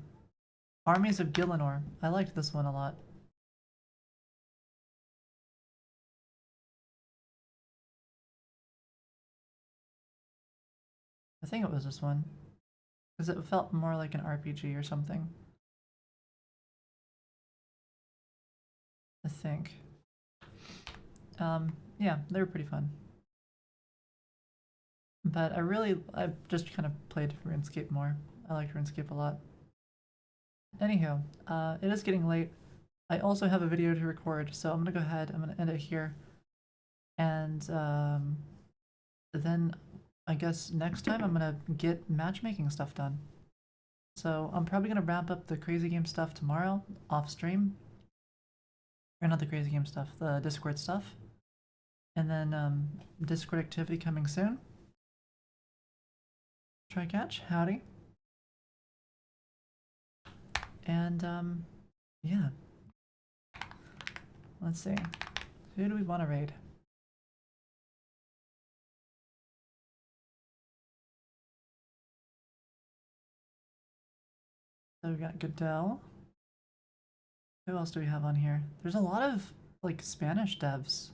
Armies of Gielinor. I liked this one a lot. I think it was this one. Because it felt more like an RPG or something. I think. Yeah, they were pretty fun. But I've just kind of played RuneScape more. I liked RuneScape a lot. Anywho, it is getting late. I also have a video to record, so I'm gonna go ahead, I'm gonna end it here. And then I guess next time I'm gonna get matchmaking stuff done. So I'm probably gonna wrap up the crazy game stuff tomorrow off stream. Or not the crazy game stuff, the Discord stuff. And then Discord activity coming soon. Try catch, howdy. And yeah. Let's see. Who do we want to raid? So we got Goodell. Who else do we have on here? There's a lot of like Spanish devs.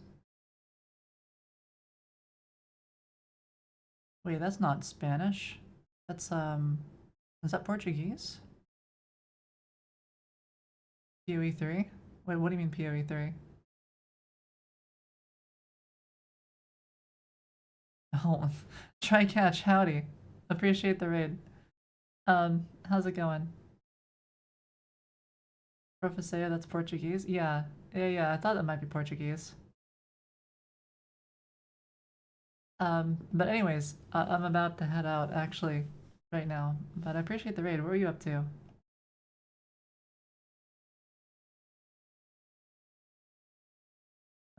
Wait, that's not Spanish. That's is that Portuguese? PoE3? Wait, what do you mean PoE3? Oh, try catch, howdy. Appreciate the raid. How's it going? Professor, that's Portuguese? Yeah, I thought that might be Portuguese. But anyways, I'm about to head out actually right now, but I appreciate the raid. What were you up to?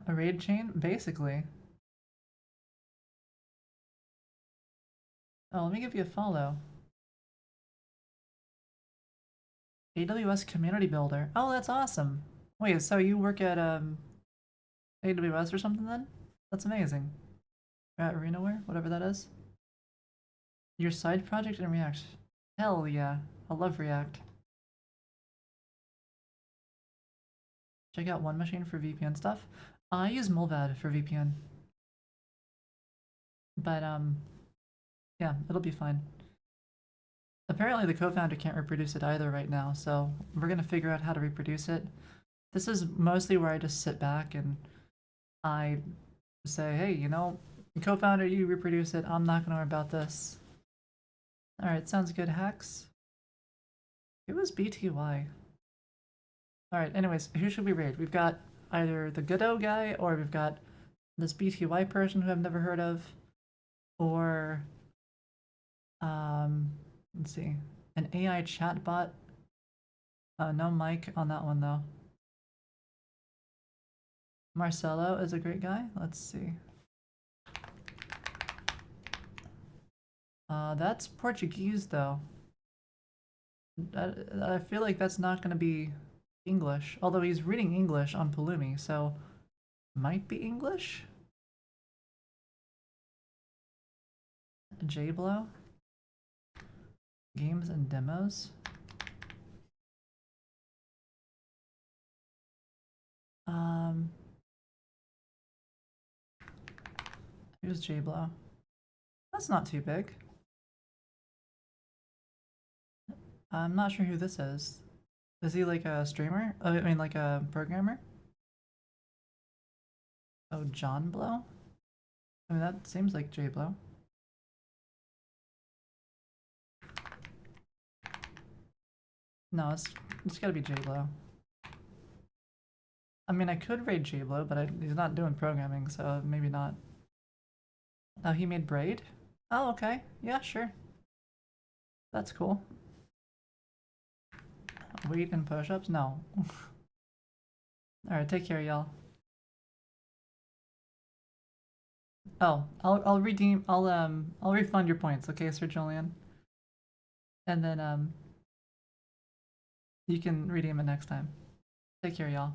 A raid chain? Basically. Oh, let me give you a follow. AWS Community Builder. Oh, that's awesome. Wait, so you work at AWS or something then? That's amazing. At ArenaWare, whatever that is. Your side project in React. Hell yeah. I love React. Check out One Machine for VPN stuff. I use Mulvad for VPN. But yeah, it'll be fine. Apparently the co-founder can't reproduce it either right now, so we're gonna figure out how to reproduce it. This is mostly where I just sit back and I say, hey, you know, co-founder, you reproduce it. I'm not gonna worry about this. Alright, sounds good, hacks. It was BTY. Alright, anyways, who should we raid? We've got either the Godot guy, or we've got this BTY person who I've never heard of, or let's see, an AI chatbot. No mic on that one though. Marcelo is a great guy. Let's see. That's Portuguese though. I feel like that's not gonna be English, although he's reading English on Pulumi, so might be English? J-Blow? Games and demos? Who's J-Blow? That's not too big. I'm not sure who this is. Is he like a streamer? Oh, I mean, like a programmer? Oh, John Blow? I mean, that seems like J Blow. No, it's gotta be J Blow. I mean, I could raid J Blow, but he's not doing programming, so maybe not. Oh, he made Braid? Oh, okay. Yeah, sure. That's cool. Weight and push-ups? No. Alright, take care, y'all. Oh, I'll redeem I'll refund your points, okay, Sir Julian? And then you can redeem it next time. Take care, y'all.